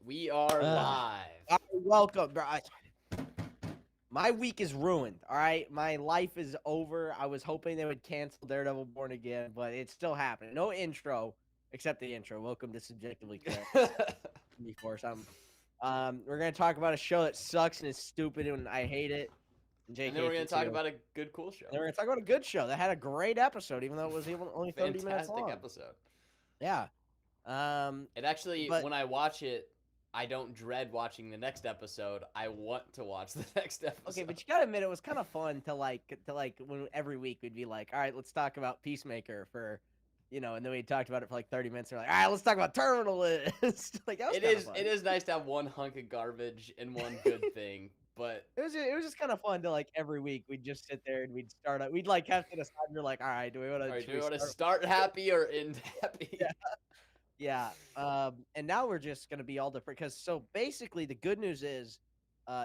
We are live. Welcome, bro. My week is ruined. All right, my life is over. I was hoping they would cancel Daredevil Born Again, but it's still happening. No intro, except the intro. Welcome to Subjectively Correct. Before something, we're gonna talk about a show that sucks and is stupid and I hate it. And JK And then we're going hates to it talk too. about a good, cool show. And then we're gonna talk about a good show that had a great episode, even though it was even only 30 minutes Fantastic long. episode. Yeah. It actually, But when I watch it, I don't dread watching the next episode. I want to watch the next episode. okay, but you gotta admit it was kind of fun to when every week we'd be like, all right, let's talk about Peacemaker for, and then we talked about it for like 30 minutes. We're like, all right, let's talk about Terminal List. Like that was kind of fun. It is nice to have one hunk of garbage and one good thing, but It was just kind of fun to like every week we'd just sit there and we'd start out. We'd like have to decide. We're like, all right, do we want all right, do we want to start? start happy or end happy? Yeah. Yeah. And now we're just gonna be all different because so basically the good news is,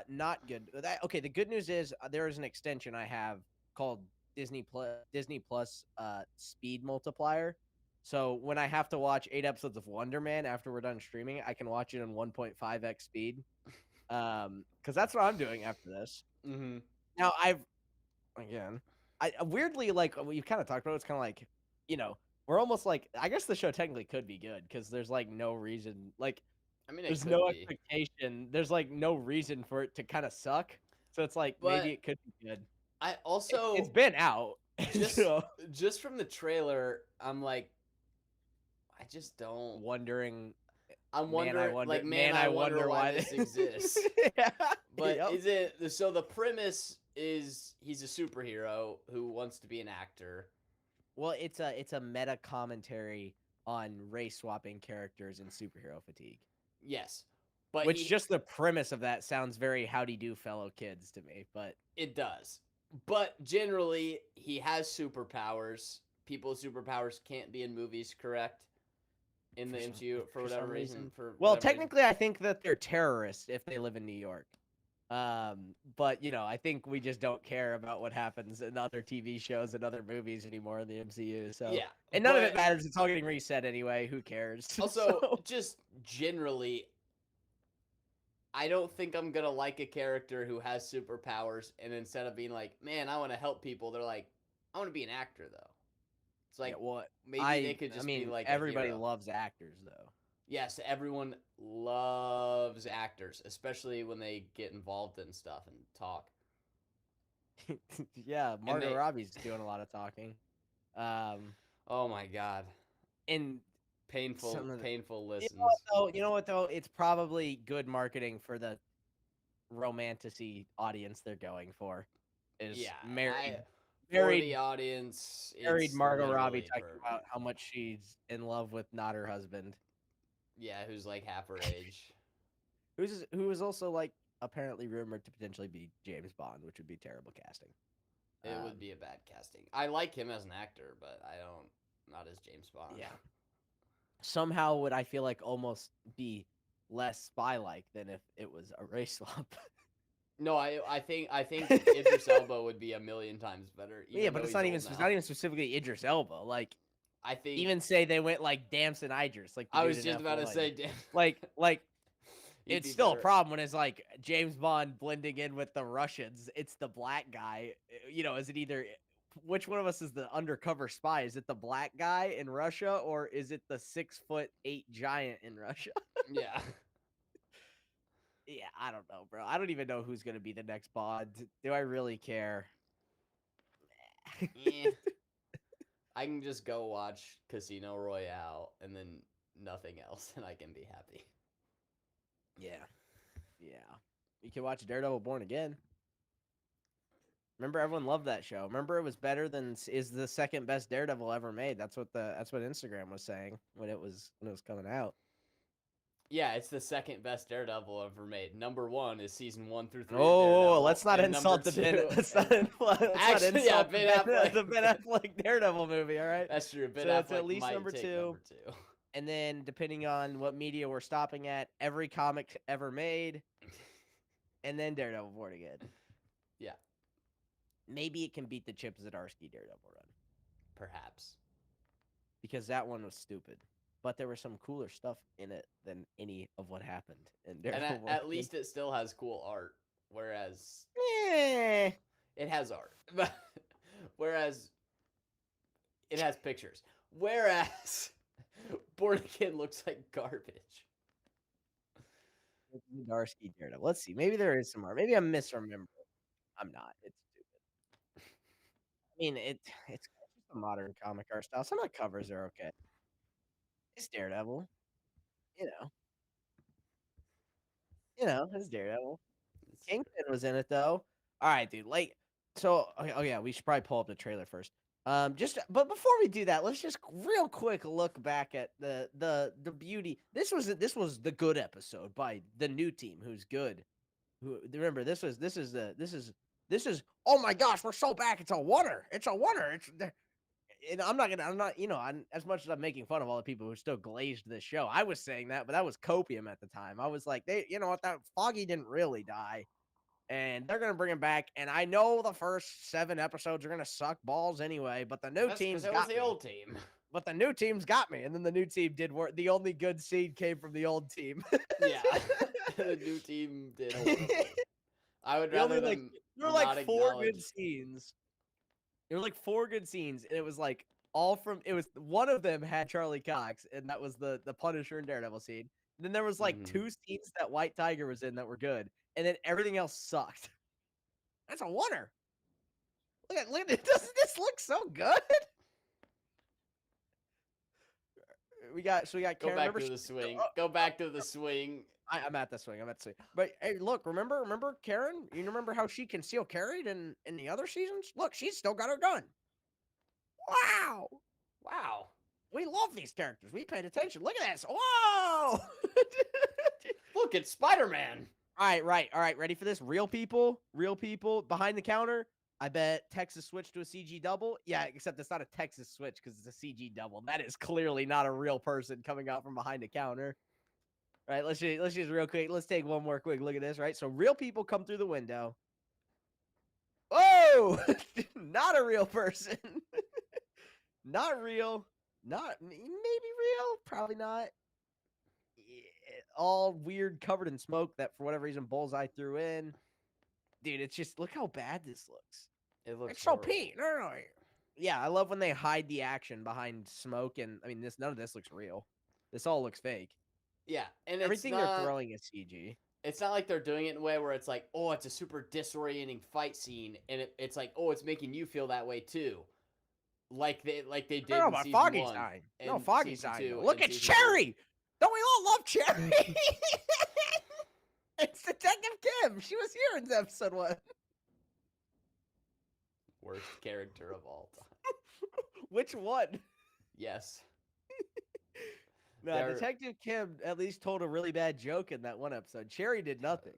not good. Okay, the good news is there is an extension I have called Disney Plus Speed Multiplier. So when I have to watch 8 episodes of Wonder Man after we're done streaming, I can watch it on 1.5x speed. Because that's what I'm doing after this. Mm-hmm. Now I weirdly like we've kind of talked about it, it's kind of like, we're almost like I guess the show technically could be good because there's like no reason I mean, it there's could no be. expectation. There's like no reason for it to kind of suck. So it's like But maybe it could be good. I also It's been out. just So, just from the trailer, I'm like, I just don't. wondering. I'm Man, wondering, I wonder, like, man, I wonder why this they- exists. Yeah. But Yep. is it so? The premise is he's a superhero who wants to be an actor. Well, it's a meta commentary on race swapping characters and superhero fatigue. Yes, but Which just the premise of that sounds very howdy do fellow kids to me, but it does. But generally, he has superpowers. People with superpowers can't be in movies, correct? In the MCU for whatever reason. Well, technically, I think that they're terrorists if they live in New York. But I think we just don't care about what happens in other TV shows and other movies anymore in the MCU. So yeah, and none of it matters. It's all getting reset anyway. Who cares? Also, just generally, I don't think I'm gonna like a character who has superpowers, and instead of being like, "Man, I want to help people," they're like, "I want to be an actor," though. It's like, what? maybe they could just be like everybody loves actors, though. Yes, everyone loves actors, especially when they get involved in stuff and talk. Yeah, Margot Robbie's doing a lot of talking. Oh my god, and painful listens. You know what though? It's probably good marketing for the romantasy audience they're going for. Is married the audience. Married Margot Robbie talking about how much she's in love with not her husband. Yeah, who's like half her age. Who is also like apparently rumored to potentially be James Bond, which would be terrible casting. It would be a bad casting. I like him as an actor, but I don't, not as James Bond. Yeah. Somehow would I feel like almost be less spy-like than if it was a race swap. No, I think Idris Elba would be a million times better. Yeah, but it's not even specifically Idris Elba. Like, I think even say they went like Damson Idris. Like I was just about to say, like it's still a problem when it's like James Bond blending in with the Russians. It's the black guy. Is it either which one of us is the undercover spy? Is it the black guy in Russia or is it the 6'8" giant in Russia? Yeah. Yeah, I don't know, bro. I don't even know who's gonna be the next Bond. Do I really care? I can just go watch Casino Royale and then nothing else, and I can be happy. Yeah. You can watch Daredevil Born Again. Remember, everyone loved that show. Remember, it was better than is the second best Daredevil ever made. That's what Instagram was saying when it was coming out. Yeah, it's the second best Daredevil ever made. Number 1 is season 1 through 3. Oh, let's not insult the Ben. Let's not insult Ben Affleck. The Ben Affleck Daredevil movie. All right, that's true. Ben so Affleck it's at least might number take 2. Number 2. And then, depending on what media we're stopping at, every comic ever made, and then Daredevil Born Again. Yeah. Maybe it can beat the Chip Zdarsky Daredevil run. Perhaps. Because that one was stupid. but there was some cooler stuff in it than any of what happened in And Daredevil at 1. least it still has cool art, whereas Eh. it has art. Whereas it has pictures. Whereas Born Again looks like garbage. Darsky Daredevil. Let's see. Maybe there is some art. Maybe I'm misremembering. I'm not. It's stupid. I mean, it's just a modern comic art style. Some of the covers are okay. It's Daredevil. You know. It's Daredevil. Kingpin was in it though. All right, dude. Like, so oh yeah, we should probably pull up the trailer first. But before we do that, let's just real quick look back at the beauty. This was the good episode by the new team, who's good. Who remember this is oh my gosh, we're so back. It's a wonder. It's a wonder. And I'm not as much as I'm making fun of all the people who still glazed this show. I was saying that, but that was copium at the time. I was like, that Foggy didn't really die. And they're gonna bring him back. And I know the first 7 episodes are gonna suck balls anyway, but the new That's because team's it was got the me. old team. But the new team's got me, and then the new team did work. The only good scene came from the old team. Yeah, the new team did horribly. I would The only rather like them there were not like 4 good acknowledge. scenes. There were like 4 good scenes, and it was like all from it was one of them had Charlie Cox, and that was the Punisher and Daredevil scene. And then there was like 2 scenes that White Tiger was in that were good, and then everything else sucked. That's a wonder. Look at it. Doesn't this look so good? We got Go Karen. back Remember to the swing. Go back to the swing. I'm at the swing. But hey, look, remember Karen? You remember how she concealed carried in the other seasons? Look, she's still got her gun. Wow. Wow. We love these characters. We paid attention. Look at this. Whoa. Look, it's Spider-Man. All right. Ready for this? Real people behind the counter. I bet Texas switched to a CG double. Yeah, except it's not a Texas switch because it's a CG double. That is clearly not a real person coming out from behind the counter. Right, let's just real quick. Let's take one more quick look at this, right? So real people come through the window. Oh, not a real person. Not real. Not maybe real. Probably not. All weird, covered in smoke that for whatever reason Bullseye threw in. Dude, it's just look how bad this looks. It looks It's so pink. No. Yeah, I love when they hide the action behind smoke, and I mean none of this looks real. This all looks fake. Yeah, and Everything they're throwing is CG. It's not like they're doing it in a way where it's like, oh, it's a super disorienting fight scene, and it's like, oh, it's making you feel that way too, like they did No, in but season Foggy's 1. dying. And No, Foggy's season dying. 2, Look, and it's season Cherry. Don't we all love Cherry? It's Detective Kim. She was here in episode 1. Worst character of all time. Which one? Yes. No, Detective Kim at least told a really bad joke in that one episode. Cherry did nothing.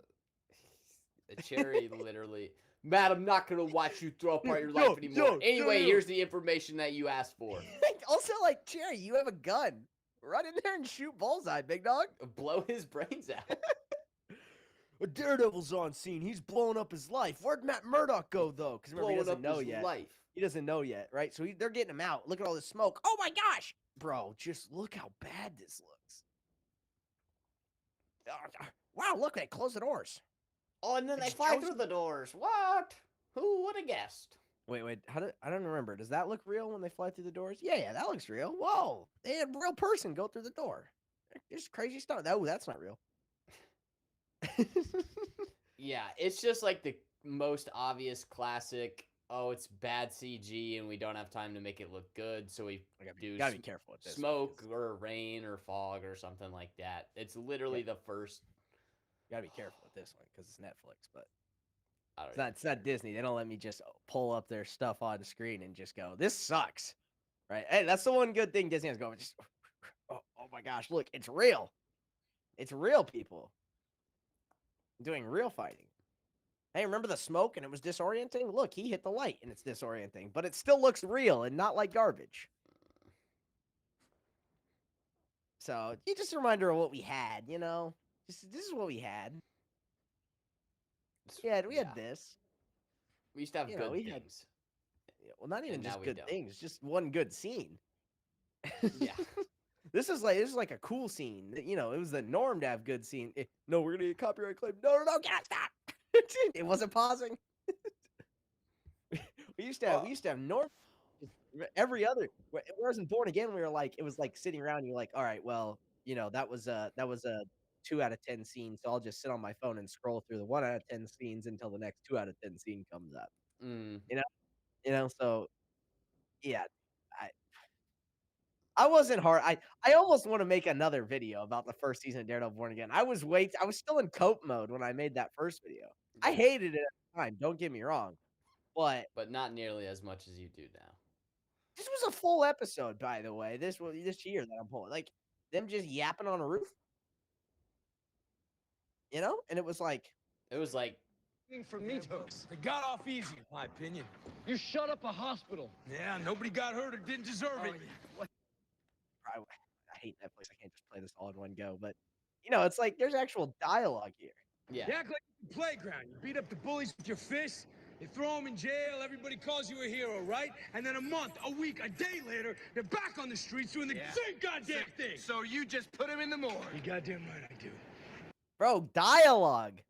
Cherry literally, Matt, I'm not gonna watch you throw apart your life anymore. Anyway, here's the information that you asked for. Also, like, Cherry, you have a gun. Run in there and shoot Bullseye, big dog. Blow his brains out. A Daredevil's on scene. He's blowing up his life. Where'd Matt Murdock go, though? Because remember, he doesn't know yet. Life. He doesn't know yet, right? So they're getting him out. Look at all this smoke. Oh, my gosh. Bro, just look how bad this looks. Wow, look, they closed the doors. Oh, and then they fly through the doors. What? Who would have guessed? Wait. I don't remember. Does that look real when they fly through the doors? Yeah, that looks real. Whoa, they had a real person go through the door. It's crazy stuff. Oh, that's not real. Yeah, it's just like the most obvious classic. Oh, it's bad CG, and we don't have time to make it look good, so we gotta be careful with this. Smoke or rain or fog or something like that. It's literally the first. Gotta be careful with this one because it's Netflix, but it's not Disney. They don't let me just pull up their stuff on the screen and just go, "This sucks." Right? Hey, that's the one good thing Disney has going. Just oh my gosh, look, it's real. It's real people doing real fighting. Hey, remember the smoke and it was disorienting? Look, he hit the light and it's disorienting, but it still looks real and not like garbage. So, just a reminder of what we had, you know? This is what we had. Yeah, we had this. We used to have good things. Well, not even just good things, just one good scene. Yeah. This is like a cool scene. You know, it was the norm to have good scene. No, we're gonna get copyright claim. No, get stop. It wasn't pausing. we used to have norm every other. Whereas in Born Again, we were like, it was like sitting around. And you're like, all right, well, you know, that was a 2 out of 10 scene. So I'll just sit on my phone and scroll through the 1 out of 10 scenes until the next 2 out of 10 scene comes up. Mm. You know, So yeah, I I wasn't hard. I almost want to make another video about the first season of Daredevil Born Again. I was still in cope mode when I made that first video. I Yeah. hated it at the time. Don't get me wrong, but But not nearly as much as you do now. this was a full episode, by the way. This year that I'm pulling, like them just yapping on a roof, and it was like, It was like, From Mitos. They got off easy, in my opinion. You shut up a hospital. Yeah, nobody got hurt or didn't deserve it. I hate Netflix. I can't just play this all in one go, but it's like there's actual dialogue here. yeah. You act like a playground. You beat up the bullies with your fists. You throw them in jail. Everybody calls you a hero, right? And then a month, a week, a day later, they're back on the streets doing the same goddamn thing. So you just put him in the morgue. You goddamn right I do. Bro, dialogue.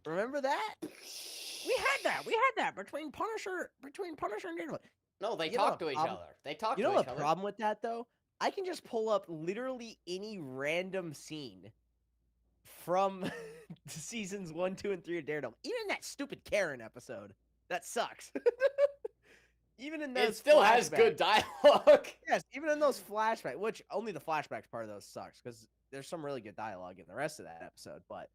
Remember that? We had that between Punisher and Daredevil. No, they You know talk the to each problem- other. They talk You to know each the other. problem with that though? I can just pull up literally any random scene from seasons 1, 2, and 3 of Daredevil. Even that stupid Karen episode. That sucks. Even in those It still has flashbacks. good dialogue. Yes, even in those flashbacks, which only the flashbacks part of those sucks, because there's some really good dialogue in the rest of that episode. But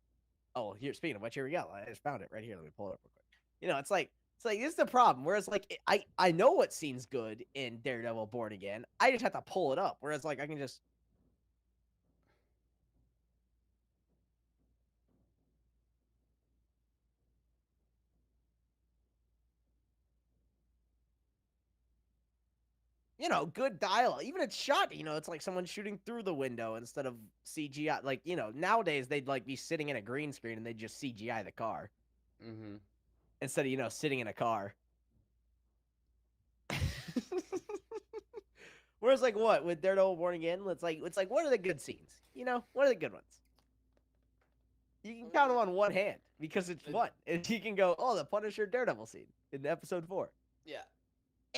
here, speaking of which, here we go. I just found it right here. Let me pull it up real quick. It's like this is the problem. Whereas like I know what scene's good in Daredevil Born Again. I just have to pull it up. Whereas like I can just. Good dialogue. Even it's shot, it's like someone shooting through the window instead of CGI. Like, nowadays they'd like be sitting in a green screen and they just CGI the car Mm-hmm. instead of, sitting in a car. Whereas like what with Daredevil Born Again, it's like what are the good scenes? What are the good ones? You can count them on one hand because it's one, and you can go, oh, the Punisher Daredevil scene in episode 4. Yeah.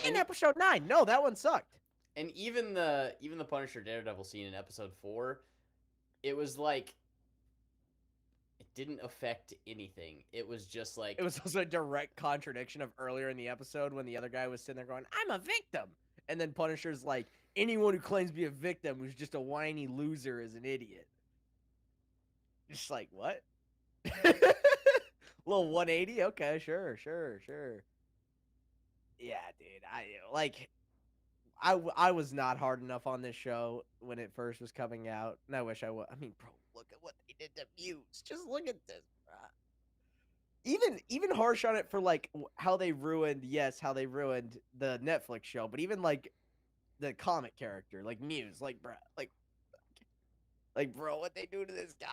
In episode 9, no, that one sucked. And even the Punisher Daredevil scene in episode 4, it was like it didn't affect anything. It was just like It was also a direct contradiction of earlier in the episode when the other guy was sitting there going, I'm a victim. And then Punisher's like, anyone who claims to be a victim who's just a whiny loser is an idiot. Just like, what? Little 180? Okay, sure. Yeah, dude. I was not hard enough on this show when it first was coming out. And I wish I was. I mean, bro, look at what they did to Muse. Just look at this, bro. Even harsh on it for like how they ruined the Netflix show, but even like the comic character, like Muse, like bro, bro, what they do to this guy?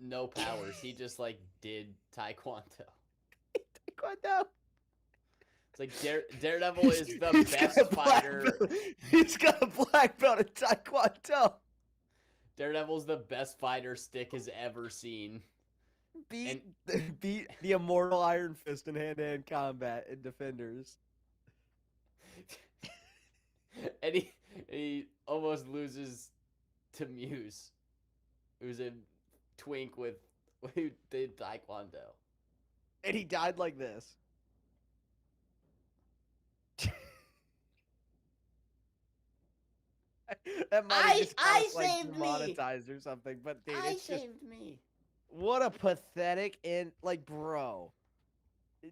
no powers. He just like did taekwondo. Taekwondo. It's like Daredevil is the best fighter. He's got a black belt in taekwondo. Daredevil's the best fighter Stick has ever seen. Beat the immortal Iron Fist in hand-to-hand combat in Defenders. And he almost loses to Muse, who's a twink who did taekwondo. And he died like this. That might have just got us, like, saved me. demonetized or something, but dude, it's just me. what a pathetic and like, bro.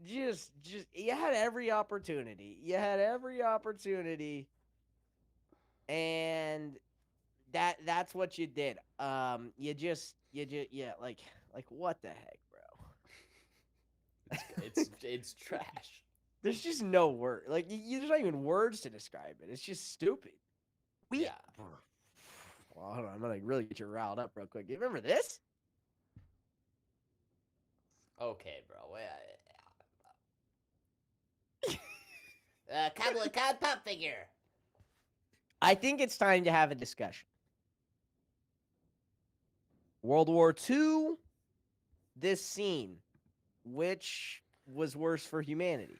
Just you had every opportunity. And that's what you did. You just yeah, like what the heck, bro? It's trash. There's just no word. Like there's not even words to describe it. It's just stupid. Yeah. Well, hold on. I'm gonna really get you riled up real quick. You remember this? Okay, bro. Cowboy Cobb pop figure. I think it's time to have a discussion. World War II, this scene, which was worse for humanity?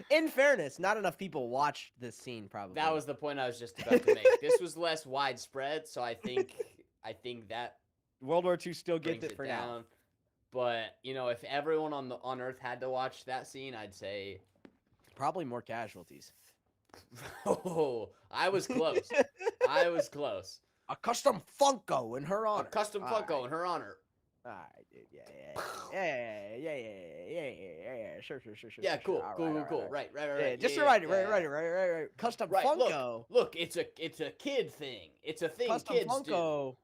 In fairness, not enough people watched this scene. Probably That was the point I was just about to make. This was less widespread, so I think that World War II still gets brings it for down. now. But if everyone on Earth had to watch that scene, I'd say Probably more casualties. oh, I was close. I was close. A custom Funko in her honor. A custom Funko in her honor. All right, dude. Yeah. Sure. Yeah, cool, All cool. right. Right. Yeah, just yeah, right. Custom Right, Funko. Look, it's a kid thing. It's a thing Custom kids Funko. do.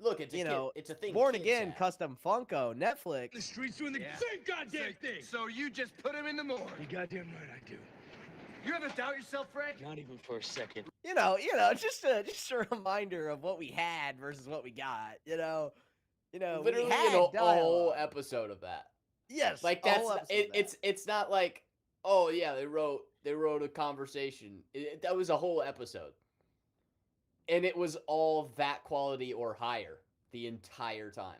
Look, it's it's a thing. Born kids Again, have. Custom Funko, The Netflix. streets doing the same goddamn thing. So you just put him in the morgue. You goddamn right I do. You ever doubt yourself, Frank? Not even for a second. Just a reminder of what we had versus what we got. Literally we had a whole dialogue. episode of that. Yes, Like a whole that's episode of that. it's not like, oh yeah, they wrote a conversation. That was a whole episode. And it was all that quality or higher the entire time.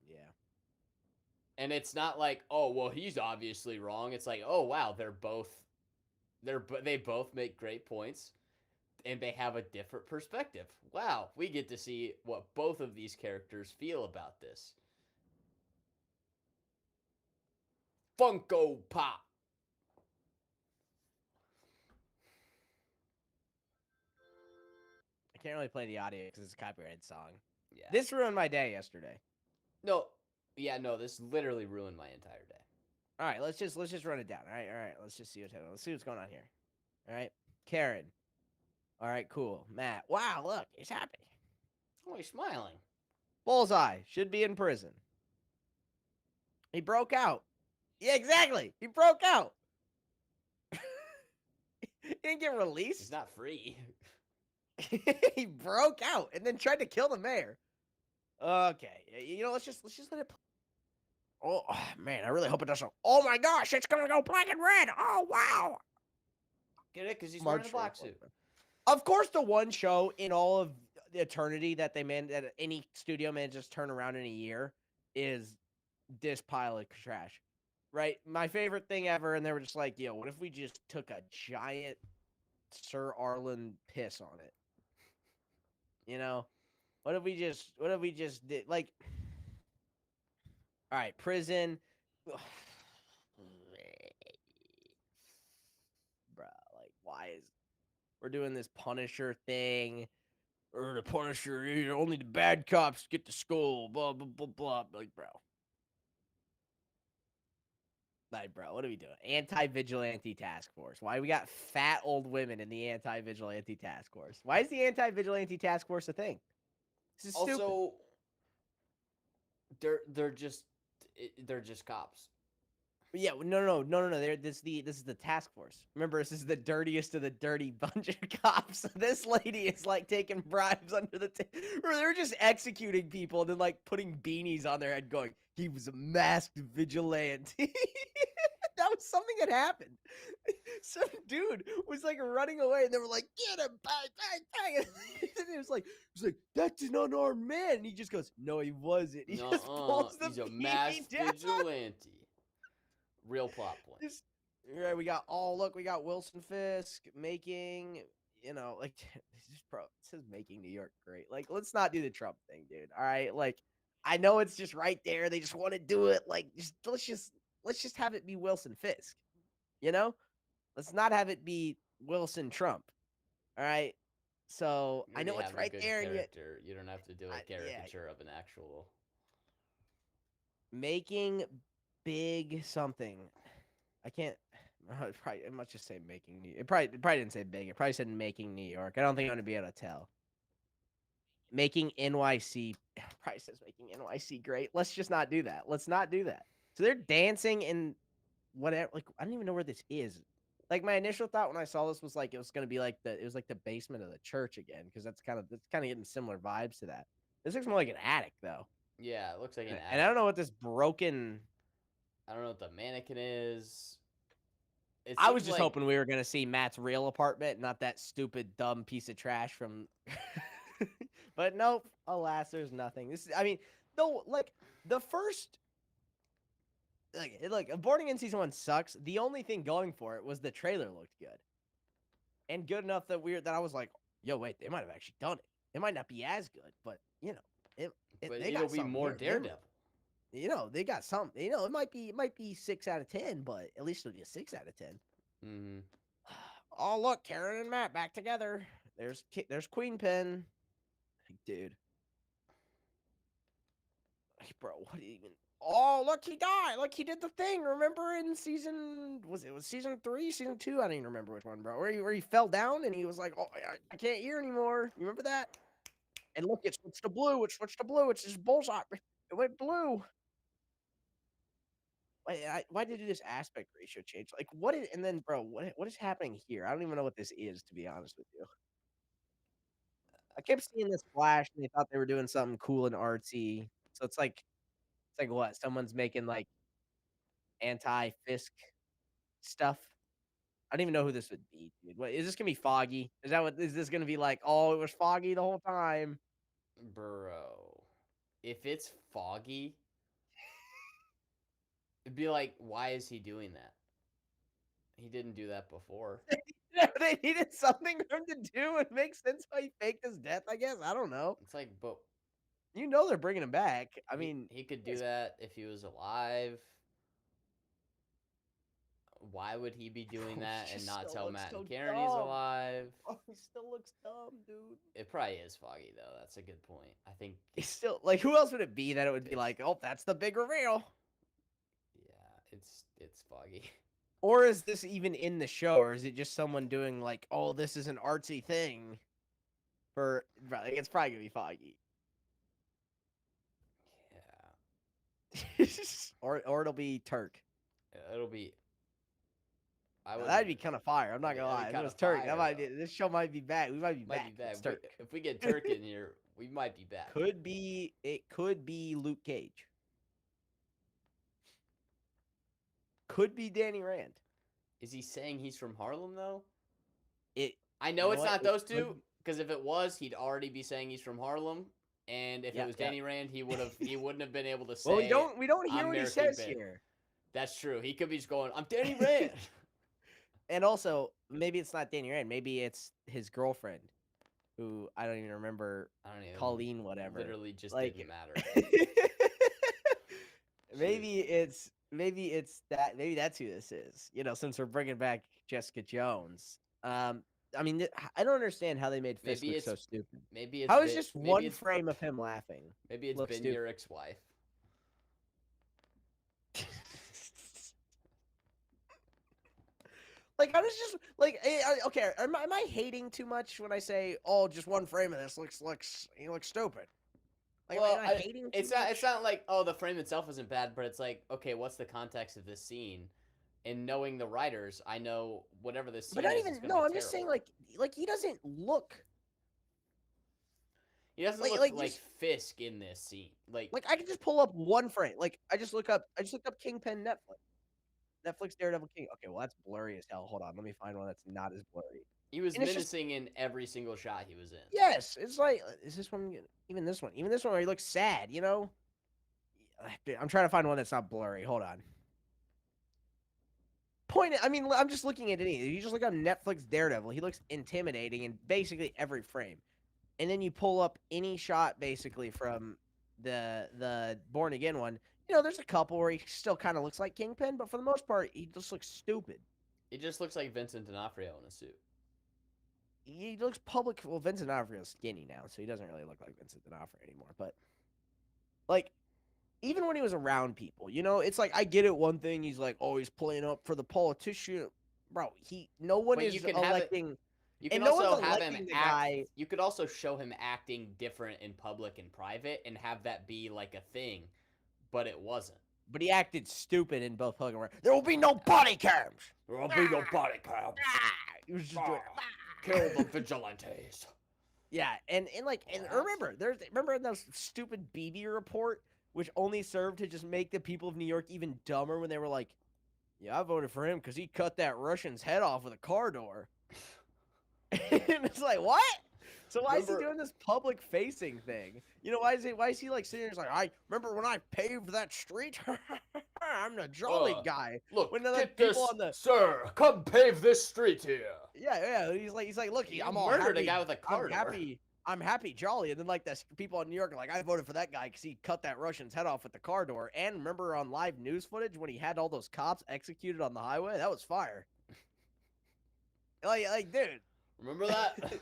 Yeah. And it's not like, oh, well, he's obviously wrong. It's like, oh wow, they both make great points and they have a different perspective. Wow, we get to see what both of these characters feel about this. Funko Pop. I can't really play the audio because it's a copyrighted song. Yeah. This ruined my day yesterday. No. Yeah, no, this literally ruined my entire day. All right, let's just run it down. All right. Let's just see let's see what's going on here. All right, Karen. All right, cool. Matt. Wow, look, he's happy. Oh, he's smiling. Bullseye should be in prison. He broke out. Yeah, exactly. He broke out. He didn't get released. He's not free. He broke out and then tried to kill the mayor. Okay, let's just let it. Oh man, I really hope it doesn't. Oh my gosh, it's gonna go black and red. Oh wow. Get it? Because he's March wearing a black suit. Of course, the one show in all of eternity that that any studio manages turn around in a year is this pile of trash, right? My favorite thing ever, and they were just like, "Yo, what if we just took a giant Sir Arlen piss on it? What if we just did like, all right, prison." Bruh, like, why is we're doing this Punisher thing? Or the Punisher, only the bad cops get to school, blah, blah, blah, blah. Like, bro. Like, bro, what are we doing? Anti-vigilante task force. Why we got fat old women in the anti-vigilante task force? Why is the anti-vigilante task force a thing? This is stupid. Also, they're just cops. Yeah, no. This is the task force. Remember, this is the dirtiest of the dirty bunch of cops. This lady is like taking bribes under the table. They're just executing people and then like putting beanies on their head, going, "He was a masked vigilante." That was something that happened. Some dude was like running away, and they were like, "Get him, bang!" And it was like, "That's an unarmed man." And he just goes, "No, he wasn't." He just pulls the he's a beanie masked down. vigilante. Real plot point. Right, we got Wilson Fisk making, like, bro, it says making New York great. Like, let's not do the Trump thing, dude. All right, like, I know it's just right there. They just want to do it. Like, let's just have it be Wilson Fisk. Let's not have it be Wilson Trump. All right. So I know it's right there. You don't have to do a caricature of an actual making big something. I can't. It must just say making New. It probably didn't say big. It probably said making New York. I don't think I'm gonna be able to tell. Making NYC probably says making NYC great. Let's just not do that. Let's not do that. So they're dancing in whatever. Like, I don't even know where this is. Like, my initial thought when I saw this was like it was gonna be like the basement of the church again, because that's kind of getting similar vibes to that. This looks more like an attic though. Yeah, it looks like an attic. And I don't know what this broken. I don't know what the mannequin is. I was just hoping we were gonna see Matt's real apartment, not that stupid, dumb piece of trash from. But nope. Alas, there's nothing. I mean, though, like the first, like Born Again season 1 sucks. The only thing going for it was the trailer looked good, and good enough that I was like, yo, wait, they might have actually done it. It might not be as good, but but they it'll got be something more here. Daredevil. They got something. It might be 6 out of 10, but at least it'll be a 6 out of 10. Mm-hmm. Oh, look, Karen and Matt back together. There's Queen Pen. Like, dude. Like, bro, what even? Oh, look, he died. Like, he did the thing. Remember in season, was season 3, season 2? I don't even remember which one, bro. Where he fell down and he was like, oh, I can't hear anymore. You remember that? And look, it switched to blue. It switched to blue. It's just bullseye. It went blue. Why did this aspect ratio change? Like, what is, and then, bro, what is happening here? I don't even know what this is, to be honest with you. I kept seeing this flash, and they thought they were doing something cool and artsy. So it's like what? Someone's making like anti-Fisk stuff. I don't even know who this would be, dude. What is this gonna be? Foggy? Is this gonna be like? Oh, it was Foggy the whole time, Bro. If it's Foggy, it'd be like, why is he doing that? He didn't do that before. They needed something for him to do. It makes sense why he faked his death. I guess I don't know. It's like, but They're bringing him back. I mean, he could do that if he was alive. Why would he be doing that and not tell Matt and Karen he's alive? Oh, he still looks dumb, dude. It probably is Foggy though. That's a good point. I think He's still like, who else would it be that it would be like, oh, that's the big reveal? Yeah, it's Foggy. Or is this even in the show, or is it just someone doing like, oh, this is an artsy thing? It's probably gonna be Foggy. Yeah. or it'll be Turk. It'll be. That'd be kind of fire. I'm not gonna lie. If it was Turk, this show might be back. We might be back. If we get Turk in here, we might be back. It could be Luke Cage. Could be Danny Rand. Is he saying he's from Harlem though? I know know it's what? not those two, because if it was, he'd already be saying he's from Harlem. And if it was Danny Rand, he wouldn't have been able to say. Well, we don't hear what he says here. That's true. He could be just going, "I'm Danny Rand." And also, maybe it's not Danny Rand. Maybe it's his girlfriend, who I don't even remember. Colleen, whatever. Literally just didn't matter. Maybe it's that. Maybe that's who this is. Since we're bringing back Jessica Jones. I mean, I don't understand how they made Fisk look so stupid. Maybe it's how is just one frame of him laughing? Maybe it's Ben Urich's wife. Like, I was just like, okay, am I hating too much when I say, oh, just one frame of this looks stupid? Like, well, am I hating too it's much? It's not like, oh, the frame itself isn't bad, but it's like, okay, what's the context of this scene? And knowing the writers, I know whatever this scene but not is. even no. I'm just saying, like he doesn't look. He doesn't look like Fisk in this scene. Like I can just pull up one frame. Like I just looked up Kingpin Netflix Daredevil King. Okay, well that's blurry as hell. Hold on, let me find one that's not as blurry. He was menacing in every single shot he was in. Yes, it's like, is this one even this one where he looks sad? I'm trying to find one that's not blurry. Hold on. I mean, I'm just looking at it. You just look up Netflix Daredevil. He looks intimidating in basically every frame. And then you pull up any shot basically from the Born Again one. There's a couple where he still kind of looks like Kingpin, but for the most part, he just looks stupid. He just looks like Vincent D'Onofrio in a suit. He looks public. Well, Vincent D'Onofrio's skinny now, so he doesn't really look like Vincent D'Onofrio anymore. But, like, even when he was around people, it's like, I get it. One thing, he's like, oh, he's playing up for the politician. Bro, no one is electing. You can also have him act. You could also show him acting different in public and private and have that be like a thing, but it wasn't. But he acted stupid in both Hogan. There will be no body cams. There will be no body cams. He was just doing kill the vigilantes. Yeah, and remember in that stupid BB report, which only served to just make the people of New York even dumber when they were like, Yeah, I voted for him because he cut that Russian's head off with a car door. And it's like, what? So why is he doing this public facing thing? You know, why is he like sitting there like, I remember when I paved that street? I'm the jolly guy. Look, when get this, sir. Come pave this street here. Yeah. He's like, look, I'm all murdered happy. a guy with a car door. I'm happy, jolly. And then like the people in New York are like, I voted for that guy because he cut that Russian's head off with the car door. And remember on live news footage when he had all those cops executed on the highway? That was fire. Like, dude. Remember that?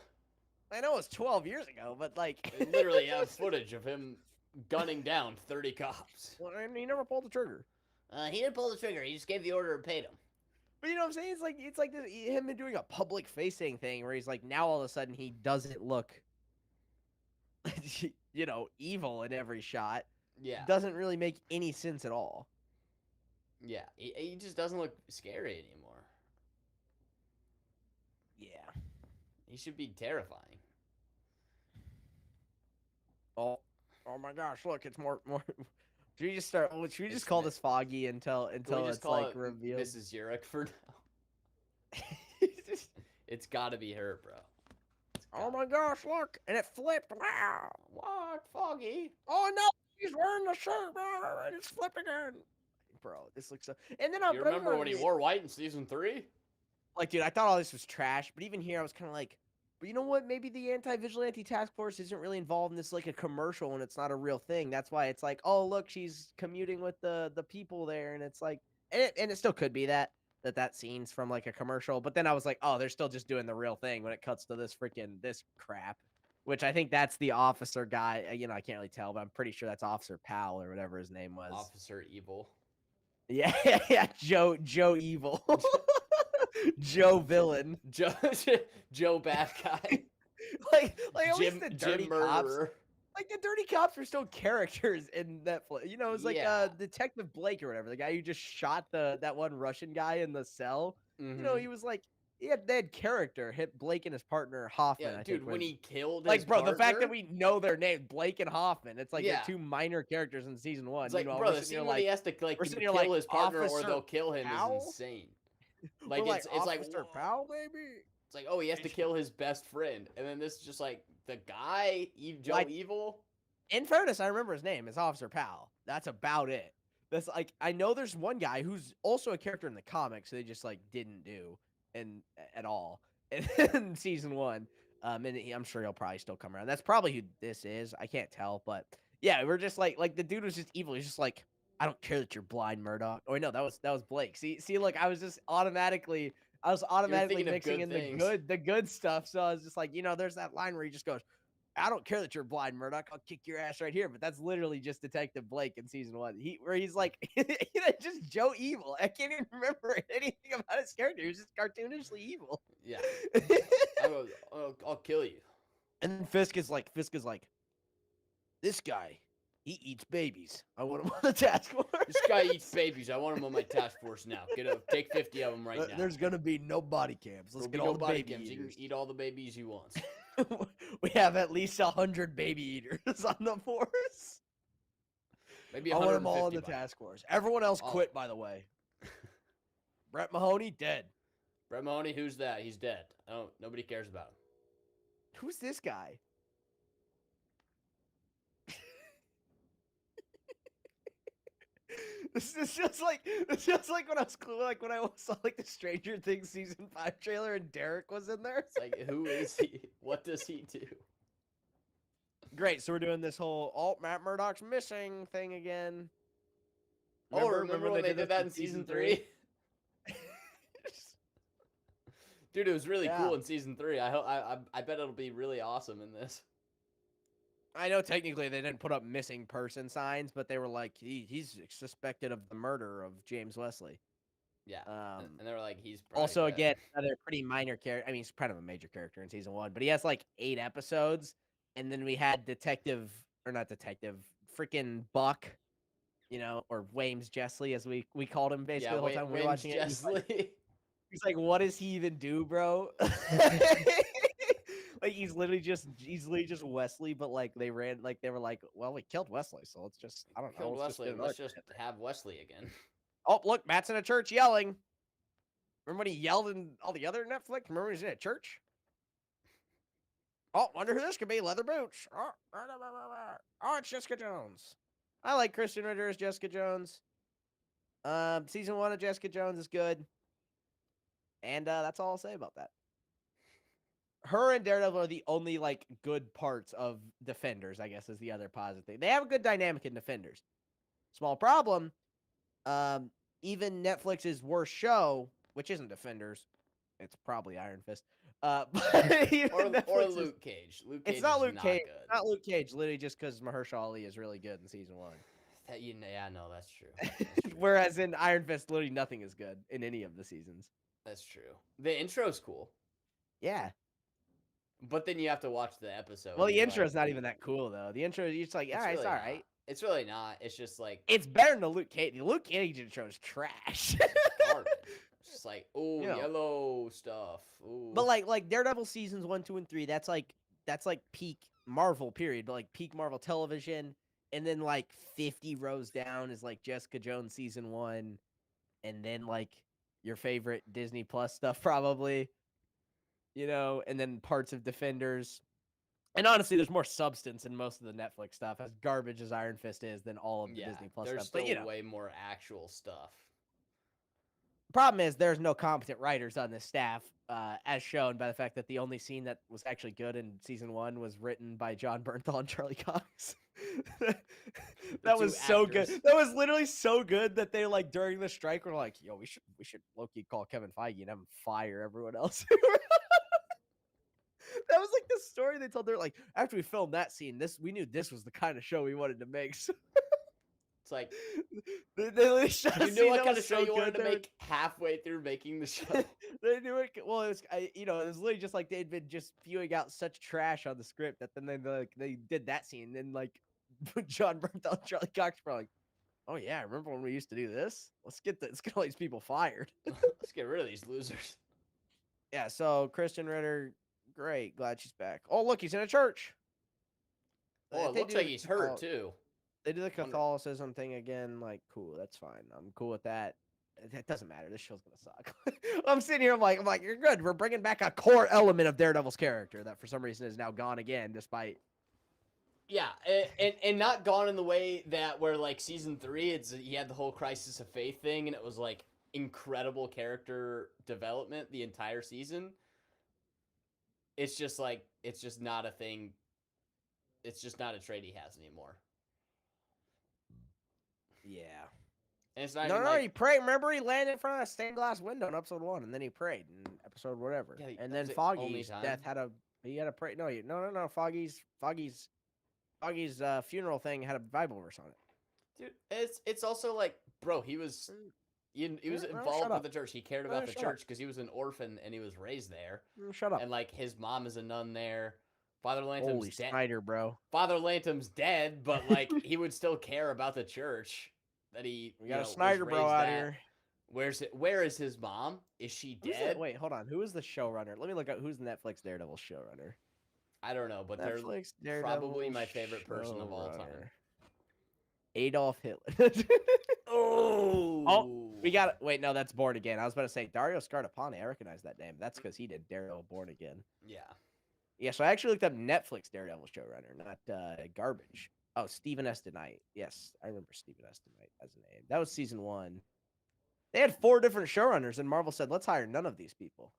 I know it was 12 years ago, but like, they literally have footage of him gunning down 30 cops. Well, and he never pulled the trigger. He didn't pull the trigger. He just gave the order and paid him. But you know what I'm saying? It's like this, him doing a public facing thing where he's like, now all of a sudden he doesn't look, you know, evil in every shot. Yeah. Doesn't really make any sense at all. Yeah. He just doesn't look scary anymore. Yeah. He should be terrifying. Oh my gosh! Look, it's more. Should we just start? Should we just call this Foggy until it's like revealed? Mrs. Urich for now. It's got to be her, bro. Oh my gosh! Look, and it flipped. Wow! What, Foggy? Oh no! He's wearing the shirt. And it's flipping again. Bro, this looks so. And then you remember when he wore white in season 3? Like, dude, I thought all this was trash, but even here, I was kind of like, but you know what? Maybe the anti-vigilante task force isn't really involved in this, like, a commercial, and it's not a real thing. That's why it's like, oh, look, she's commuting with the people there, and it's like, and it still could be that scene's from, like, a commercial, but then I was like, oh, they're still just doing the real thing when it cuts to this crap, which I think that's the officer guy. You know, I can't really tell, but I'm pretty sure that's Officer Powell or whatever his name was. Officer Evil. Yeah, Joe Evil. Joe Villain. Joe Bad Guy. like at least the dirty Jim cops. Murderer. Like the dirty cops were still characters in Netflix. You know, it was like Detective Blake or whatever, the guy who just shot that one Russian guy in the cell. Mm-hmm. You know, he was like, they had character. Hit Blake and his partner Hoffman. Yeah, I dude, think, when he killed like, his bro, partner, the fact that we know their name, Blake and Hoffman, it's like the two minor characters in season 1. It's like, Meanwhile, bro, the scene when he has to like kill his partner or they'll kill him Powell? is insane. Like it's like Officer Powell, baby. It's like, oh, he has to kill his best friend, and then this is just like the guy, Joe Evil. In fairness, I remember his name is Officer Powell. That's about it. That's like, I know there's one guy who's also a character in the comics they just like didn't do at all in season 1. And I'm sure he'll probably still come around. That's probably who this is. I can't tell, but yeah, we're just like the dude was just evil. He's just like, I don't care that you're blind, Murdoch. Oh, no, that was Blake. See, look, I was automatically mixing in the good stuff. So I was just like, you know, there's that line where he just goes, I don't care that you're blind, Murdoch. I'll kick your ass right here. But that's literally just Detective Blake in season 1. Where he's like, you know, just Joe Evil. I can't even remember anything about his character. He was just cartoonishly evil. Yeah. I'll kill you. And then Fisk is like, this guy, he eats babies. I want him on the task force. This guy eats babies. I want him on my task force now. Take 50 of them right now. There's gonna be no body cams. Let's get all the body cams. You can eat all the babies you want. We have at least 100 baby eaters on the force. Maybe I want them all on the task force. Everyone else quit, by the way. Brett Mahoney, dead. Brett Mahoney, who's that? He's dead. Oh, nobody cares about him. Who's this guy? It's just like when I saw like the Stranger Things season 5 trailer and Derek was in there. It's like, who is he? What does he do? Great, so we're doing this whole Matt Murdock's missing thing again. Remember when they did that in season 3? Dude, it was really cool in season 3. I bet it'll be really awesome in this. I know technically they didn't put up missing person signs, but they were like, he's suspected of the murder of James Wesley. Yeah, and they were like, he's also dead. Again, another pretty minor character. I mean, he's kind of a major character in season 1, but he has like 8 episodes. And then we had freaking Buck, you know, or Wames Jessley, as we called him basically the whole time we were watching it. He's like, what does he even do, bro? Like he's literally just Wesley, but like they were like, well, we killed Wesley, so let's just, I don't know. Let's just have Wesley again. Oh, look, Matt's in a church yelling. Remember when he yelled in all the other Netflix? Remember when he was in a church? Oh, wonder who this could be. Leather boots. Oh, it's Jessica Jones. I like Kristen Ritter as Jessica Jones. Season 1 of Jessica Jones is good. And that's all I'll say about that. Her and Daredevil are the only, like, good parts of Defenders, I guess, is the other positive thing. They have a good dynamic in Defenders. Small problem. Even Netflix's worst show, which isn't Defenders, it's probably Iron Fist. But even or Luke Cage. Luke Cage it's not is Luke not Cage. good. It's not Luke Cage, literally just because Mahershala Ali is really good in season 1. Yeah, no, that's true. That's true. Whereas in Iron Fist, literally nothing is good in any of the seasons. That's true. The intro's cool, Yeah. but then you have to watch the episode. Well, and the you're intro's like, not even that cool though. The intro, you're just like, it's all right, really it's all not. right. It's really not. It's just like It's better than the Luke Cage. The Luke Cage intro is trash. garbage. It's just like, oh, You know. yellow stuff. Ooh. But like Daredevil seasons 1, 2, and 3, that's like peak Marvel period, but like peak Marvel television. And then like 50 rows down is like Jessica Jones season 1, and then like your favorite Disney Plus stuff probably, and then parts of Defenders. And honestly, there's more substance in most of the Netflix stuff, as garbage as Iron Fist is, than all of the Disney Plus there's stuff. still But way more actual stuff. problem is there's no competent writers on this staff, as shown by the fact that the only scene that was actually good in season 1 was written by John Bernthal and Charlie Cox. That was so good. actors. That was literally so good that they like during the strike were like, "Yo, we should low-key call Kevin Feige and have him fire everyone else." That was like the story they told. They're like, after we filmed that scene, we knew this was the kind of show we wanted to make. So It's like, they literally shot a you knew scene what that kind was of show so you wanted good, to they were- make halfway through making the show. They knew it. Well, it was, it was literally just like they'd been just spewing out such trash on the script that then they did that scene. And then like John Bernthal and Charlie Cox were like, "Oh yeah, remember when we used to do this? Let's get all these people fired." Let's get rid of these losers. Yeah. So Kristen Ritter, great, glad she's back. Oh look, he's in a church. Oh, it They looks do like the he's hurt Catholic- too. They do the Wonder- Catholicism thing again. Like, cool, that's fine. I'm cool with that. It doesn't matter. This show's gonna suck. I'm sitting here. I'm like, you're good. We're bringing back a core element of Daredevil's character that for some reason is now gone again, despite. Yeah, and not gone in the way that where like season 3, he had the whole crisis of faith thing, and it was like incredible character development the entire season. It's just like it's just not a thing. It's just not a trait he has anymore. Yeah. And it's not No, even no, like, he prayed. Remember, he landed in front of a stained glass window in episode 1, and then he prayed in episode whatever. Yeah, and that then was the only Foggy's time. death had a pray. No. Foggy's funeral thing had a Bible verse on it. dude. It's also like, bro, he was he was No, involved shut with up. the church. He cared No, about the shut up. church because he was an orphan and he was raised there. Shut up. And like his mom is a nun there. Father Lantum's Holy dead. Snyder, bro. Father Lantum's dead, but like he would still care about the church that he. We got a was Snyder bro raised out at. here. Where is his mom? Is she Who's dead? Wait, hold on. Who is the showrunner? Let me look up who's the Netflix Daredevil showrunner. I don't know, but they're Netflix Daredevil probably my favorite person of all time. showrunner. Adolf Hitler. Oh, We got wait, no, that's Born Again. I was about to say Dario Scartapane. I recognize that name. That's because he did Daredevil Born Again. yeah. Yeah, so I actually looked up Netflix Daredevil showrunner, not garbage. Oh, Stephen S. DeKnight. Yes, I remember Stephen S. DeKnight as a name. That was season 1. They had 4 different showrunners, and Marvel said, let's hire none of these people.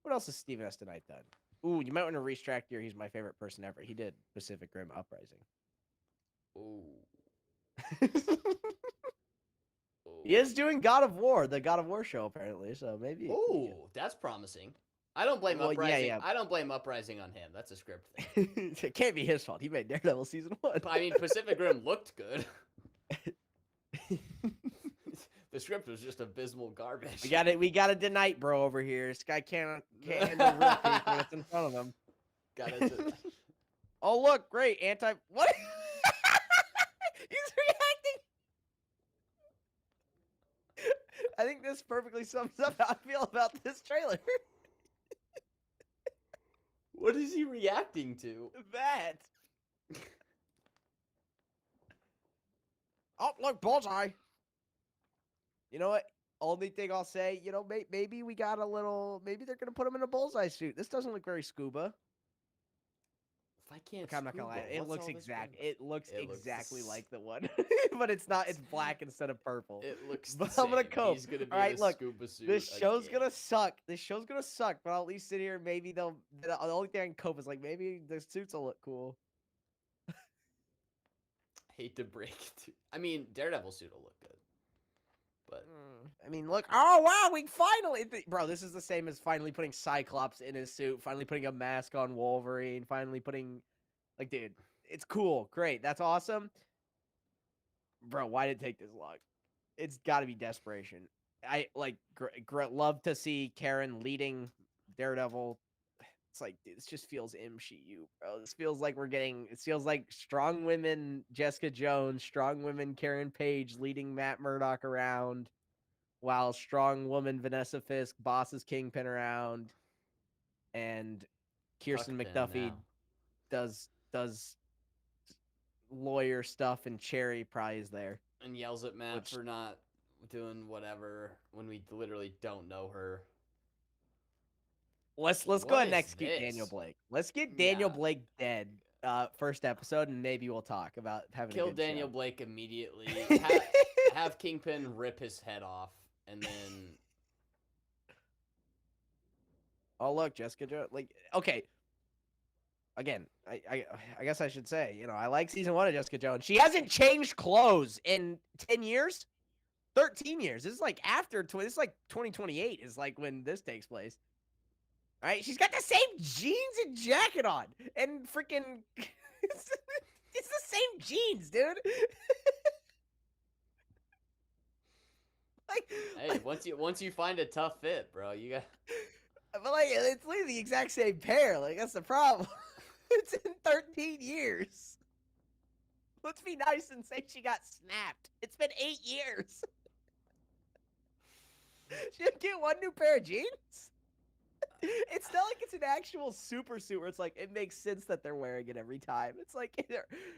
What else has Stephen S. DeKnight done? Ooh, you might want to retract here. He's my favorite person ever. He did Pacific Rim Uprising. Ooh. He is doing God of War, the God of War show, apparently. So maybe. Ooh, that's promising. I don't blame Well, yeah, Uprising. yeah. I don't blame Uprising on him. That's a script thing. It can't be his fault. He made Daredevil season 1. I mean, Pacific Rim looked good. The script was just abysmal garbage. We got a DeKnight bro over here. This guy can't handle real cake when it's in front of him. Got it. Oh look, great what? He's reacting. I think this perfectly sums up how I feel about this trailer. What is he reacting to? That. Oh look, bullseye. You know what? Only thing I'll say, maybe we got a little. Maybe they're gonna put him in a bullseye suit. This doesn't look very scuba. If I can't Okay, I'm not gonna lie. scuba, It what's looks all this exact. been- It looks It looks exactly the like the one, but it's not. It's black instead of purple. It looks But the I'm gonna same. cope. He's gonna be All right, in a look. scuba suit. This show's again. gonna suck. This show's gonna suck. But I'll at least sit here and maybe they'll. The only thing I can cope is like maybe the suits will look cool. Hate to break it. I mean, Daredevil suit will look good, but I mean, look. Oh wow, we finally, bro. This is the same as finally putting Cyclops in his suit. Finally putting a mask on Wolverine. Finally putting, like, dude, it's cool. Great, that's awesome. Bro, why did it take this long? It's got to be desperation. I like love to see Karen leading Daredevil. It's like, dude, this just feels MCU, bro. This feels like it feels like strong women Jessica Jones, strong women Karen Page leading Matt Murdock around, while strong woman Vanessa Fisk bosses Kingpin around, and Kirsten Tuckpin McDuffie now. does lawyer stuff, and Cherry probably is there. And yells at Matt Which- for not doing whatever when we literally don't know her. Let's go What ahead and is execute Daniel this? Blake. Let's get Daniel Yeah. Blake dead. First episode, and maybe we'll talk about having Kill a good Daniel show. Blake immediately. Have Kingpin rip his head off, and then Oh look, Jessica Jones. Like, okay. Again, I guess I should say, I like season 1 of Jessica Jones. She hasn't changed clothes in 10 years, 13 years. This is like this is like 2028 is like when this takes place. All right, she's got the same jeans and jacket on, and freaking, it's the same jeans, dude. hey, once you find a tough fit, bro, you got. But like, it's literally the exact same pair. Like, that's the problem. It's in 13 years. Let's be nice and say she got snapped. It's been 8 years. She didn't get one new pair of jeans. It's not like it's an actual super suit where it's like it makes sense that they're wearing it every time. It's like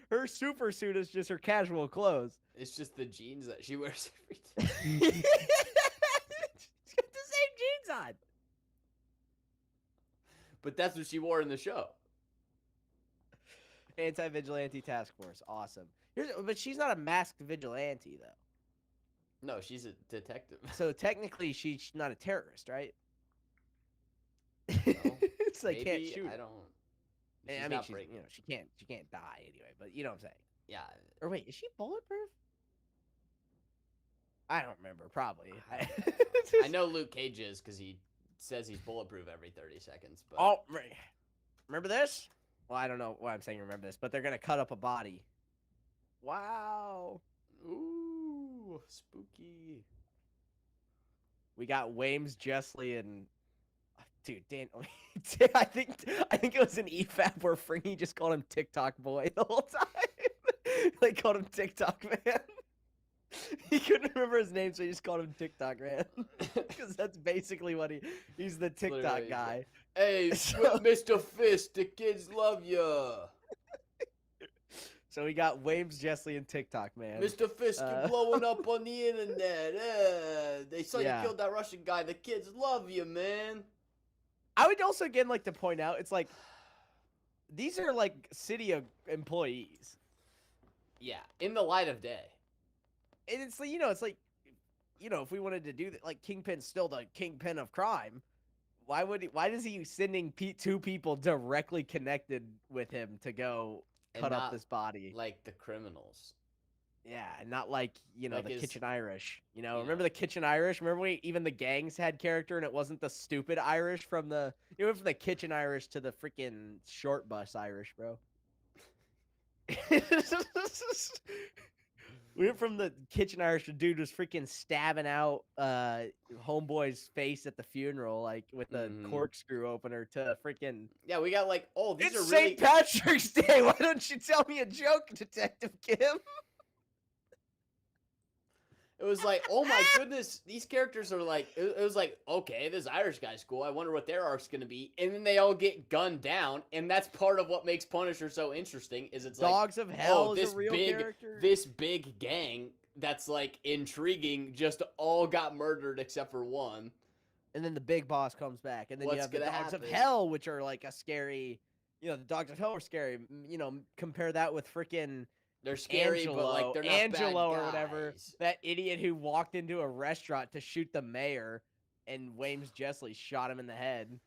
her super suit is just her casual clothes. It's just the jeans that she wears every day. She's got the same jeans on. But that's what she wore in the show. Anti-vigilante task force, awesome. But she's not a masked vigilante though. No, she's a detective. So technically, she's not a terrorist, right? No, It's like can't maybe, shoot. I don't. I She's mean, not she's, breaking. she can't die anyway. But you know what I'm saying. Yeah, Or wait, is she bulletproof? I don't remember. Probably. I know Luke Cage is because he says he's bulletproof every 30 seconds. But Oh, remember this? Well, I don't know why I'm saying remember this, but they're gonna cut up a body. Wow. ooh, spooky. We got Wames, Jessley, and dude, Dan. I think it was an EFAP where Fringy just called him TikTok boy the whole time. They called him TikTok man. He couldn't remember his name, so he just called him TikTok man. Because that's basically what he's the TikTok Literally, guy. Hey, So- Mr. Fist, the kids love ya. So we got Wames, Jessley, and TikTok man. Mr. Fisk, you're blowing up on the internet. They saw Yeah. you killed that Russian guy. The kids love you, man. I would also again like to point out, it's like these are like city employees. Yeah, in the light of day. And it's like, if we wanted to do that, like Kingpin's still the kingpin of crime. Why does he sending two people directly connected with him to go And cut up not this body? Like the criminals. Yeah, and not like, Like the his- Kitchen Irish. Yeah. Remember the Kitchen Irish? Remember when even the gangs had character and it wasn't the stupid Irish from the... You went from the Kitchen Irish to the freaking short bus Irish, bro. We went from the Kitchen Irish to dude was freaking stabbing out homeboy's face at the funeral, like with the Mhm. corkscrew opener, to freaking... Yeah, we got like, oh, these It's are really... St. Patrick's Day! Why don't you tell me a joke, Detective Kim? It was like, oh my goodness, these characters are like, it was like, okay, this Irish guy's cool. I wonder what their arc's going to be. And then they all get gunned down. And that's part of what makes Punisher so interesting is it's like, Dogs of Hell oh, is a real character. this big gang that's like intriguing just all got murdered except for one. And then the big boss comes back, and then you What's have the gonna Dogs of happen? Hell, which are like a scary. The Dogs of Hell are scary. Compare that with freaking They're scary, but like they're not Angelo bad or whatever, guys. that idiot who walked into a restaurant to shoot the mayor, and Wames Jessley shot him in the head.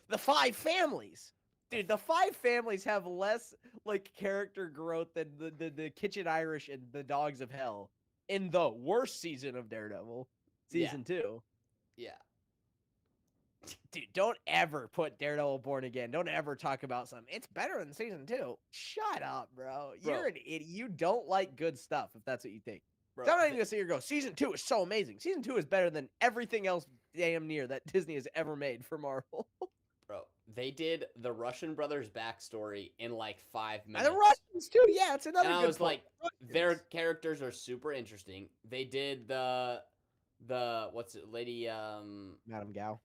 The Five Families, dude. The Five Families have less like character growth than the Kitchen Irish and the Dogs of Hell in the worst season of Daredevil, season 2. Yeah. Dude, don't ever put Daredevil Born Again. Don't ever talk about something. It's better than season 2. Shut up, bro. You're an idiot. You don't like good stuff if that's what you think. Bro, I'm not even gonna sit here and go, season 2 is so amazing. Season 2 is better than everything else damn near that Disney has ever made for Marvel. Bro, they did the Russian brothers backstory in like 5 And minutes. the Russians too, yeah, it's another And I good was point. like, their characters are super interesting. They did the what's it, lady Madame Gao.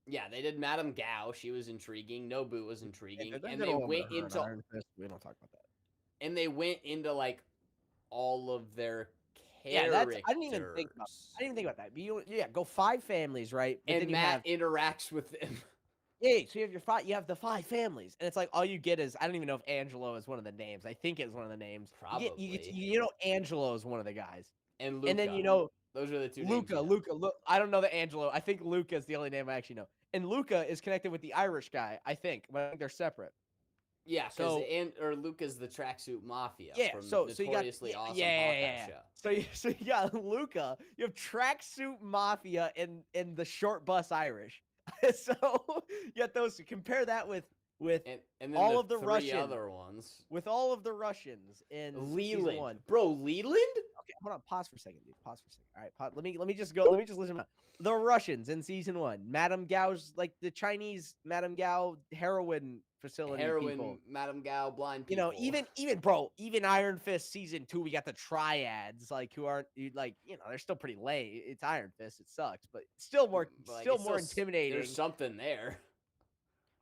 Yeah, they did Madame Gao. She was intriguing. Nobu was intriguing. Yeah, And they went into Iron Fist. We don't talk about that. and they went into like all of their Yeah, characters. I didn't even think about that. But go Five Families, right? But And then Matt interacts with them. Yeah, so you have the Five Families, and it's like all you get is, I don't even know if Angelo is one of the names. I think it's one of the names. Probably. Angelo is one of the guys, And Luca. and then those are the two Luca. names. Luca. I don't know the Angelo. I think Luca is the only name I actually know, and Luca is connected with the Irish guy. I think, but I think they're separate. Yeah, because Luca's the tracksuit mafia. Yeah, from so you got notoriously awesome Hawkeye show. So you got Luca. You have tracksuit mafia and the short bus Irish. So you got those. Compare that with and then all the of the three Russians, other ones. with all of the Russians in season 1. Bro, Leland? Okay, hold on. Pause for a second, dude. Pause for a second. All right, let me just go. Let me just listen. The Russians in season 1. Madame Gao's like the Chinese Madame Gao heroin facility people. Madame Gao, blind people. Even Iron Fist season 2, we got the triads, like who aren't they're still pretty lame. It's Iron Fist. It sucks, but still more intimidating. There's something there.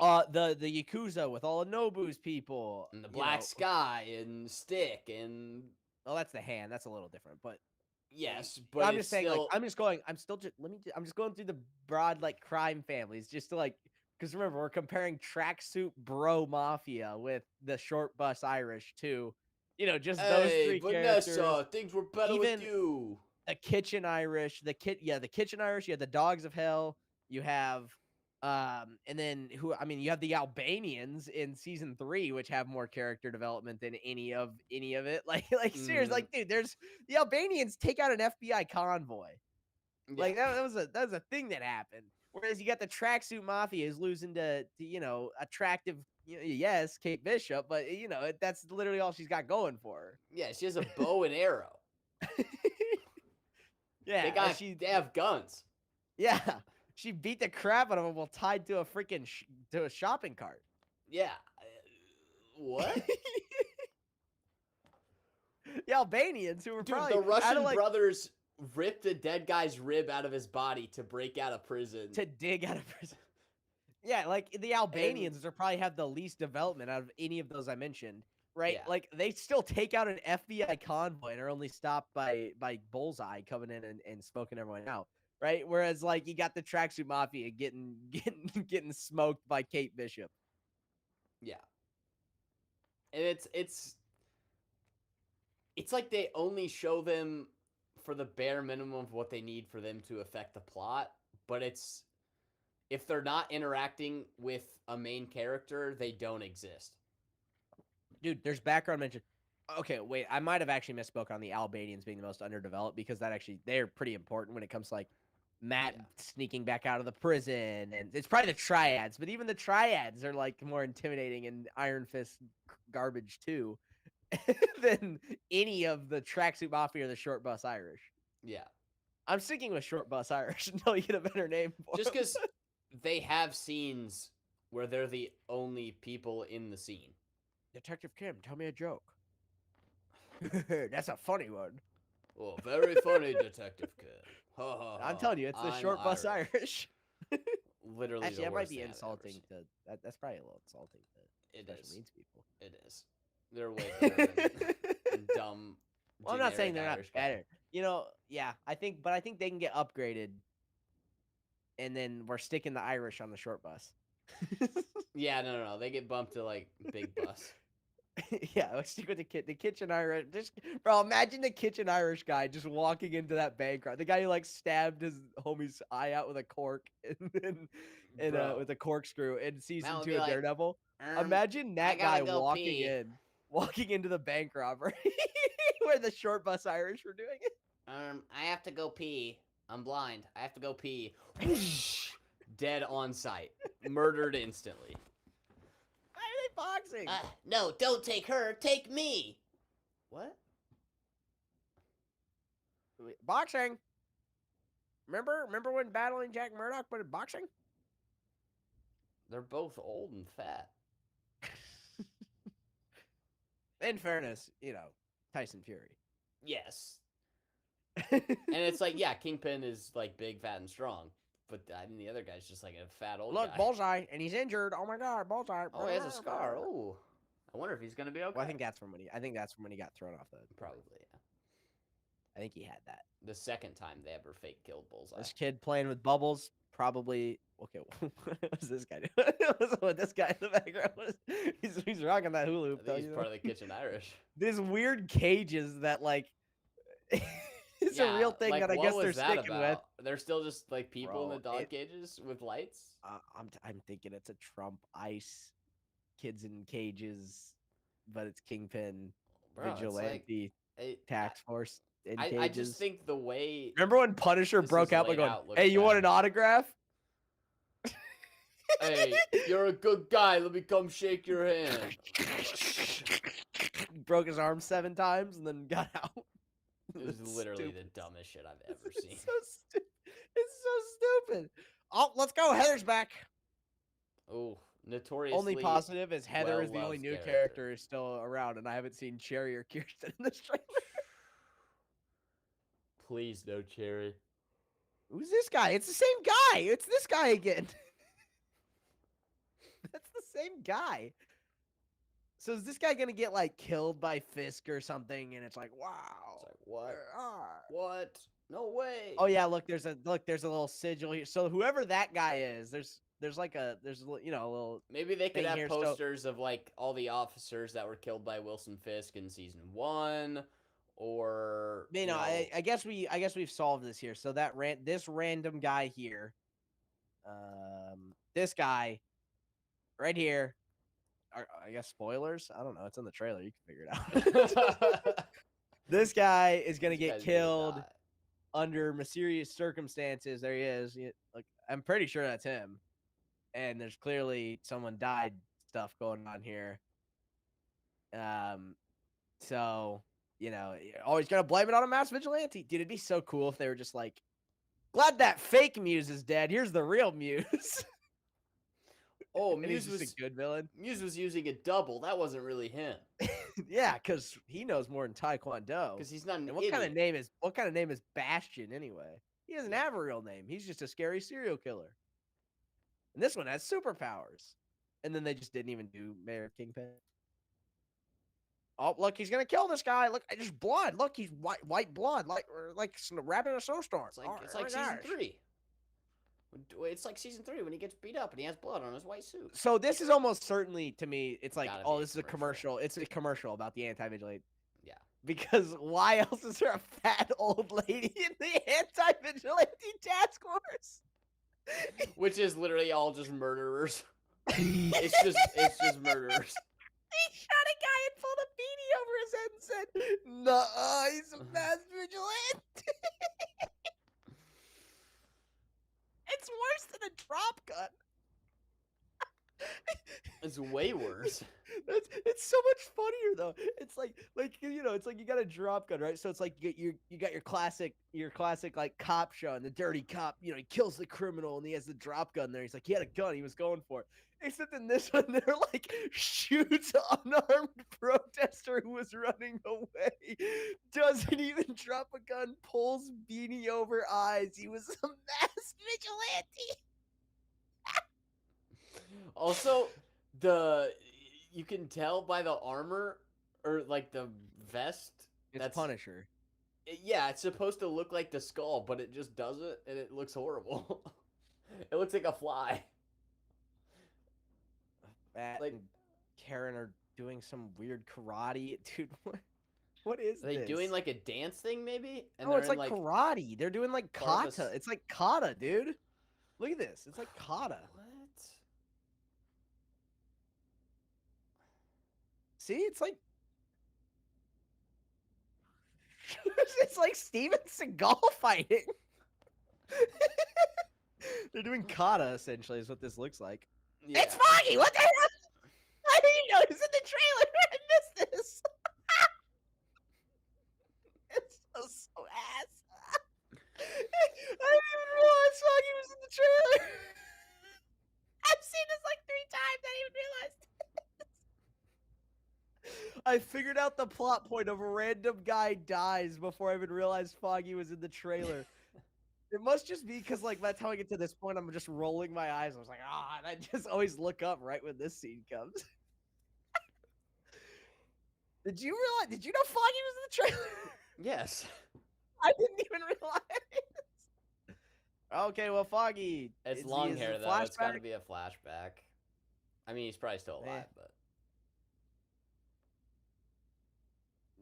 The Yakuza with all of Nobu's people And the Black Sky and Stick and that's the Hand. That's a little different, but yes, but I'm just saying, still... I'm just going through the broad like crime families just to because remember, we're comparing tracksuit bro mafia with the short bus Irish too. Just those three Vanessa, characters. things were better with you. The Kitchen Irish, the Kitchen Irish. You have the Dogs of Hell. You have, and then you have the Albanians in season 3, which have more character development than any of it. Seriously, dude, there's the Albanians take out an FBI convoy. Yeah. That was a thing that happened. Whereas you got the tracksuit mafia is losing to attractive, yes, Kate Bishop, but that's literally all she's got going for her. Yeah, she has a bow and arrow. Yeah, they have guns. Yeah, she beat the crap out of them while tied to a freaking to a shopping cart. Yeah, what? The Albanians who were probably the Russian brothers ripped a dead guy's rib out of his body to break out of prison. To dig out of prison. Yeah, the Albanians are probably have the least development out of any of those I mentioned, right? Yeah. They still take out an FBI convoy and are only stopped by Bullseye coming in and smoking everyone out, right? Whereas you got the tracksuit mafia getting smoked by Kate Bishop. Yeah. And it's like they only show them for the bare minimum of what they need for them to affect the plot, but if they're not interacting with a main character, they don't exist. Dude, there's background mention. Okay, wait, I might have actually misspoke on the Albanians being the most underdeveloped because they're pretty important when it comes to Matt sneaking back out of the prison, and it's probably the triads, but even the triads are more intimidating and Iron Fist garbage too. Than any of the tracksuit mafia or the short bus Irish. Yeah. I'm sticking with short bus Irish until you get a better name for Just because they have scenes where they're the only people in the scene. Detective Kim, tell me a joke. That's a funny one. Oh, very funny, Detective Kim. Ha, ha, ha. I'm telling you, it's the short bus Irish. Literally, actually, that might be insulting to. That's probably a little insulting to special needs people. It is. They're way better than dumb. Well, I'm not saying they're generic not Irish guy. better. Yeah, I think they can get upgraded, and then we're sticking the Irish on the short bus. Yeah, no. They get bumped to like big bus. Yeah, let's stick with the kitchen Irish. Bro, imagine the kitchen Irish guy just walking into that bank. The guy who like stabbed his homie's eye out with a cork and Bro. with a corkscrew in season Matt would 2 be of like, Daredevil. Imagine I that gotta guy go walking pee. walking into the bank robbery where the short bus Irish were doing it. I have to go pee. I'm blind. I have to go pee. Dead on sight. Murdered instantly. Why are they boxing? No, don't take her. Take me. What? Boxing. Remember when battling Jack Murdoch, but in boxing? They're both old and fat. In fairness, Tyson Fury. Yes. And it's like, yeah, Kingpin is like big, fat, and strong. But I mean, the other guy's just like a fat old Look, guy. Bullseye, and he's injured. Oh my God, Bullseye. Oh, he has a scar. Oh, I wonder if he's gonna be okay. Well, I think that's from when he got thrown off the. Probably, yeah. I think he had that. The second time they ever fake killed Bullseye. This kid playing with bubbles, probably. Okay, what was this guy doing? What this guy in the background was? He's rocking that hula hoop. I think he's part of the Kitchen Irish. These weird cages that like. It's a real thing like, that I what guess was they're that sticking about? with. They're still just like people in Bro, the dog cages with lights. I'm thinking it's a Trump ICE kids in cages, but it's Kingpin Bro, vigilante tax force in cages. I just think the way. Remember when Punisher this broke is out by laid going, out looks "Hey, you want bad." an autograph?" Hey, you're a good guy. Let me come shake your hand. Broke his arm 7 times and then got out. It was It's literally stupid. the dumbest shit I've ever seen. It's so stupid. Oh, let's go. Heather's back. Oh, notoriously. Only positive is Heather is the only well-loved new character. character who's still around, and I haven't seen Cherry or Kirsten in this trailer. Please, no Cherry. Who's this guy? It's the same guy. It's this guy again. That's the same guy. So is this guy gonna get like killed by Fisk or something? And it's like, wow. It's like, what? there are- What? No way. Oh yeah, look, there's a little sigil here. So whoever that guy is, there's a little. Maybe they could thing have here, so- posters of like all the officers that were killed by Wilson Fisk in season 1, or I guess we've solved this here. So this random guy here, this guy, right here. I guess spoilers. I don't know. It's in the trailer. You can figure it out. This guy is gonna This get guy's gonna killed die. under mysterious circumstances. There he is. Like I'm pretty sure that's him. And there's clearly someone died stuff going on here. So always gonna blame it on a mass vigilante. Dude, it'd be so cool if they were just like, glad that fake Muse is dead. Here's the real Muse. Oh, And he's Muse just was a good villain. Muse was using a double. That wasn't really him Yeah, because he knows more than Taekwondo. because he's not an And what idiot. kind of name is Bastion anyway? He doesn't have a real name. He's just a scary serial killer. And this one has superpowers. And then they just didn't even do Mayor Kingpin. Oh, look, he's gonna kill this guy. Look, there's blood. Look, he's white blood, like wrapped in a snowstorm. It's like season 3. It's like season 3 when he gets beat up and he has blood on his white suit. So this is almost certainly to me. It's like, Gotta oh, be a this is a commercial. It's a commercial about the anti-vigilante. Yeah. Because why else is there a fat old lady in the anti-vigilante task force? Which is literally all just murderers. It's just murderers. He shot a guy and pulled a beanie over his head and said, "Nah, he's a mass vigilante." It's worse than a drop gun. It's way worse. It's so much funnier though. It's like it's like you got a drop gun, right? So it's like you got your classic like cop show, and the dirty cop, he kills the criminal and he has the drop gun there. He's like, he had a gun, he was going for it. Except in this one, they're like shoots an unarmed protester who was running away. Doesn't even drop a gun, pulls beanie over eyes. He was a mass vigilante. Also, you can tell by the armor or like the vest. It's Punisher. Yeah, it's supposed to look like the skull, but it just doesn't, and it looks horrible. It looks like a fly. Matt Like, and Karen are doing some weird karate. Dude, what is are they this? doing like a dance thing, maybe? And No, they're it's in like karate. They're doing like part of kata. It's like kata, dude. Look at this. It's like kata. What? See, it's like it's like Steven Seagal fighting. They're doing kata essentially, is what this looks like. Yeah. It's Foggy. What the hell? I didn't even know he was in the trailer. I missed this. It's so ass. I didn't even realize Foggy was in the trailer. I've seen this like 3 times. I didn't even realize. I figured out the plot point of a random guy dies before I even realized Foggy was in the trailer. It must just be because, like, by the time I get to this point, I'm just rolling my eyes. I was like, and I just always look up right when this scene comes. Did you know Foggy was in the trailer? Yes. I didn't even realize. Okay, well, Foggy. It's is long he, hair, is it though. It's got to flashback? be a flashback. I mean, he's probably still alive, but.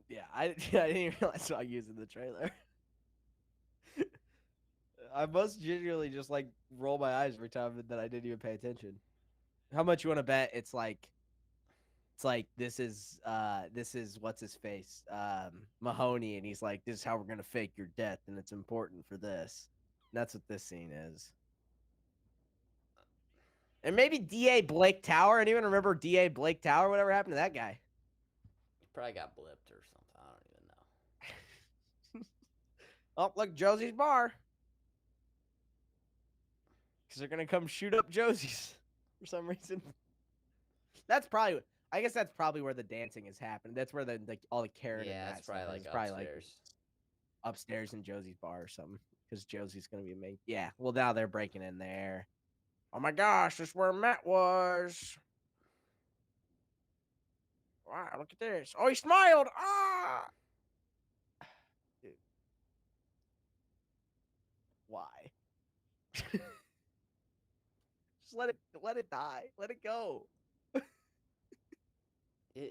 Yeah, I didn't even realize Foggy was in the trailer. I must genuinely just like roll my eyes every time that I didn't even pay attention. How much you want to bet? It's like this is what's his face, Mahoney, and he's like, this is how we're gonna fake your death, and it's important for this. And that's what this scene is. And maybe D.A. Blake Tower. Anyone remember D.A. Blake Tower? Whatever happened to that guy? He probably got blipped or something. I don't even know. Oh, look, Josie's bar. Because they're gonna come shoot up Josie's for some reason. I guess that's probably where the dancing is happening. That's where all the Karen Yeah, and it's that probably stuff like is. upstairs. Upstairs in Josie's bar or something. Because Josie's gonna be main. Yeah. Well, now they're breaking in there. Oh my gosh, this is where Matt was. Wow, look at this. Oh, he smiled. Ah. Dude. Why? Just let it die. Let it go. Do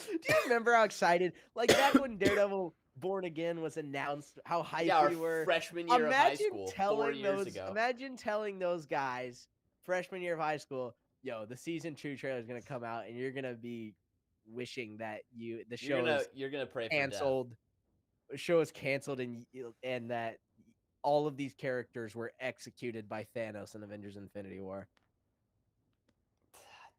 you remember how excited, like back when Daredevil Born Again was announced, how hyped we were? Freshman year of high school, 4 years ago. Imagine telling those guys, freshman year of high school, yo, the season 2 trailer is gonna come out, and you're gonna be wishing that the show is you're gonna pray canceled. The show is canceled, and that all of these characters were executed by Thanos in Avengers: Infinity War.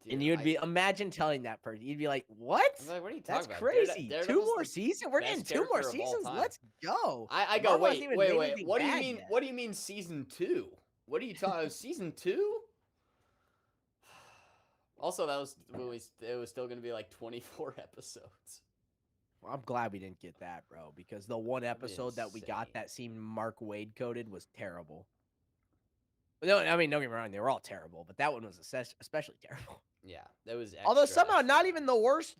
Dude, and you'd be imagine telling that person, you'd be like, "What? I'm like, what are you That's talking crazy! about? 2 more seasons? We're getting 2 more character of all seasons. time. Let's go!" I go, Marvel hasn't wait. even made anything What do you bad mean? yet. What do you mean season 2? What are you talking? Season 2? Also, it was still gonna be like 24 episodes. Well, I'm glad we didn't get that, bro, because the one episode that we got insane. that seemed Mark Wade coded was terrible. No, I mean, don't get me wrong, they were all terrible, but that one was especially terrible. Yeah, that was. Although somehow extra. not even the worst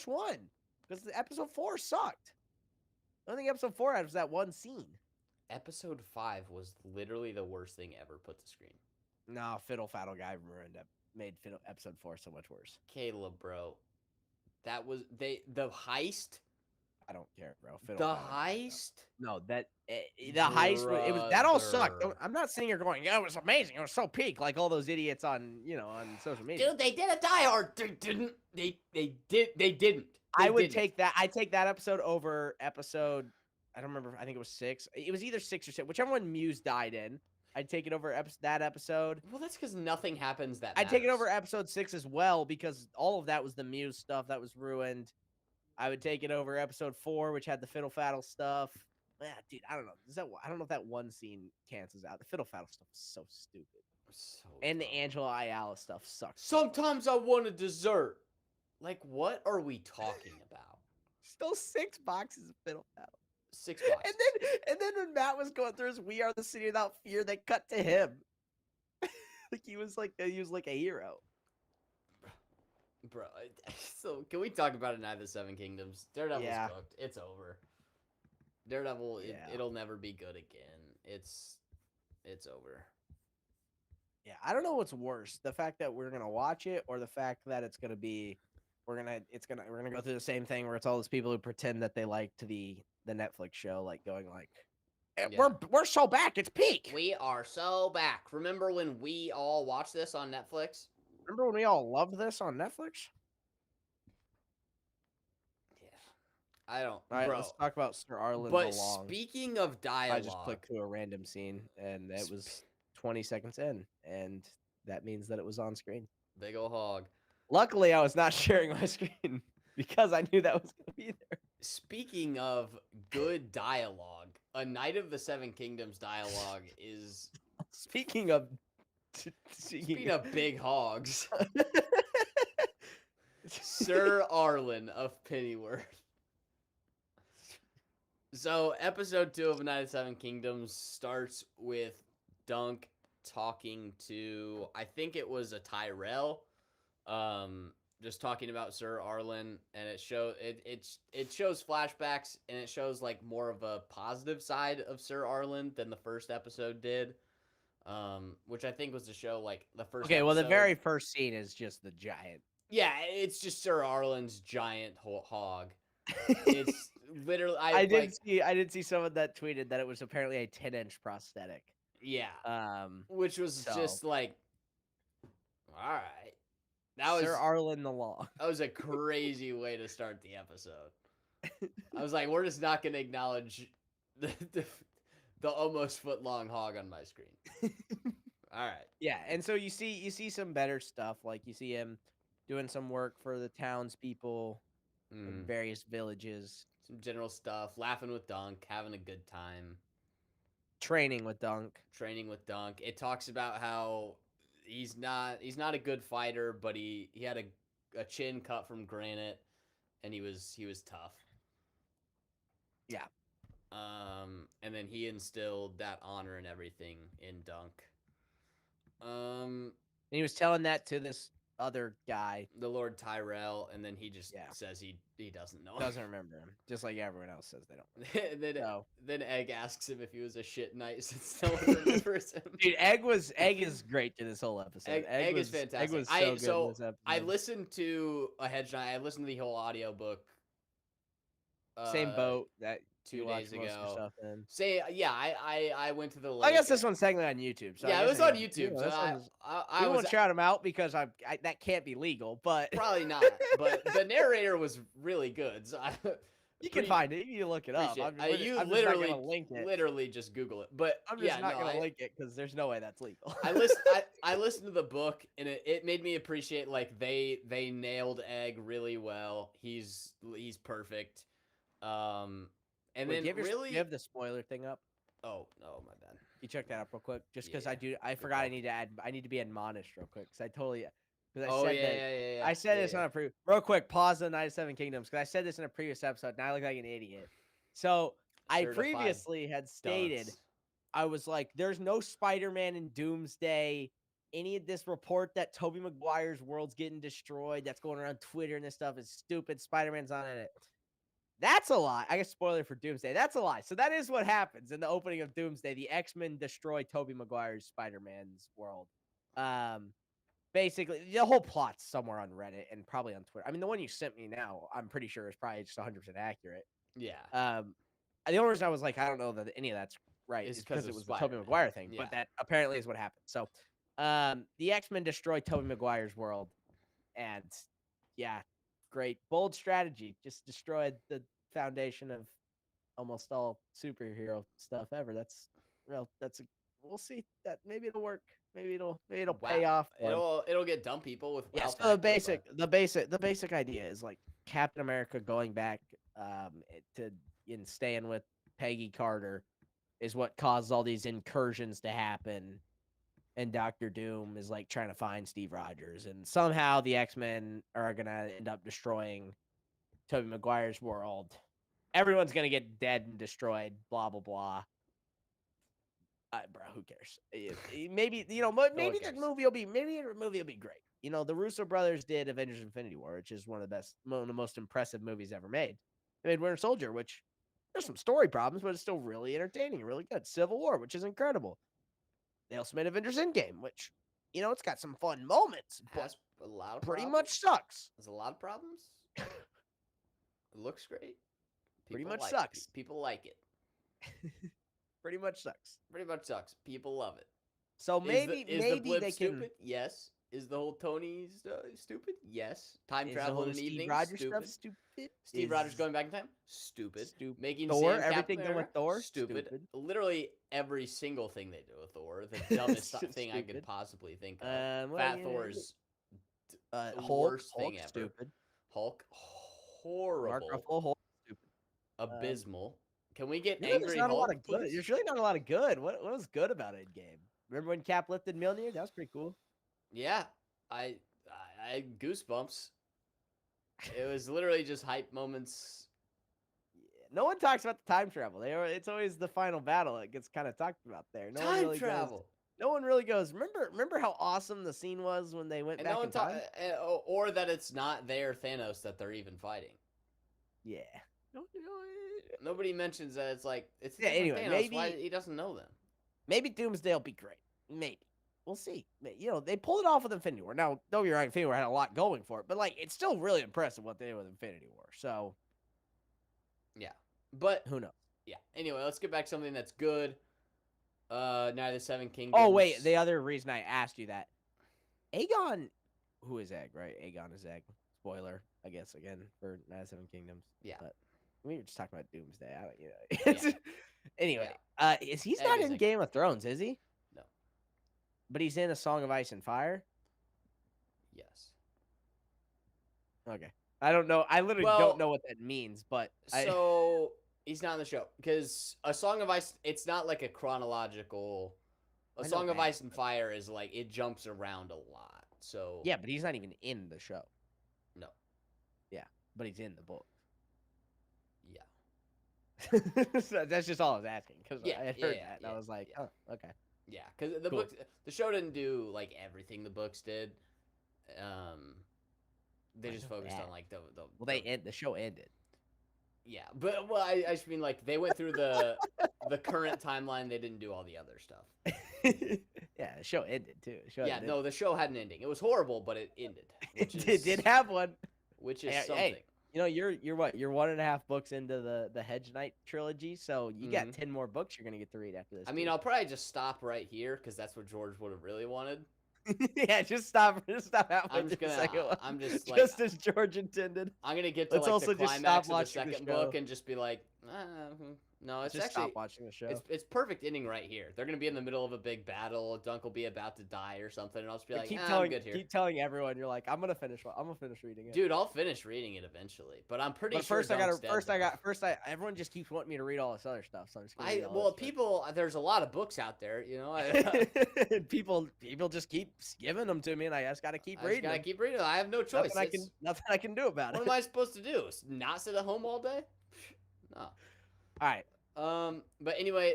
one, because the episode 4 sucked. I don't think episode 4 had was that one scene. Episode 5 was literally the worst thing ever put to screen. No, Fiddle Faddle guy made episode 4 so much worse. Caleb, bro, that was the heist. I don't care, bro. The heist? No, the heist. It was that all sucked. Brother. I'm not sitting here going, "Yeah, it was amazing. It was so peak," like all those idiots on on social media. Dude, they did a Die Hard. They didn't. They didn't. I would take that. I take that episode over episode. I don't remember. I think it was 6. It was either 6 or 7. Whichever one Muse died in. I'd take it over that episode. Well, that's because nothing happens that. I'd take it over episode 6 as well because all of that was the Muse stuff that was ruined. I would take it over episode 4, which had the Fiddle Faddle stuff. Yeah, dude, I don't know. I don't know if that one scene cancels out. The Fiddle Faddle stuff is so stupid. And the Angela Ayala stuff sucks. Sometimes I want a dessert. Like, what are we talking about? Still 6 boxes of Fiddle Faddle. 6 boxes. And then when Matt was going through his "We Are the City Without Fear," they cut to him. Like he was like a hero. Bro, so can we talk about Night of the Seven Kingdoms? Daredevil's Yeah. cooked. It's over. Daredevil, Yeah. it'll never be good again. It's over. Yeah, I don't know what's worse, the fact that we're gonna watch it, or the fact that it's gonna be, we're gonna go through the same thing where it's all those people who pretend that they liked the Netflix show, like going like, Yeah. we're so back, it's peak. We are so back. Remember when we all watched this on Netflix? Remember when we all loved this on Netflix? Yeah. I don't, All right, bro. let's talk about Sir Arlen But the Long. speaking of I just dialogue, clicked through a random scene, and it was 20 seconds in, and that means that it was on screen. big ol' hog. Luckily, I was not sharing my screen because I knew that was going to be there. Speaking of good dialogue, A Night of the Seven Kingdoms dialogue is Speaking of big hogs. Sir Arlen of Pennyworth. So, episode 2 of A Night of the Seven Kingdoms starts with Dunk talking to, I think it was a Tyrell, just talking about Sir Arlen, and it shows flashbacks, and it shows like more of a positive side of Sir Arlen than the first episode did, which I think was to show like the first. Okay, well, the episode- very first scene is just the giant. Yeah, it's just Sir Arlen's giant hog. It's literally I did see someone that tweeted that it was apparently a 10-inch prosthetic. Yeah. Which was just like, all right. Sir Arlen the Long. That was a crazy way to start the episode. I was like, we're just not going to acknowledge the almost foot long hog on my screen. All right. Yeah, and so you see some better stuff, like you see him doing some work for the townspeople in various villages. Some general stuff, laughing with Dunk, having a good time. Training with Dunk. It talks about how he's not a good fighter, but he had a chin cut from granite, and he was tough. Yeah. And then he instilled that honor and everything in Dunk. And he was telling that to this other guy, the Lord Tyrell, and then he just says he doesn't know. Doesn't remember him, just like everyone else says they don't. Then Egg asks him if he was a shit knight since no one remembers him. Dude, Egg is great to this whole episode. Egg is fantastic. Egg was so good in this episode. I listened to a Hedge Knight. I listened to the whole audiobook. Same boat that 2 days ago. Yeah, I went to the lake. I guess this one's technically on YouTube. So yeah, it was on YouTube. So I won't shout him out because that can't be legal, but probably not. But the narrator was really good. So you can find it. You can look it up. I'm literally not link it. Literally just Google it. But I'm just not gonna link it because there's no way that's legal. I listened to the book, and it made me appreciate like they nailed Egg really well. He's perfect. And Wait, then do you have the spoiler thing up? Oh my bad. You check that up real quick, just because I forgot I need to be admonished real quick because I said this on a previous. Real quick, pause the Night of Seven Kingdoms because I said this in a previous episode. Now I look like an idiot. So I previously had stated, I was like, "There's no Spider-Man in Doomsday." Any of this report that Tobey Maguire's world's getting destroyed that's going around Twitter and this stuff is stupid. Spider-Man's not in it. That's a lie. I guess spoiler for Doomsday. That's a lie. So that is what happens in the opening of Doomsday. The X-Men destroy Tobey Maguire's Spider-Man's world. Basically, the whole plot's somewhere on Reddit and probably on Twitter. I mean, the one you sent me now, I'm pretty sure is probably just 100% accurate. Yeah. The only reason I was like, I don't know that any of that's right is because it was the Tobey Maguire thing. Yeah. But that apparently is what happened. So, the X-Men destroy Tobey Maguire's world, and yeah. Great, bold strategy. Just destroyed the foundation of almost all superhero stuff ever. We'll see. That maybe it'll work. Maybe it'll pay off. It'll get dumb people with. Yeah. So the basic idea is like Captain America going back and staying with Peggy Carter is what caused all these incursions to happen. And Dr. Doom is like trying to find Steve Rogers, and somehow the X-Men are gonna end up destroying Tobey Maguire's world. Everyone's gonna get dead and destroyed. Blah blah blah. Bro, who cares? Maybe the movie will be great. the Russo brothers did Avengers Infinity War, which is one of the most impressive movies ever made. They made Winter Soldier, which there's some story problems, but it's still really entertaining and really good. Civil War, which is incredible. They also made Avengers Endgame, which, it's got some fun moments, but Has a lot of pretty problems. much sucks. There's a lot of problems. It looks great. Pretty much like sucks. People like it. Pretty much sucks. Pretty much sucks. People love it. So Is maybe the blip they stupid? can. Yes. Is the whole Tony stupid? Yes. Time Is travel the in whole an Steve evening? Rogers Stupid. stuff stupid? Steve Is Rogers going back in time? Stupid. Making Thor, Sam everything Captain done with America? Thor? Stupid. Stupid. Literally every single thing they do with Thor, the dumbest thing I could Stupid. possibly think of. Well, Fat yeah, Thor's the Hulk, worst thing ever. Stupid. Hulk, Mark horrible, Ruffalo, Hulk, stupid. Abysmal. Can we get Really, angry there's not Hulk? a lot of good. Please? There's really not a lot of good. What was good about Endgame? Remember when Cap lifted Mjolnir? That was pretty cool. Yeah, I had goosebumps. It was literally just hype moments. No one talks about the time travel. It's always the final battle that gets kind of talked about there. No one Time really travel. Goes, no one really goes. Remember how awesome the scene was when they went And back no one in time? or that it's not their Thanos that they're even fighting. Yeah. Nobody mentions that it's like it's Yeah, different anyway, Thanos. maybe- Why he doesn't know them. Maybe Doomsday will be great. Maybe. We'll see. They pulled it off with Infinity War. Now, don't get me wrong, Infinity War had a lot going for it, but it's still really impressive what they did with Infinity War. So, Yeah, but who knows? yeah. Anyway, let's get back to something that's good. Night of the Seven Kingdoms. Oh, wait. The other reason I asked you that, Aegon, who is Egg, right? Aegon is Egg. Spoiler, I guess, again, for Night of the Seven Kingdoms. Yeah. But we were just talking about Doomsday. I don't, Yeah. Anyway, he's Egg not is in Egg. Game of Thrones, is he? No. But he's in A Song of Ice and Fire? Yes. Okay. I don't know. I literally Well, don't know what that means, but So he's not in the show because A Song of Ice. It's not like a chronological. I A know Song of that, Ice and Fire is like it jumps around a lot. So yeah, but he's not even in the show. No. Yeah, but he's in the book. Yeah. So that's just all I was asking because Yeah, I had yeah, heard yeah, that. And yeah, I was like, yeah. oh, okay. Yeah, because the Cool. the show didn't do like everything the books did. They I just know focused that. on like the Well, the show ended. yeah, but I just mean like they went through the current timeline. They didn't do all the other stuff. Yeah, the show ended too. The show Yeah, ended. no, the show had an ending. It was horrible, but it ended. Which It is, did have one. which is Hey, something. you're what? You're 1.5 books into the Hedge Knight trilogy, so you got 10 more books you're gonna get to read after this. I mean, too. I'll probably just stop right here because that's what George would have really wanted. Yeah, just stop halfway I'm through just the gonna. second one. I'm just like. Just as George intended. I'm gonna get to Let's like also the just climax stop of the watching the second book show. and just be like, no, it's Just actually stop watching the show. it's perfect ending right here. They're gonna be in the middle of a big battle. Dunk will be about to die or something, and I'll just be But like, keep I'm good here. keep telling everyone you're like, I'm gonna finish reading it. Dude, I'll finish reading it eventually, but I'm pretty But sure. first Dunk's dead, though. everyone just keeps wanting me to read all this other stuff, so I'm just gonna read all Well, this people, there's a lot of books out there, you know. shit. people just keep giving them to me, and I just gotta keep I just reading gotta them. keep reading. I have no choice. Nothing I can do about What it. am I supposed to do? Not sit at home all day? No. All right. But anyway,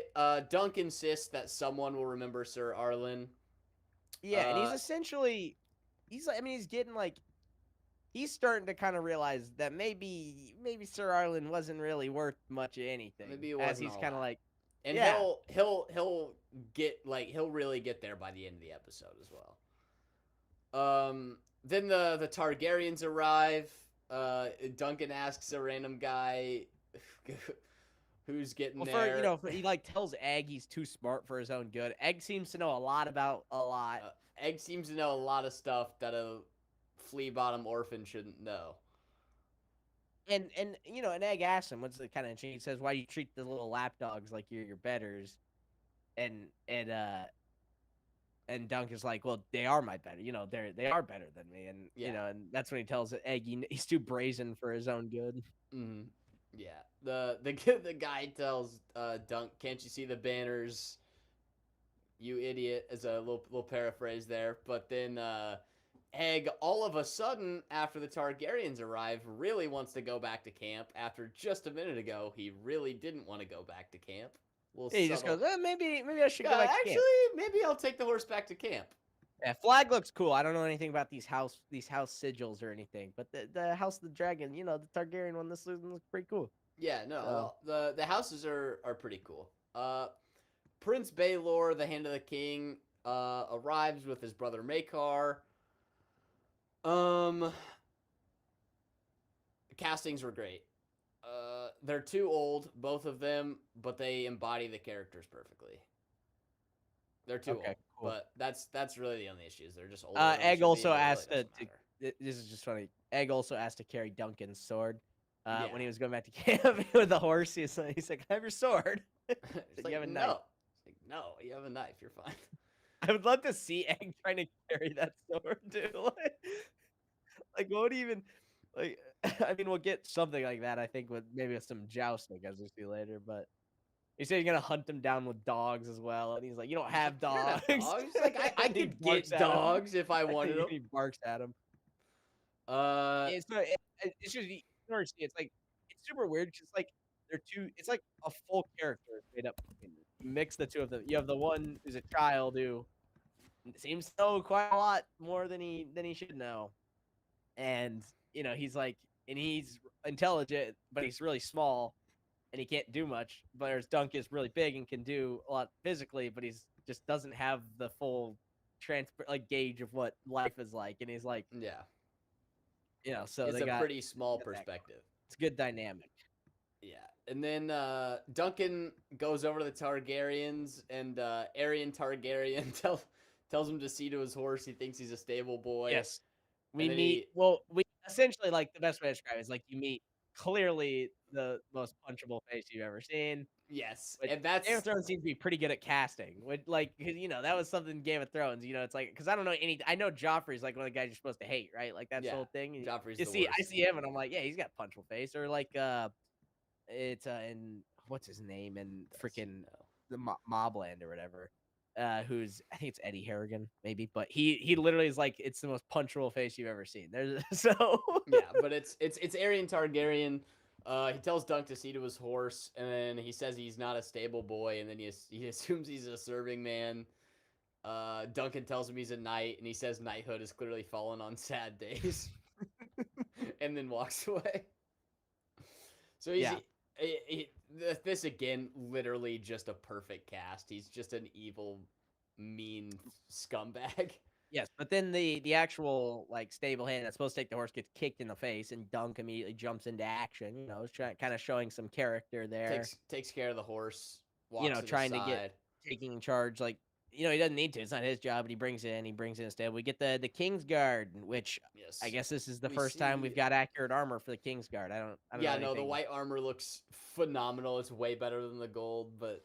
Dunk insists that someone will remember Sir Arlen. Yeah, and he's Uh, essentially, he's getting like, he's starting to kind of realize that maybe Sir Arlen wasn't really worth much of anything. Maybe it as wasn't he's all kind of that. like, And yeah. he'll get like he'll really get there by the end of the episode as well. Then the Targaryens arrive. Duncan asks a random guy who's getting there. he like tells Egg he's too smart for his own good. Egg seems to know a lot about a lot. Egg seems to know a lot of stuff that a flea bottom orphan shouldn't know. And Egg asks him, what's the kind of, he says, why do you treat the little lapdogs like you're your betters? And Dunk is like, well, they are my better. They are better than me. And Yeah. and that's when he tells Egg he's too brazen for his own good. Mm-hmm. Yeah. The guy tells Dunk, "Can't you see the banners? You idiot!" As a little paraphrase there. But then Egg, all of a sudden, after the Targaryens arrive, really wants to go back to camp. After just a minute ago, he really didn't want to go back to camp. He just goes, maybe I should go back to actually, camp. maybe I'll take the horse back to camp. Yeah, flag looks cool. I don't know anything about these house sigils or anything, but the House of the Dragon, the Targaryen one, this looks pretty cool. Yeah, no, So the houses are pretty cool. Prince Baelor, the Hand of the King, arrives with his brother Maekar. The castings were great. They're too old, both of them, but they embody the characters perfectly. They're too okay, old, cool. but that's really the only issues. They're just older. Than they Egg should be, also but it really asked doesn't to. matter. This is just funny. Egg also asked to carry Duncan's sword. Yeah. When he was going back to camp with the horse, he's like, "Can I have your sword?" It's Like, like, you have a no. knife. It's like, no, you have a knife. You're fine. I would love to see Egg trying to carry that sword, dude. Like what would he even like? I mean, we'll get something like that. I think with maybe with some jousting, as we see later. But he said he's gonna hunt them down with dogs as well, and he's like, "You don't He's have like, "You don't dogs." have dogs. He's like, I And he could barks get at him. dogs if I wanted them. He barks at him. Uh, It's just you don't understand. It's like it's super weird because like they're two. It's like a full character is made up. You mix the two of them. You have the one who's a child who seems to know quite a lot more than he should know, and he's like, and he's intelligent, but he's really small, and he can't do much. But whereas Dunk is really big and can do a lot physically, but he's just doesn't have the full gauge of what life is like, and he's like, yeah, so it's they a got pretty small got that going. Perspective. It's a good dynamic. Yeah, and then Duncan goes over to the Targaryens, and Aerion Targaryen tells him to see to his horse. He thinks he's a stable boy. Yes, we And then meet. Well, we essentially like the best way to describe it is like you meet clearly the most punchable face you've ever seen. Yes, Which and that's Game of Thrones seems to be pretty good at casting. Which, like, 'cause, that was something in Game of Thrones. It's like because I don't know any. I know Joffrey's like one of the guys you're supposed to hate, right? Like that's yeah, the whole thing. And Joffrey's you the see, worst. I see him, and I'm like, yeah, he's got punchable face. Or like, it's in what's his name in freaking the Mobland or whatever. Who's I think it's Eddie Harrigan maybe, but he literally is like it's the most punchable face you've ever seen. There's so Yeah, but it's Aerion Targaryen. He tells Dunk to see to his horse, and then he says he's not a stable boy, and then he assumes he's a serving man. Duncan tells him he's a knight, and he says knighthood has clearly fallen on sad days, and then walks away. So he's this again, literally just a perfect cast. He's just an evil, mean scumbag. yes, but then the actual like stable hand that's supposed to take the horse gets kicked in the face, and Dunk immediately jumps into action. Kind of showing some character there. Takes care of the horse. Walks Trying aside. to get taking charge. Like he doesn't need to. It's not his job, but he brings in a stable. We get the Kingsguard, which Yes. I guess this is the first time we've got accurate armor for the Kingsguard. I don't Yeah, know no, the anything. white armor looks phenomenal. It's way better than the gold, but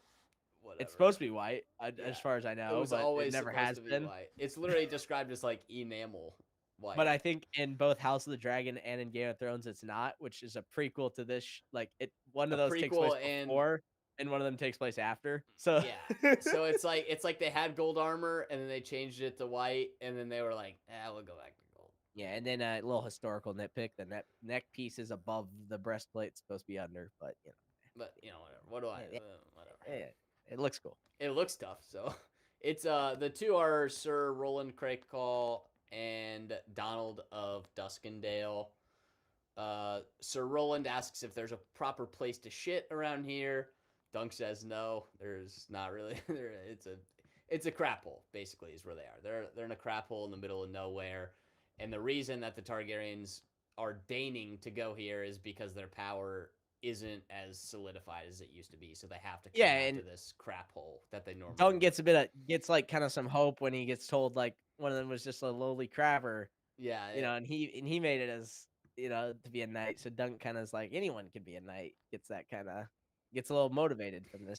whatever. It's supposed to be white, as far as I know. It was but always it never supposed has to be been. white. It's literally described as like enamel white. But I think in both House of the Dragon and in Game of Thrones, it's not, which is a prequel to this. One of those takes place before, and one of them takes place after. So yeah, so it's like they had gold armor, and then they changed it to white, and then they were like, we'll go back to gold. Yeah, and then a little historical nitpick: the neck piece is above the breastplate, it's supposed to be under, but But whatever. What do I? Whatever. Yeah, it looks cool. It looks tough. So it's the two are Sir Roland Crakecall and Donald of Duskendale. Sir Roland asks if there's a proper place to shit around here. Dunk says no. There's not really. It's a crap hole. Basically, is where they are. They're in a crap hole in the middle of nowhere. And the reason that the Targaryens are deigning to go here is because their power isn't as solidified as it used to be, so they have to come into this crap hole that they normally. Dunk gets like kind of some hope when he gets told like one of them was just a lowly crabber. Yeah, and he made it as to be a knight. So Dunk kind of is like anyone can be a knight. Gets a little motivated from this.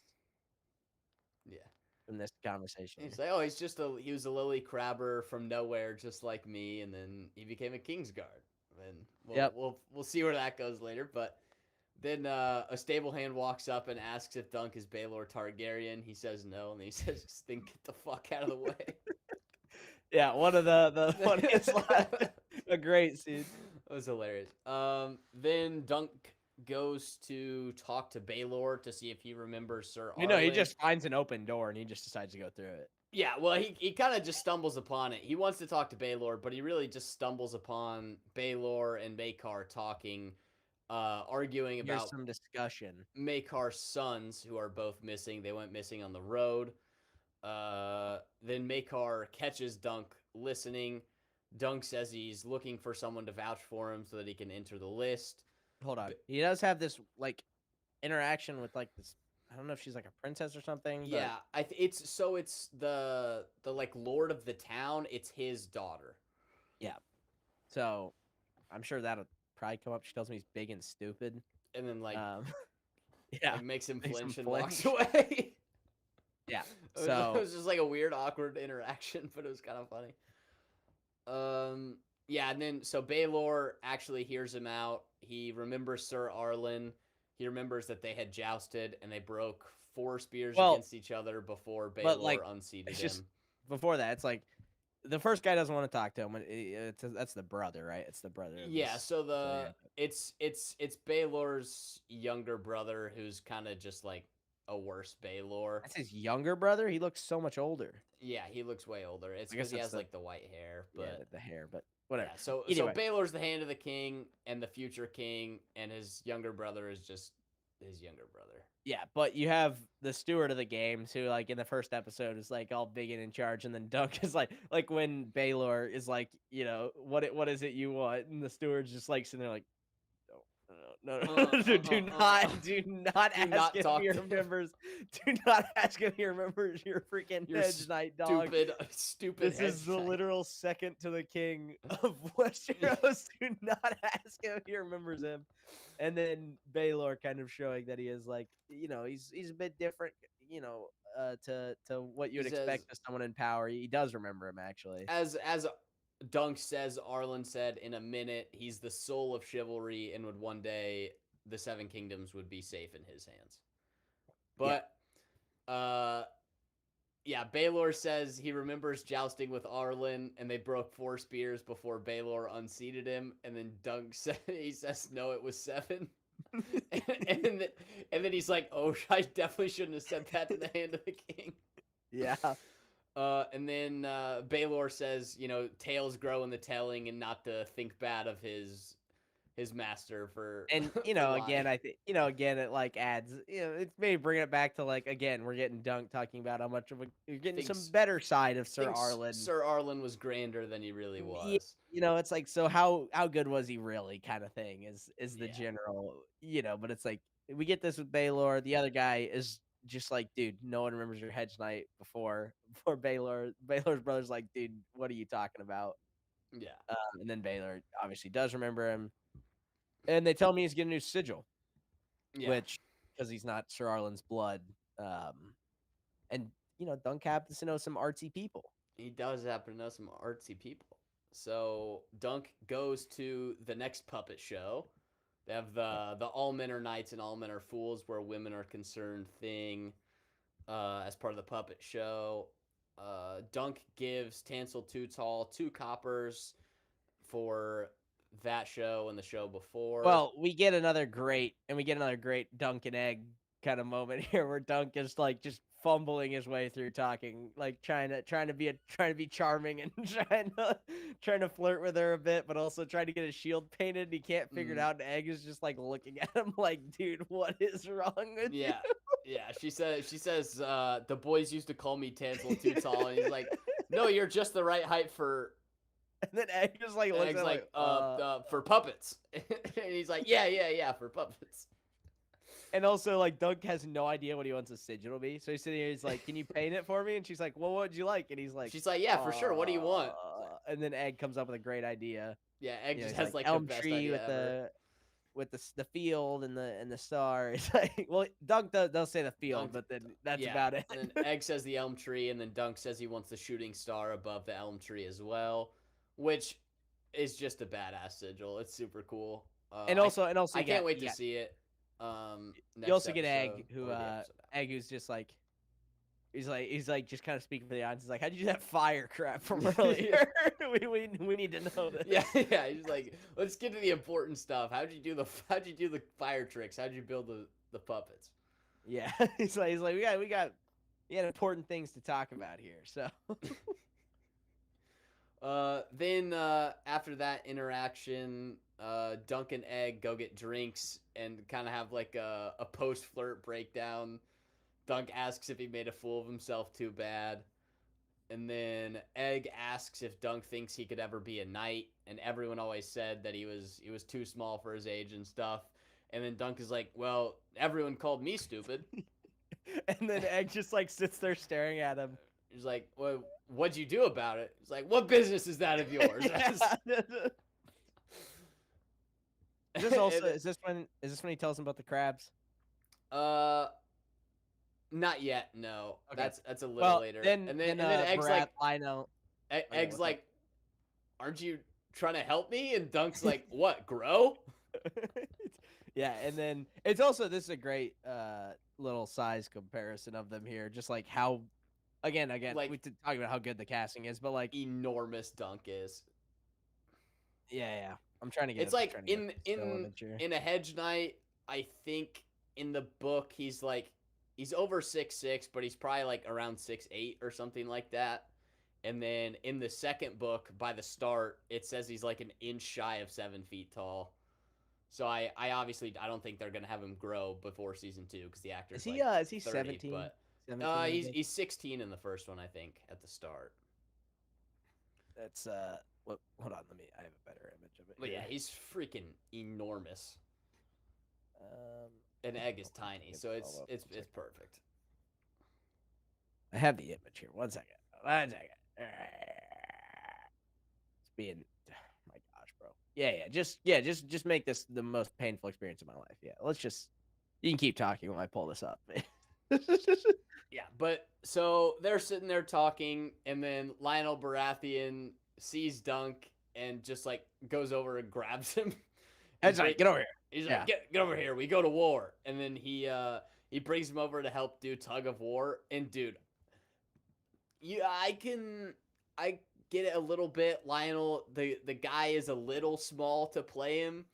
Yeah. From this conversation. He's like, he was a lowly crabber from nowhere, just like me, and then he became a Kingsguard. And we'll see where that goes later. But then a stable hand walks up and asks if Dunk is Baelor Targaryen. He says no, and he says, "Then get the fuck out of the way." Yeah, one of the funniest lines. A great scene. That was hilarious. Then Dunk goes to talk to Baylor to see if he remembers Sir You know, he Arlen. just finds an open door and he just decides to go through it. Yeah, well, he kind of just stumbles upon it. He wants to talk to Baylor, but he really just stumbles upon Baylor and Makar talking, arguing Here's about some discussion. Makar's sons, who are both missing. They went missing on the road. Then Makar catches Dunk listening. Dunk says he's looking for someone to vouch for him so that he can enter the list. Hold on. He does have this like interaction with like this. I don't know if she's like a princess or something. But... Yeah, it's the like lord of the town. It's his daughter. Yeah. So I'm sure that'll probably come up. She tells me he's big and stupid. And then like yeah, like, makes him makes flinch him and flinch. walks away. Yeah. It So was just like a weird, awkward interaction, but it was kind of funny. Yeah, and then so Baylor actually hears him out. He remembers Sir Arlen. He remembers that they had jousted and they broke 4 spears against each other before Baylor like, unseated it's him. just before that, it's like the first guy doesn't want to talk to him. That's the brother, right? It's the brother. Yeah, so yeah. it's Baylor's younger brother who's kind of just like a worse Baylor. That's his younger brother. He looks so much older. Yeah, he looks way older. It's I guess because he has the- like the white hair, but Yeah, the hair, but whatever. yeah, so Anyway. Baylor's the hand of the king and the future king, and his younger brother is just his younger brother. Yeah, but you have the steward of the games who, like, in the first episode is like all big and in charge, and then Dunk is like when Baylor is like, you know, what is it you want, and the steward's just like sitting there like, no, do not ask if he remembers. Do not ask if he remembers your freaking hedge night dog. Stupid. This is the literal second to the king of Westeros. Do not ask him if he remembers him. And then Baylor kind of showing that he is like, you know, he's a bit different, you know, to what you would expect of someone in power. He does remember him actually. As Dunk says, Arlen said, in a minute, he's the soul of chivalry, and would one day the 7 kingdoms would be safe in his hands. But, yeah, Baylor says he remembers jousting with Arlen, and they broke 4 spears before Baylor unseated him. And then Dunk says, no, it was 7. and then he's like, oh, I definitely shouldn't have said that to the hand of the king. Yeah. And then Baylor says, you know, tales grow in the telling, and not to think bad of his master for. And you know, again, I think it like adds, you know, it's maybe bringing it back to like again, we're getting Dunk talking about how much of you're getting some better side of Sir Arlen. Sir Arlen was grander than he really was. Yeah, you know, it's like, so how good was he really, kind of thing is the general, you know. But it's like we get this with Baylor. The other guy is just like, dude, no one remembers your hedge night before Baylor. Baylor's brother's like, dude, what are you talking about? Yeah. And then Baylor obviously does remember him. And they tell me he's getting a new sigil, which, because he's not Sir Arlen's blood. And, you know, Dunk happens to know some artsy people. He does happen to know some artsy people. So Dunk goes to the next puppet show. They have the All Men Are Knights and All Men Are Fools, where women are concerned thing as part of the puppet show. Dunk gives Tansel Toothall 2 coppers for that show and the show before. Well, we get another great Dunk and Egg kind of moment here, where Dunk is like just fumbling his way through talking, like trying to be charming and trying to flirt with her a bit, but also trying to get his shield painted. He can't figure it out, and Egg is just like looking at him like, dude, what is wrong with you? Yeah. She says the boys used to call me Tansel Toothall, and he's like, no, you're just the right height for. And then Egg just like looks like for puppets. And he's like, yeah, for puppets. And also, like, Dunk has no idea what he wants a sigil to be. So he's sitting here, he's like, can you paint it for me? And she's like, well, what would you like? And he's like, she's like, yeah, for sure. What do you want? And then Egg comes up with a great idea. Yeah, Egg just has like elm the best tree idea with ever. with the field and the star. It's like, well, Dunk does say the field, but then that's about it. And then Egg says the elm tree, and then Dunk says he wants the shooting star above the elm tree as well, which is just a badass sigil. It's super cool. And also, I can't wait to see it. You also get Egg, who's just like, He's like just kind of speaking for the audience. He's like, how'd you do that fire crap from earlier? we need to know this. Yeah. He's like, let's get to the important stuff. How'd you do the fire tricks? How'd you build the puppets? Yeah. He's like we got important things to talk about here. So then after that interaction, Dunk and Egg go get drinks and kind of have like a post flirt breakdown. Dunk asks if he made a fool of himself too bad. And then Egg asks if Dunk thinks he could ever be a knight, and everyone always said that he was too small for his age and stuff. And then Dunk is like, "Well, everyone called me stupid." and then Egg just like sits there staring at him. He's like, "Well, what'd you do about it?" He's like, "What business is that of yours?" Is this when he tells him about the crabs? Not yet. No, Okay. that's a little later. And then Egg's like, I know. Egg's like, "Aren't you trying to help me?" And Dunk's like, "What? Grow?" Yeah, and then it's also this is a great little size comparison of them here, just like how again Like- we talking about how good the casting is, but like Enormous Dunk is. yeah. I'm trying to get It's like trying to get a still image here. in a Hedge Knight, I think in the book he's over 6'6", but he's probably like around 6'8" or something like that. And then in the second book, by the start, it says he's like an inch shy of 7 feet tall. So I obviously I don't think they're gonna have him grow before season 2 because the actor's is he 30, 17? but 17 he's 16 in the first one, I think, at the start. That's hold on, I have a better image of it. But here. yeah, he's freaking enormous. Um An Egg is tiny, so it's follow up. it's perfect. I have the image here. One second. It's being my gosh, bro. Just make this the most painful experience of my life. Yeah. You can keep talking when I pull this up. Yeah, but so they're sitting there talking, and then Lionel Baratheon sees Dunk and just like goes over and grabs him. It's like, get over here. He's Yeah. like, get over here. We go to war. And then he brings him over to help do tug of war. And dude, I get it a little bit. Lionel, the guy is a little small to play him,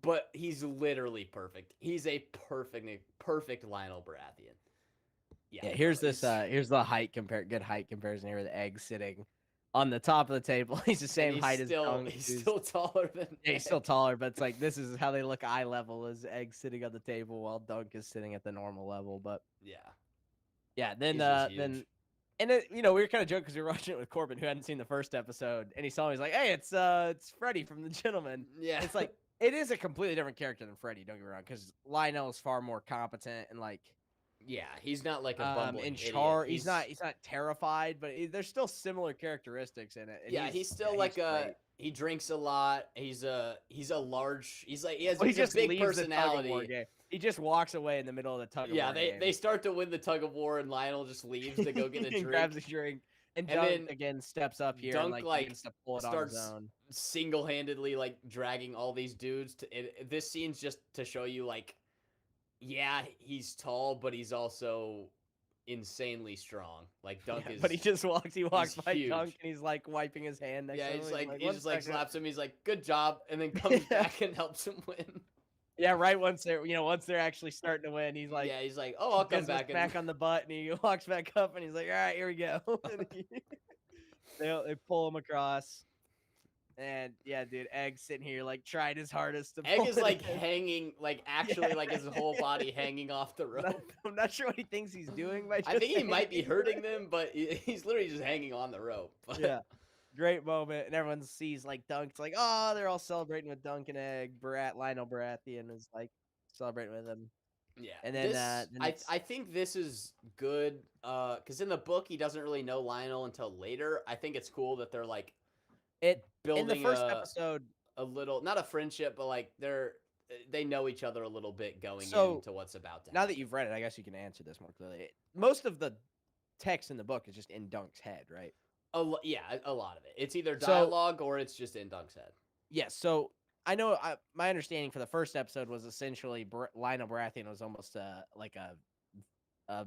but he's literally perfect. He's a perfect Lionel Baratheon. Yeah, here's the good height comparison here with Egg sitting on the top of the table. He's the same height as Dunk. He's still taller than Yeah, he's still taller, but it's like this is how they look eye level as Egg sitting on the table while Dunk is sitting at the normal level. But yeah, then He's just huge. then and it, we were kind of joking because we were watching it with Corbin, who hadn't seen the first episode, and he saw me. He's like, "Hey, it's Freddy from The Gentleman." Yeah. It's like it is a completely different character than Freddy. Don't get me wrong, because Lionel is far more competent and like yeah, he's not like a bumbling in idiot. charge. He's not terrified, but there's still similar characteristics in it. And Yeah, he's still he drinks a lot. He's a large. He has he a just big leaves the personality. tug-of-war game. He just walks away in the middle of the tug of Yeah, war game. they start to win the tug of war, and Lionel just leaves to go get a and drink. grabs a drink, and And Dunk then again steps up here Dunk, and like, begins to pull it starts on his own. Single-handedly like dragging all these dudes. This scene's just to show you like, yeah, he's tall, but he's also insanely strong. Like Dunk is. But he walks by huge. Dunk and he's like wiping his hand next Yeah, to him. he "One just like second." slaps him. He's like, "Good job," and then comes Yeah. back and helps him win. Yeah, right. Once they're actually starting to win, he's like, yeah, he's like, "Oh, I'll come gives him a back." smack on the butt, and he walks back up, and he's like, "All right, here we go." And they pull him across, and yeah, dude, Egg's sitting here like trying his hardest to. Egg pull is it like in. hanging, like actually, like his whole body hanging off the rope. I'm not sure what he thinks he's doing by. I just think he might be hanging. hurting them, but he's literally just hanging on the rope. Yeah, great moment, and everyone sees like Dunk's like, oh, they're all celebrating with Dunk and Egg. Lionel Baratheon is like celebrating with him. Yeah, And then, I think this is good, because in the book he doesn't really know Lionel until later. I think it's cool that they're like building in the first episode. a little, not a friendship, but like they know each other a little bit going into what's about to happen. Now that you've read it, I guess you can answer this more clearly. Most of the text in the book is just in Dunk's head, right? a lot of it. It's either dialogue or it's just in Dunk's head. Yes. So I know my understanding for the first episode was essentially Lionel Baratheon was almost like a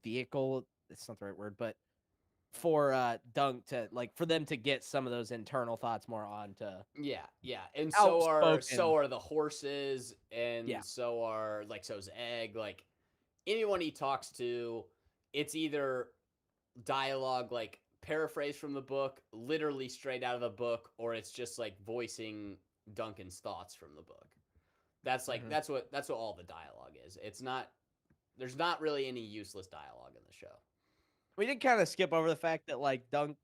vehicle. It's not the right word, but for Dunk to for them to get some of those internal thoughts more onto Yeah, and outspoken. so are the horses, and Yeah. so's Egg. Like anyone he talks to, it's either dialogue like paraphrased from the book, literally straight out of the book, or it's just like voicing Duncan's thoughts from the book. That's like that's what all the dialogue is. It's not there's not really any useless dialogue in the show. We did kind of skip over the fact that Dunk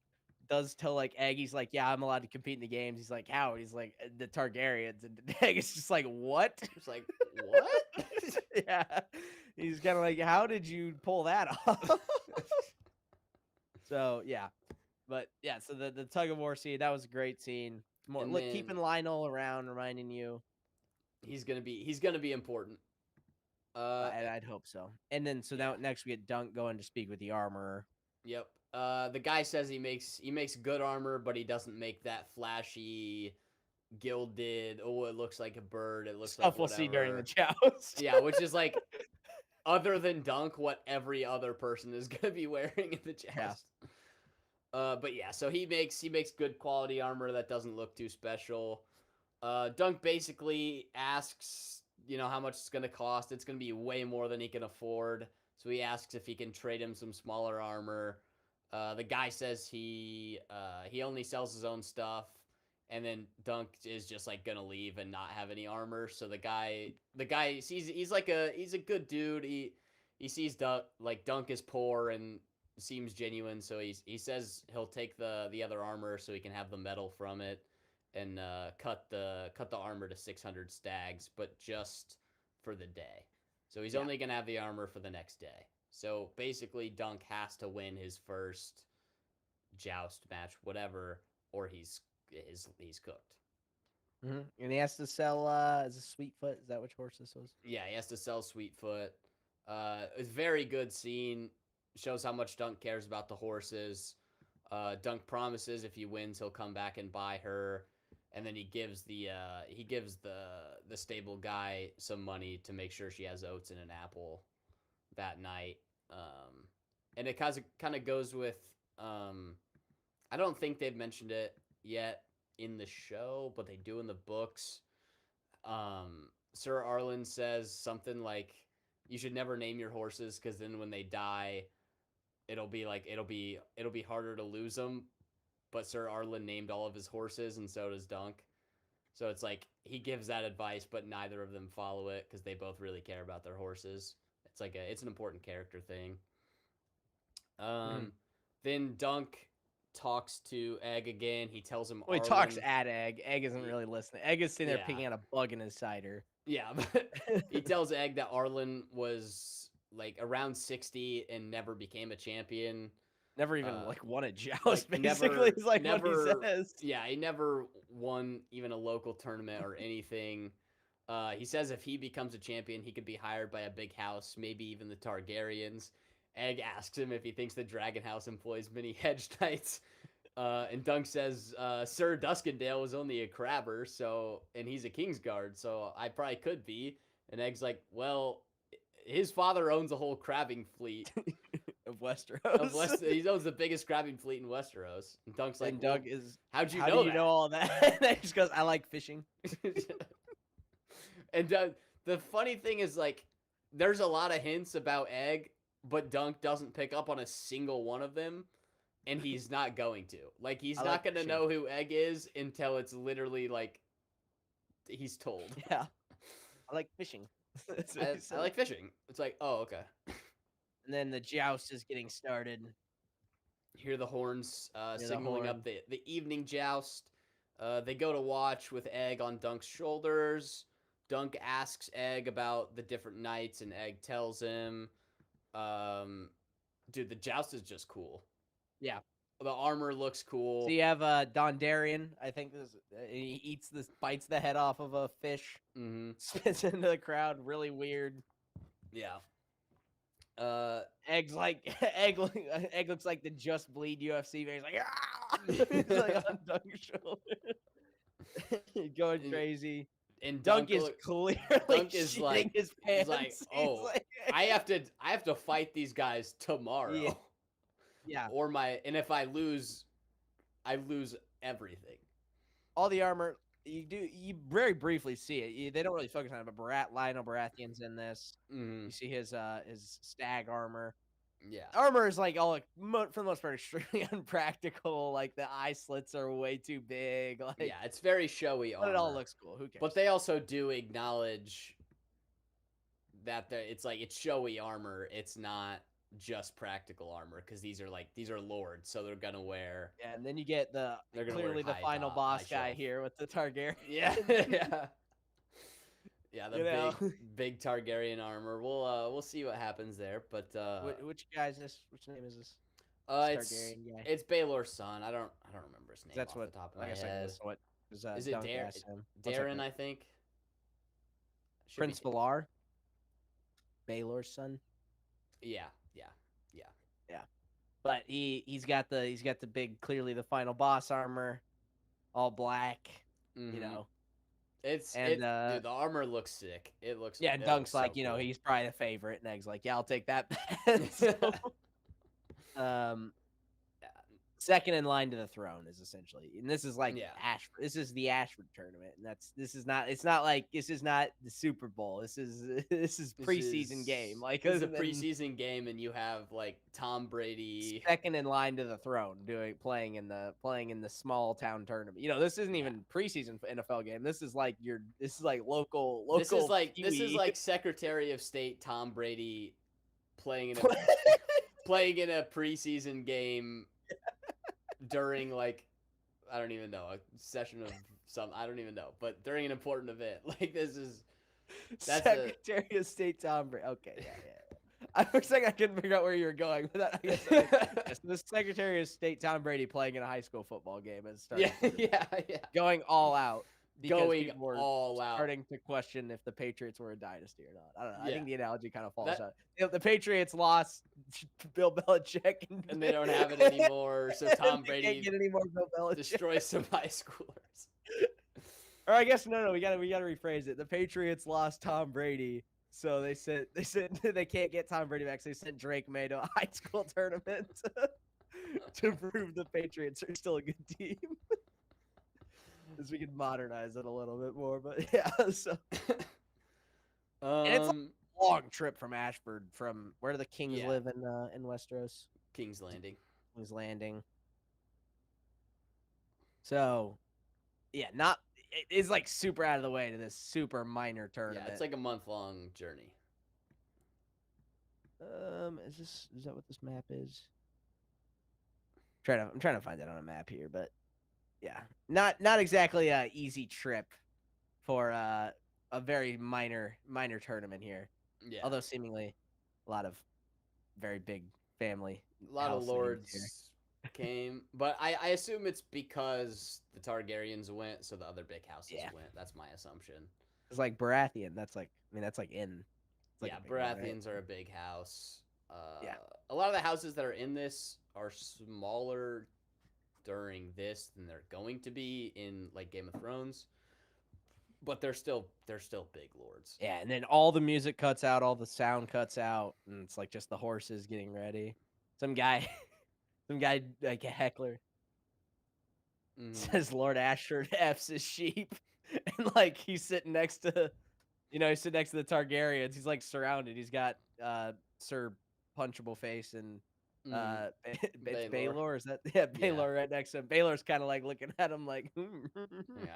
does tell Egg, he's like, yeah, I'm allowed to compete in the games. He's like, how? And he's like, the Targaryens, and Egg is just like, what? It's like, what? Yeah, he's kind of like, how did you pull that off? So yeah, but yeah, so the tug of war scene, that was a great scene. More And keeping then- Lionel around, reminding you. He's gonna be important. I'd hope so. And then now next we get Dunk going to speak with the armorer. Yep. The guy says he makes good armor, but he doesn't make that flashy, gilded. Oh, it looks like a bird. It looks Stuff like we'll see during the whatever. joust. Yeah, which is like, other than Dunk, what every other person is gonna be wearing in the joust. Yeah. But yeah, so he makes good quality armor that doesn't look too special. Dunk basically asks, how much it's gonna cost. It's gonna be way more than he can afford. So he asks if he can trade him some smaller armor. The guy says he only sells his own stuff, and then Dunk is just like gonna leave and not have any armor. So the guy sees he's a good dude. He sees Dunk is poor and seems genuine, so he says he'll take the other armor so he can have the metal from it, and cut the armor to 600 stags, but just for the day. So he's only gonna have the armor for the next day. So basically, Dunk has to win his first joust match, whatever, or he's cooked. And he has to sell. Is it Sweetfoot? Is that which horse this was? Yeah, he has to sell Sweetfoot. It's a very good scene. Shows how much Dunk cares about the horses. Dunk promises if he wins, he'll come back and buy her, and then he gives the stable guy some money to make sure she has oats and an apple that night. And it kind of goes with I don't think they've mentioned it yet in the show, but they do in the books. Sir Arlen says something like, you should never name your horses, because then when they die, it'll be harder to lose them. But Sir Arlen named all of his horses, and so does Dunk. So it's like he gives that advice, but neither of them follow it because they both really care about their horses. It's an important character thing. Then Dunk talks to Egg again. He tells him. Well, he talks at Egg. Egg isn't really listening. Egg is sitting there picking out a bug in his cider. Yeah, but he tells Egg that Arlen was around 60 and never became a champion. Never even won a joust. Basically, is what he says. Yeah, he never won even a local tournament or anything. He says if he becomes a champion, he could be hired by a big house, maybe even the Targaryens. Egg asks him if he thinks the Dragon House employs many hedge knights. And Dunk says, Sir Duskendale was only a crabber, and he's a Kingsguard, so I probably could be. And Egg's like, well, his father owns a whole crabbing fleet. Of Westeros. He owns the biggest crabbing fleet in Westeros. And Dunk's like, Dunk is, how'd you how know do you that? know all that? And he just goes, I like fishing. And the funny thing is, there's a lot of hints about Egg, but Dunk doesn't pick up on a single one of them, and he's not going to. He's not going to know who Egg is until it's literally, he's told. Yeah. I like fishing. I like fishing. It's like, oh, okay. And then the joust is getting started. Hear the horns signaling up the evening joust. They go to watch with Egg on Dunk's shoulders. Dunk asks Egg about the different knights, and Egg tells him, dude, the joust is just cool. Yeah. The armor looks cool. So you have Dondarrion, I think he bites the head off of a fish, spits into the crowd, really weird. Yeah. Egg looks like the Just Bleed UFC, man. He's like, ah! He's on Dunk's shoulder. Going crazy. And Dunk is clearly Dunk is shitting like, his he's pants. like, He's oh, like- I have to fight these guys tomorrow. Yeah. And if I lose everything. All the armor you very briefly see it. They don't really focus on it, but Lionel Baratheon's in this. Mm-hmm. You see his stag armor. Yeah. Armor is like all for the most part extremely unpractical. Like the eye slits are way too big. Like Yeah, it's very showy armor. but it all looks cool. Who cares? But they also do acknowledge that it's like it's showy armor. It's not just practical armor because these are lords, so they're gonna wear. Yeah, and then you get They're gonna clearly wear the final high boss guy shelf. here with the Targaryen. Yeah, yeah, yeah. The big Targaryen armor. We'll see what happens there. But which guy is this? Which name is this? Targaryen guy. It's Baelor's son. I don't remember his name. That's off what the top of I my guess head. what Is it Darren? I think. Should Prince be- Valar. Baelor's son. Yeah. But he's got the big, clearly the final boss armor, all black. Mhm. You know. Dude, the armor looks sick. It looks. Yeah, and it Dunk's looks so like, cool. he's probably the favorite, and Egg's like, yeah, I'll take that. So, second in line to the throne is essentially, and this is like Ashford. This is the Ashford tournament, and this is not. It's not like this is not the Super Bowl. This is preseason game. Like this is a preseason game, and you have like Tom Brady second in line to the throne, playing in the small town tournament. This isn't even preseason NFL game. This is like local. This is like Secretary of State Tom Brady playing in a playing in a preseason game. During like, I don't even know, a session of I don't even know, but during an important event, like that's Secretary of State Tom Brady. Okay, yeah. I was like, I couldn't figure out where you were going with that. Yes, the Secretary of State Tom Brady playing in a high school football game and starting. Yeah. Going all out. Going all out. Starting to question if the Patriots were a dynasty or not. I don't know. Yeah. I think the analogy kind of falls out. The Patriots lost Bill Belichick, and they don't have it anymore. So Tom Brady can't get any more Bill Belichick. Destroys some high schoolers. Or I guess no. We gotta rephrase it. The Patriots lost Tom Brady, so they said they can't get Tom Brady back. So they sent Drake May to a high school tournament to prove the Patriots are still a good team. As we can modernize it a little bit more, but yeah. So, and it's a long trip from Ashford. From where do the Kings live in Westeros? King's Landing. King's Landing. So, yeah, it's like super out of the way to this super minor tournament. Yeah, it's like a month-long journey. Is that what this map is? I'm trying to find it on a map here, but yeah, not exactly a easy trip for a very minor tournament here. Yeah, although seemingly a lot of very big family. A lot of lords came, but I assume it's because the Targaryens went, so the other big houses went. That's my assumption. It's like Baratheon. That's like in. Baratheons are a big house. Yeah. A lot of the houses that are in this are smaller during this than they're going to be in like Game of Thrones, but they're still big lords. Yeah, and then all the music cuts out, all the sound cuts out, and it's like just the horses getting ready. Some guy like a heckler says Lord Ashford F's his sheep, and like he's sitting next to the Targaryens. He's like surrounded. He's got Sir Punchable Face and Baelor. Is that Baelor right next to him? Baelor's kind of like looking at him like, yeah,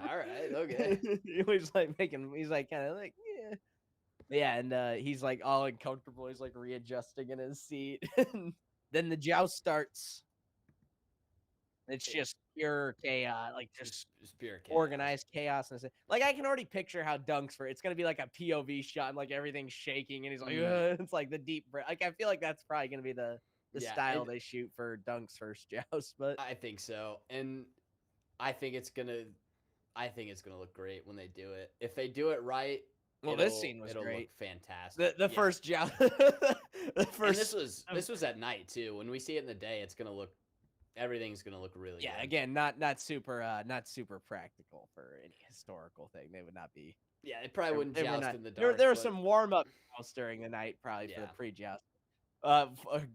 all right, okay. He's like kind of like, yeah, and he's like all uncomfortable. He's like readjusting in his seat. Then the joust starts. It's just pure chaos, like just pure chaos. Organized chaos. And like I can already picture how Dunk's it's gonna be like a POV shot and like everything's shaking and he's like, it's like the deep breath. Like I feel like that's probably gonna be the style they shoot for Dunk's first joust. But I think so, and I think it's gonna look great when they do it. If they do it right. Well, this scene was it'll great. Look fantastic. The first joust. And this was at night too. When we see it in the day, everything's gonna look really good. Again, not super practical for any historical thing. They would not be Yeah, they probably wouldn't They were joust not- in the there dark. there were but- some warm up during the night, probably for Yeah. the pre-joust.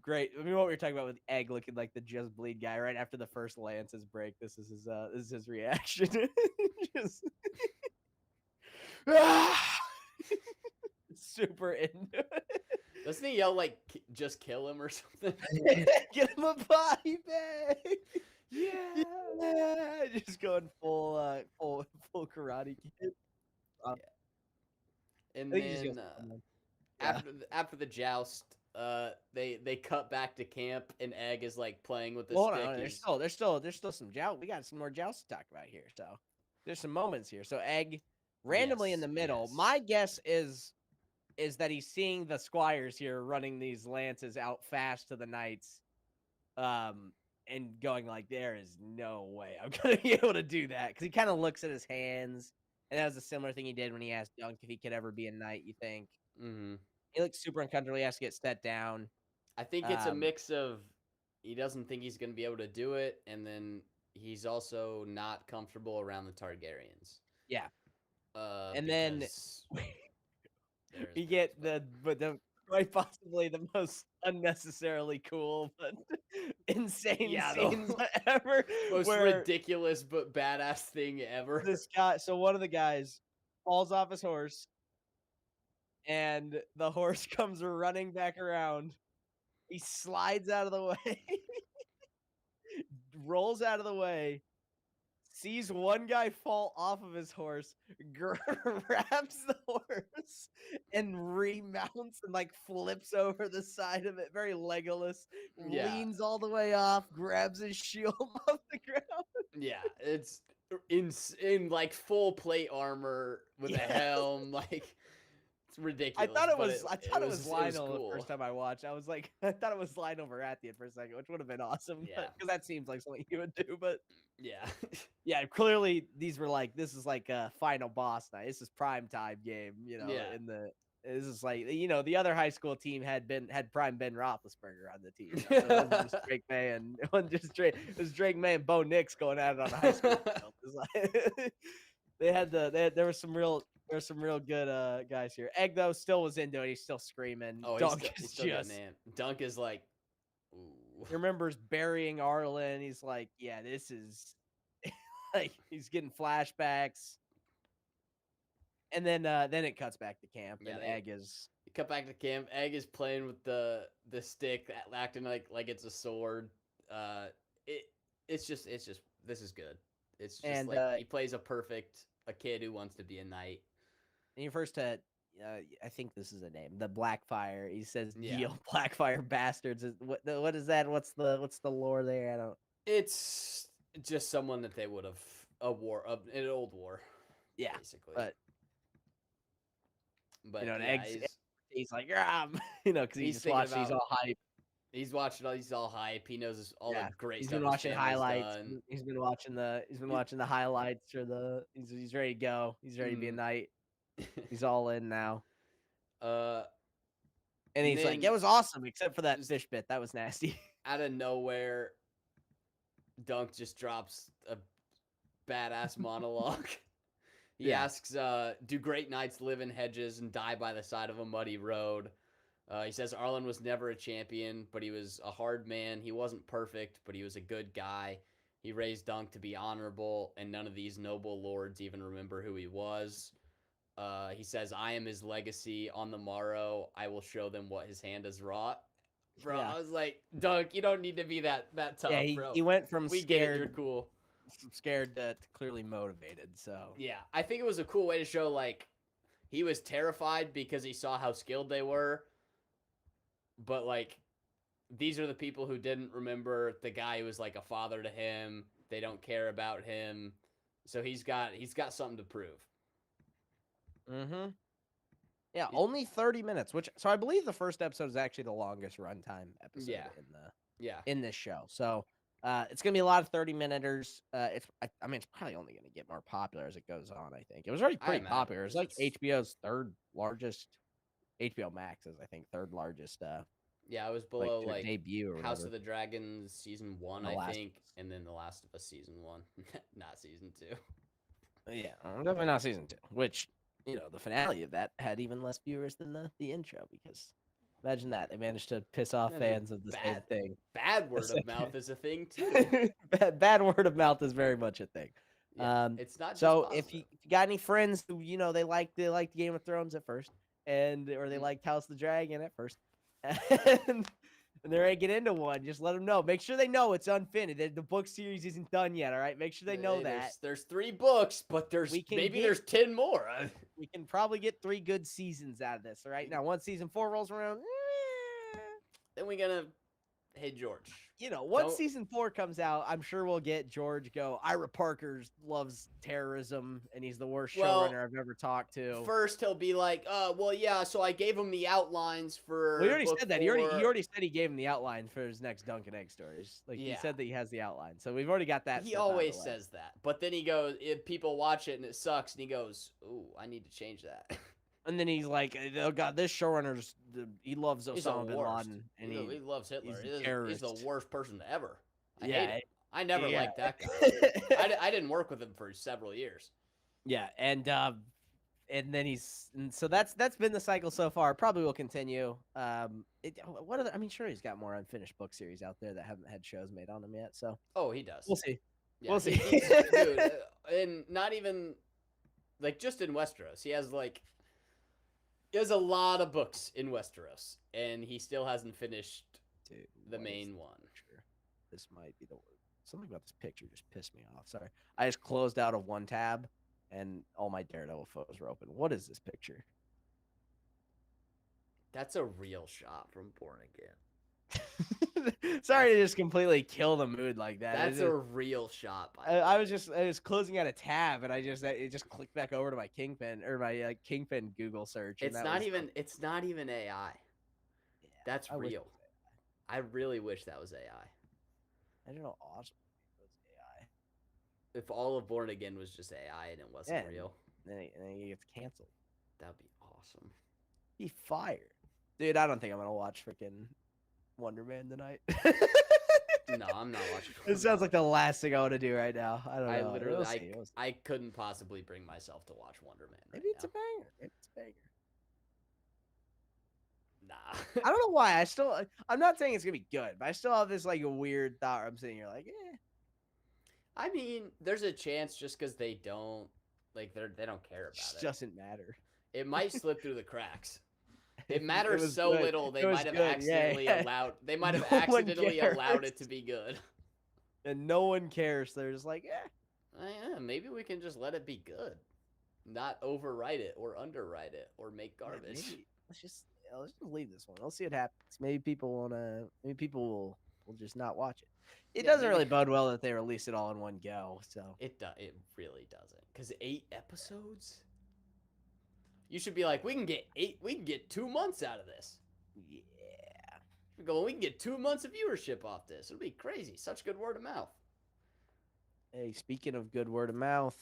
Great. I mean, what we were talking about with Egg looking like the Just Bleed guy right after the first Lance's break. This is his reaction. Just super into it. Doesn't he yell like just kill him or something? Get him a body bag. Yeah. Just going full Karate Kid. And I think he's then just yeah. after the joust, they cut back to camp, and Egg is like playing with the Hold stick. on, there's still some joust. We got some more joust to talk about here. So there's some moments here. So Egg randomly in the middle. yes. My guess is that he's seeing the squires here running these lances out fast to the knights, and going like, there is no way I'm gonna be able to do that, because he kind of looks at his hands, and that was a similar thing he did when he asked Dunk if he could ever be a knight. You think Mm-hmm. he looks super uncomfortable? He has to get set down. I think it's a Um, mix of he doesn't think he's going to be able to do it, and then he's also not comfortable around the Targaryens. Yeah. And then because there's we get the quite possibly the most unnecessarily cool but insane Yeah, the scenes ever. most where ridiculous but badass thing ever. this guy, so one of the guys falls off his horse, and the horse comes running back around. He slides out of the way, rolls out of the way, sees one guy fall off of his horse, grabs the horse, and remounts and like flips over the side of it, very Legolas. Yeah. Leans all the way off, grabs his shield off the ground. Yeah, it's in like full plate armor with Yes. a helm, like it's ridiculous. I thought it but was Lionel cool. the first time I watched. I was like, I thought it was Lionel Baratheon for a second, which would have been awesome. Yeah. Because that seems like something he would do. But Yeah. yeah, clearly these were like, this is like a final boss night. This is prime time game, Yeah. this is like, the other high school team had prime Ben Roethlisberger on the team. So it wasn't just Drake May and it wasn't just Drake. It was Drake May and Bo Nix going at it on the high school field. It was like, there were some real good guys here. Egg though still was into it. He's still screaming. Oh, Dunk he's is still got just an amp. Dunk is like, ooh. he remembers burying Arlen. He's like, yeah, this is like he's getting flashbacks. And then it cuts back to camp, Yeah, and they- Egg is Cut back to camp. Egg is playing with the stick, acting like it's a sword. It's just this is good. It's just And, like he plays a kid who wants to be a knight. and he refers to I think this is a name, the Blackfire. He says, Yeah. "Deal Blackfire bastards." What is that? What's the lore there? I don't. It's just someone that they would have an old war. Yeah, basically. but But and yeah, Egg's he's like, because he's he's thinking watched. He's about- all hype. he's watching all. He's all hype. He knows all Yeah, the great He's stuff. been his watching family's highlights. done. He's been watching the highlights or he's ready to go. He's ready to be a Mhm. knight. He's all in now. uh, And he's like, then- it was awesome, except for that fish bit. That was nasty. out of nowhere, Dunk just drops a badass monologue. He Yeah. asks, do great knights live in hedges and die by the side of a muddy road? He says Arlen was never a champion, but he was a hard man. He wasn't perfect, but he was a good guy. He raised Dunk to be honorable, and none of these noble lords even remember who he was. He says, I am his legacy. On the morrow, I will show them what his hand has wrought. Bro, Yeah. I was like, Dunk, you don't need to be that tough, Yeah, bro. he went from We get it, you're scared, cool. to clearly motivated. So Yeah, I think it was a cool way to show, like, he was terrified because he saw how skilled they were. But, like, these are the people who didn't remember the guy who was, like, a father to him. They don't care about him. So he's got something to prove. Mm-hmm. Yeah, only 30 minutes, so I believe the first episode is actually the longest runtime episode Yeah. Yeah. in this show. So it's gonna be a lot of 30-minuters. It's probably only gonna get more popular as it goes on. I think it was already I pretty imagine popular. It's like it's- HBO's third largest. HBO Max is, I think, third largest. Yeah, I was below, their like, debut or House whatever. of the Dragons Season 1, The I Last of think. Us. And then The Last of Us Season 1. Not Season 2. Yeah, definitely not season 2. Which the finale of that had even less viewers than the intro, because imagine that they managed to piss off Imagine fans of the same bad- thing. Bad word of mouth is a thing too. Bad word of mouth is very much a thing. Yeah, it's not just So positive. if you got any friends who they like Game of Thrones at first, or they liked House of the Dragon at first, and they're ready to get into one, just let them know. Make sure they know it's unfinished. The book series isn't done yet. All right, make sure they know Hey, that. there's 3 books, but there's 10 more. We can probably get 3 good seasons out of this. All right, now once season 4 rolls around, Then we're gonna, hey George. once season 4 comes out, I'm sure we'll get George go, Ira Parker loves terrorism, and he's the worst showrunner I've ever talked to. First, he'll be like, well, yeah, so I gave him the outlines for. Well, he already book said that. 4. He already said he gave him the outline for his next Dunk and Egg stories. Like, he said that he has the outline. So we've already got that. He always says that. But then he goes, if people watch it and it sucks, and he goes, ooh, I need to change that. And then he's like, oh, God, this showrunner's, he loves He's the Osama bin worst. Laden. And he loves Hitler. he's a He's terrorist. the worst person ever. I Yeah, hate him. I never yeah. liked that guy. I didn't work with him for several years. Yeah, and then so that's been the cycle so far. Probably will continue. Sure, he's got more unfinished book series out there that haven't had shows made on them yet. So He does. we'll see. Yeah, We'll see. Dude, and not even like just in Westeros. He has a lot of books in Westeros, and he still hasn't finished the main one. This might be the word. Something about this picture just pissed me off. Sorry, I just closed out of one tab, and all my Daredevil photos were open. What is this picture? That's a real shot from Born Again. Sorry to just completely kill the mood like that. That's a real shot. I was closing out a tab, and it just clicked back over to my Kingpin or my Kingpin Google search. It's not even AI. Yeah, That's real. I really wish that was AI. I don't know. Awesome. It was AI. If all of Born Again was just AI and it wasn't real, then he gets canceled. That'd be awesome. Be fired, dude. I don't think I'm gonna watch freaking Wonder Man tonight. No, I'm not watching. It sounds like the last thing I want to do right now. I don't know. I literally, We'll see. I couldn't possibly bring myself to watch Wonder Man. Maybe it's a banger. Maybe it's a banger. Nah. I don't know why. I'm not saying it's gonna be good, but I still have this a weird thought where I'm sitting here I mean, there's a chance just because they don't they don't care about it. Doesn't matter. It might slip through the cracks. It matters was so good. little they It was might have good. accidentally Yeah. allowed. They might have No one accidentally cares. allowed it to be good. And no one cares. They're just like, Yeah, maybe we can just let it be good, not overwrite it or underwrite it or make garbage. maybe let's just leave this one. Let's see what happens. Maybe people will just not watch it. It doesn't really bode well that they release it all in one go. So It really doesn't. Because 8 episodes? You should be like, we can get 2 months out of this. yeah. We can get 2 months of viewership off this. It'll be crazy. Such good word of mouth. Hey, speaking of good word of mouth,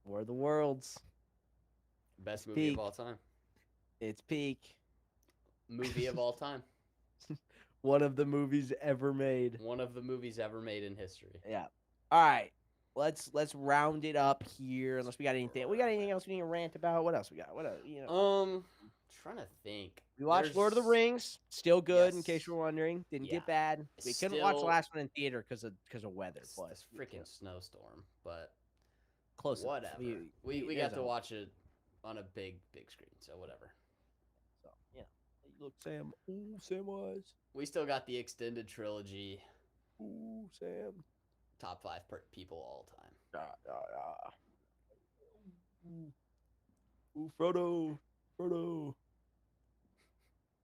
War of the Worlds. Best movie peak. of all time. It's peak. Movie of all time. One of the movies ever made. One of the movies ever made in history. Yeah. All right. Let's round it up here. Unless we got anything. We got anything else we need to rant about? What else we got? What else, Trying to think. We watched Lord of the Rings. Still good, in Yes. case you're wondering. Didn't Yeah. get bad. We couldn't watch the Still- last one in theater because of weather. It's Plus, this freaking snowstorm, but close enough. whatever. We We it got was to a- watch it on a big screen, so whatever. So yeah. Look, Sam. Ooh, Samwise. We still got the extended trilogy, Ooh, Sam. top 5 people all time. Ooh, Frodo.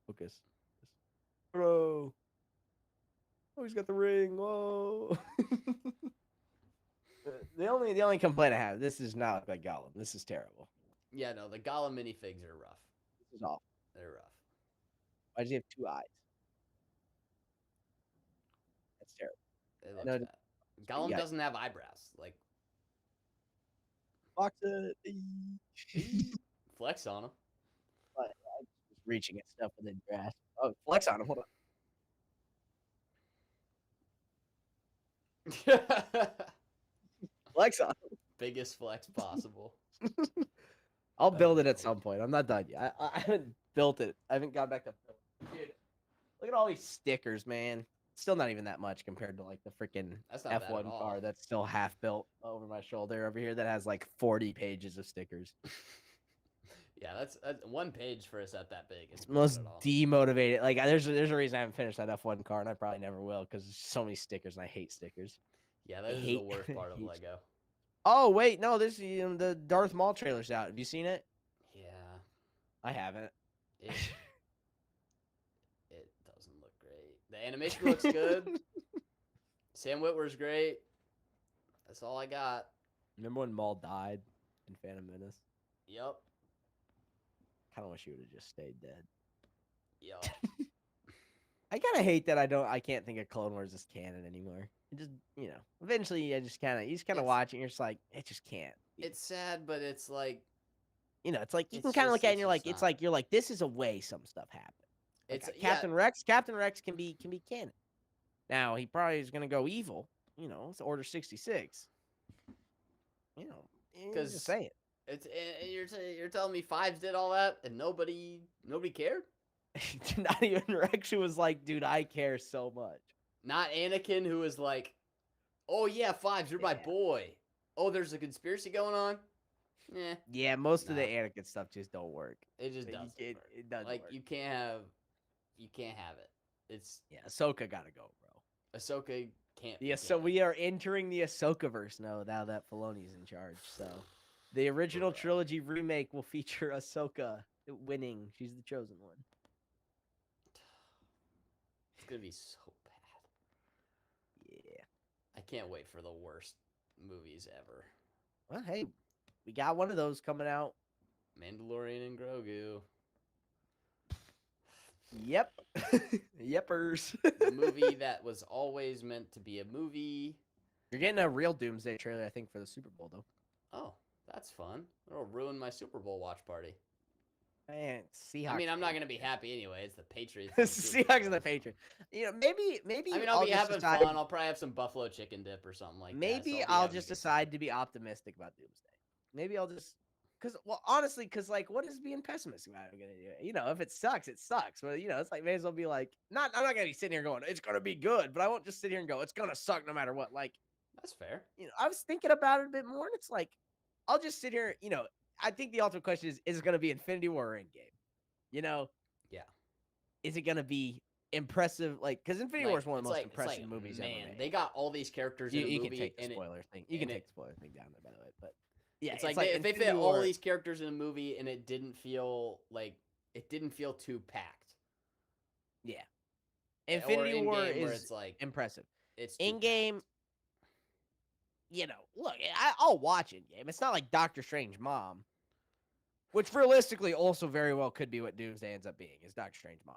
Focus. Frodo. Oh, he's got the ring. Whoa. the only complaint I have, this is not like Gollum. This is terrible. Yeah, no, the Gollum minifigs are rough. This is awful. They're rough. Why does he have 2 eyes? That's terrible. They look No, bad. Gollum yeah. doesn't have eyebrows. Like, Box it. flex on him. Just reaching at stuff within grasp. Oh, flex on him. Hold on. Flex on him. biggest flex possible. I'll build it at some point. I'm not done yet. I haven't built it. I haven't got back to. Dude, look at all these stickers, man. Still not even that much compared to like the freaking That's not bad at F1 all. car that's still half built over my shoulder over here that has like 40 pages of stickers. Yeah, that's one page for a set that big. It's Most not at all. demotivated. Like there's a reason I haven't finished that F1 car, and I probably never will because there's so many stickers, and I hate stickers. Yeah, that is the hate- worst part of hate- Lego. Oh wait, no, this the Darth Maul trailer's out. Have you seen it? Yeah, I haven't. it, it doesn't look great. The animation looks good. Sam Witwer's great. That's all I got. Remember when Maul died in Phantom Menace? Yep. Kind of wish he would have just stayed dead. Yep. I kind of hate that I can't think of Clone Wars as canon anymore. It just, eventually you just kind of It's- watch it and you're just like, it just can't. It's sad, but it's like It's like you can it's kind of just- look at it it's and you're just like, it's not. like you're like, this is a way some stuff happened. Like, it's Captain Rex. Captain Rex can be canon. Now he probably is gonna go evil. It's Order 66. Because just saying. It's you're telling me Fives did all that and nobody cared. Not even Rex who was like, dude, I care so much. Not Anakin, who was like, "Oh yeah, Fives, you're my Yeah. boy." Oh, there's a conspiracy going on. Yeah, Yeah, most of the Nah. Anakin stuff just don't work. it just Like, doesn't. it work. doesn't Like work. you can't have it. It's Yeah, Ahsoka gotta go, bro. Ahsoka can't. Yeah, so we are entering the Ahsoka verse now that Filoni's in charge. So the original Bruh. trilogy remake will feature Ahsoka winning. She's the chosen one. It's gonna be so bad. Yeah. I can't wait for the worst movies ever. Well, hey, we got one of those coming out. Mandalorian and Grogu. Yep. Yepers. The movie that was always meant to be a movie. You're getting a real Doomsday trailer, I think, for the Super Bowl, though. Oh, that's fun. It'll ruin my Super Bowl watch party. Man, Seahawks. I mean, I'm not gonna be happy anyway. It's the Patriots. The and the Super Seahawks Bowl. and the Patriots. Maybe. I mean, I'll be just having decide- fun. I'll probably have some buffalo chicken dip or something like that. Maybe so be I'll having a just good decide time. to be optimistic about Doomsday. Maybe I'll just, honestly, like, what is being pessimistic about it gonna do? If it sucks, it sucks. But it's like may as well be like, I'm not gonna be sitting here going, it's gonna be good, but I won't just sit here and go, it's gonna suck no matter what. Like, That's fair. I was thinking about it a bit more, and it's like, I'll just sit here. I think the ultimate question is it gonna be Infinity War or Endgame? Yeah. Is it gonna be impressive? Like, because Infinity War is one of the most impressive movies ever Man, made. they got all these characters in a You movie, can take the and spoiler thing. You can and take the spoiler thing down there, by the way. But yeah, it's like they Infinity fit all War- these characters in a movie, and it didn't feel too packed. Yeah, Or Infinity War Endgame, where is it's like impressive. it's too In game, look, I'll watch Endgame. It's not like Doctor Strange Mom, which realistically also very well could be what Doomsday ends up being is Doctor Strange Mom.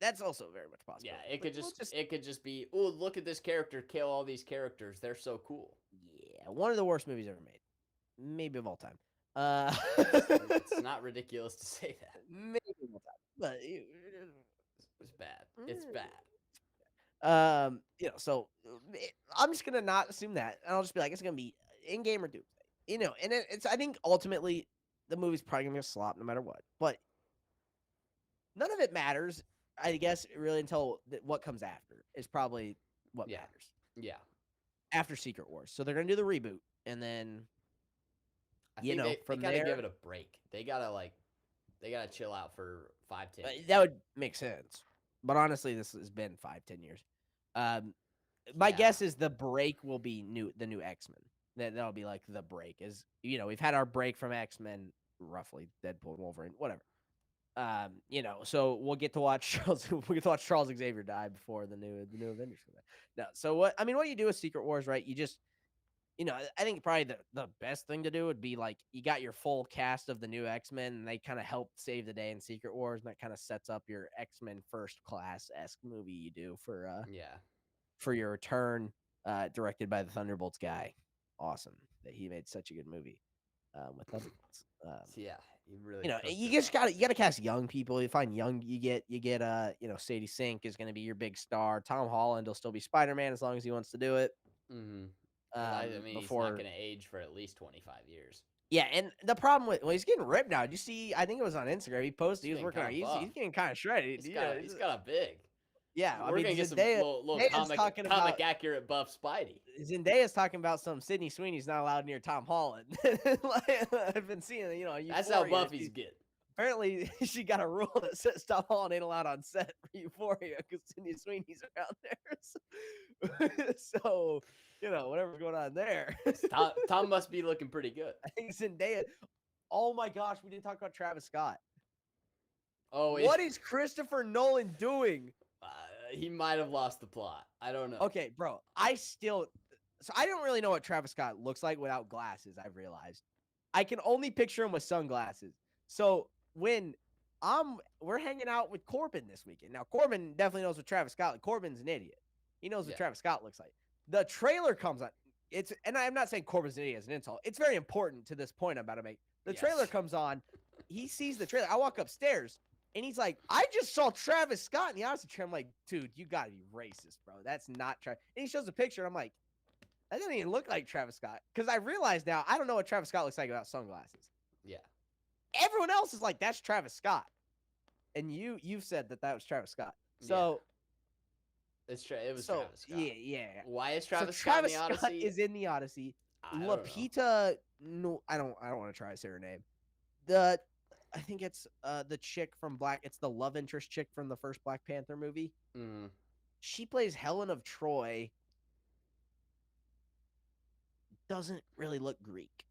That's also very much possible. Yeah, it could just be, oh, look at this character kill all these characters. They're so cool. Yeah, one of the worst movies ever made, maybe of all time. It's not ridiculous to say that. Maybe of all time, but It's bad. It's bad. So I'm just gonna not assume that, and I'll just be like, it's gonna be in game or Doomsday, and it's. I think ultimately the movie's probably gonna be a slop no matter what, but none of it matters. I guess really until what comes after is probably what Yeah. matters Yeah. after Secret Wars. So they're gonna do the reboot, and then I You think know, they from gotta there- give it a break. They gotta chill out for 5-10 years. that would make sense. But honestly, this has been 5-10 years. My Yeah. guess is the break will be the new X-Men. That'll be like the break is we've had our break from X-Men roughly, Deadpool and Wolverine, whatever. So we'll get to watch Charles Xavier die before the new Avengers come out. No, so what you do with Secret Wars, right? You just I think probably the best thing to do would be like you got your full cast of the new X-Men and they kind of help save the day in Secret Wars, and that kind of sets up your X-Men First Class-esque movie you do for your return, directed by the Thunderbolts guy. Awesome that he made such a good movie with Thunderbolts. Yeah, you really. You just gotta cast young people. You find you get Sadie Sink is gonna be your big star. Tom Holland will still be Spider-Man as long as he wants to do it. Mm-hmm. I mean, before. he's not going to age for at least 25 years. Yeah, and the problem with he's getting ripped now. Did you see? I think it was on Instagram. He posted he was He's working on. getting He's kinda getting kind of shredded. He's got a big. Yeah, I We're mean gonna get some Zendaya. little Zendaya's talking comic about accurate buff Spidey. Zendaya's talking about some Sydney Sweeney's not allowed near Tom Holland. Like, I've been seeing, That's how Euphoria. Buffy's get. Apparently, she got a rule that says Tom Holland ain't allowed on set for Euphoria because Sydney Sweeney's around there. So, whatever's going on there. Tom must be looking pretty good. I think Zendaya. Oh my gosh, we didn't talk about Travis Scott. Oh, What is Christopher Nolan doing? He might have lost the plot. I don't know. Okay, bro. So I don't really know what Travis Scott looks like without glasses, I've realized. I can only picture him with sunglasses. So when we're hanging out with Corbin this weekend. Now, Corbin definitely knows what Travis Scott, Corbin's an idiot. He knows what Travis Scott looks like. The trailer comes on. And I'm not saying Corbin's an idiot as an insult. It's very important to this point I'm about to make. The trailer comes on. He sees the trailer. I walk upstairs. And he's like, I just saw Travis Scott in the Odyssey trailer. I'm like, dude, you got to be racist, bro. That's not Travis. And he shows a picture. And I'm like, that doesn't even look like Travis Scott. Because I realize now, I don't know what Travis Scott looks like without sunglasses. Yeah. Everyone else is like, that's Travis Scott. And you've said that was Travis Scott. So. Yeah. It was Travis Scott. Yeah. Why is Travis Scott in the Odyssey? Scott is in the Odyssey. Lupita, no, I don't want to try to say her name. I think it's the chick from it's the love interest chick from the first Black Panther movie. Mm. She plays Helen of Troy. Doesn't really look Greek.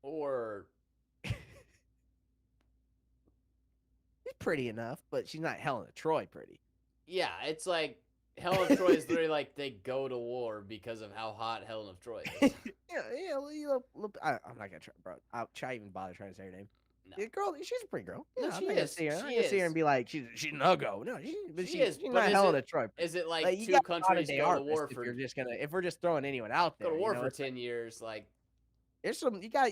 Or she's pretty enough, but she's not Helen of Troy pretty. Yeah, it's like Helen of Troy is literally like they go to war because of how hot Helen of Troy is. I'm not gonna try, bro. I'll try even bother trying to say her name. No. The girl, she's a pretty girl. No, I'm she not gonna is. see her. I'm She gonna see her is. and be like, she's an uggo. No, she's but not is Helen it- of Troy. Is it like you two got countries modern-day go to artists war for if we're just throwing anyone out there, go to war for 10 years? Like, there's some you gotta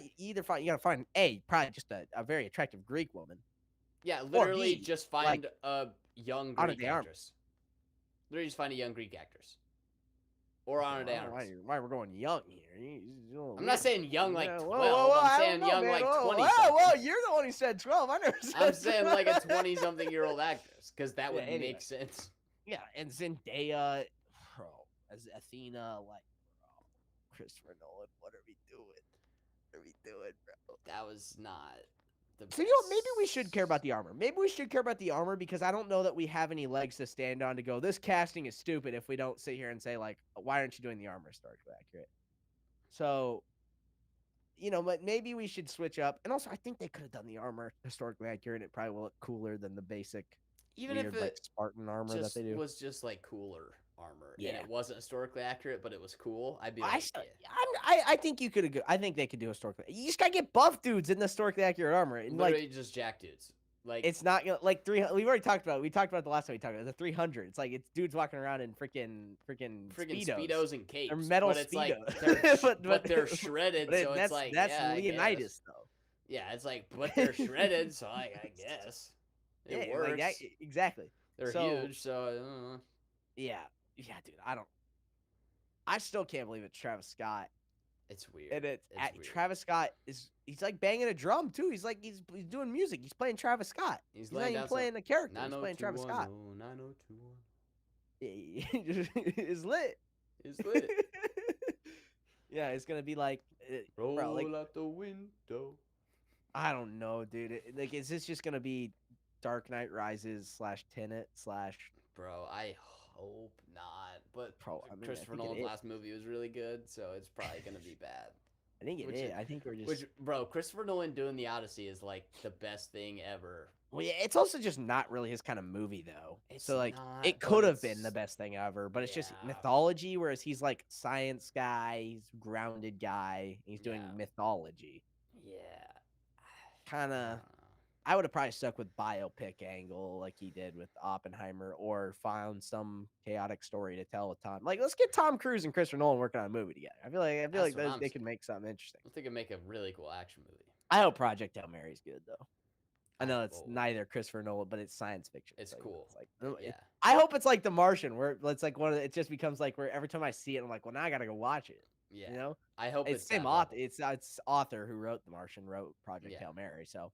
find probably just a very attractive Greek woman. yeah, literally B, just find a young Greek Ana de Armas. actress. Literally just find a young Greek actress. Or Ana de Armas. Why we're going young here? I'm not saying young like 12. I I'm don't saying know, young man. like Whoa, 20 whoa, something. whoa, you're the one who said 12. I never said I'm saying like a 12. 20-something-year-old actress, because that would anyway. make sense. Yeah, and Zendaya, bro, as Athena, like, bro, Christopher Nolan, what are we doing? What are we doing, bro? That was not the So, best. maybe we should care about the armor. Maybe we should care about the armor because I don't know that we have any legs to stand on to go, this casting is stupid if we don't sit here and say, like, why aren't you doing the armor historically accurate? So, but maybe we should switch up. And also, I think they could have done the armor historically accurate. It probably will look cooler than the basic Even weird, if like, it Spartan armor that they do. was just like cooler armor, and Yeah. it wasn't historically accurate, but it was cool, I'd be I, like, still- yeah. I think you could. I think they could do historically. You just gotta get buff dudes in the historically accurate armor. And Literally just jack dudes. Like, it's not like 300. We've already talked about. We talked about it the last time we talked about it, the 300. It's like it's dudes walking around in freaking speedos and capes. Or metal but it's like speedos. but they're shredded, But so that's it's like that's yeah, I guess. Leonidas though. Yeah, it's like, but they're shredded, so I guess it works. Like that, exactly. They're So- huge, so I don't know. Yeah, dude. I still can't believe it's Travis Scott. It's weird. And It's weird. Travis Scott he's like banging a drum too. He's like he's doing music. He's playing Travis Scott. He's not even playing a character. He's playing Travis Scott. 9021. It's lit. It's lit. Yeah, it's gonna be like, Roll bro, like, out the window. I don't know, dude. Like, is this just gonna be Dark Knight Rises / Tenet / Bro, I hope not. But Bro, I mean, I Christopher think it Nolan's is. last movie was really good, so it's probably gonna be bad. I think it Which is. is- I think we're just. Which, bro, Christopher Nolan doing the Odyssey is like the best thing ever. Well, yeah, it's also just not really his kind of movie, though. It's So, like, not, it but could have it's- been the best thing ever, but it's just Yeah. mythology, whereas he's like science guy, he's grounded guy, he's doing Yeah. mythology. Yeah. Kind of. I would have probably stuck with biopic angle like he did with Oppenheimer, or found some chaotic story to tell with Tom. Like, let's get Tom Cruise and Christopher Nolan working on a movie together. I feel like That's what they I'm could make something interesting. I think it'd make a really cool action movie. I hope Project Hail Mary is good though. I know it's hope- neither Christopher Nolan, but it's science fiction. It's so, cool. It's like Yeah. I hope it's like The Martian, where it's like it just becomes like where every time I see it, I'm like, well, now I gotta go watch it. Yeah. You know, I hope it's it's same that author. level. It's author who wrote The Martian, wrote Project Yeah. Hail Mary. So,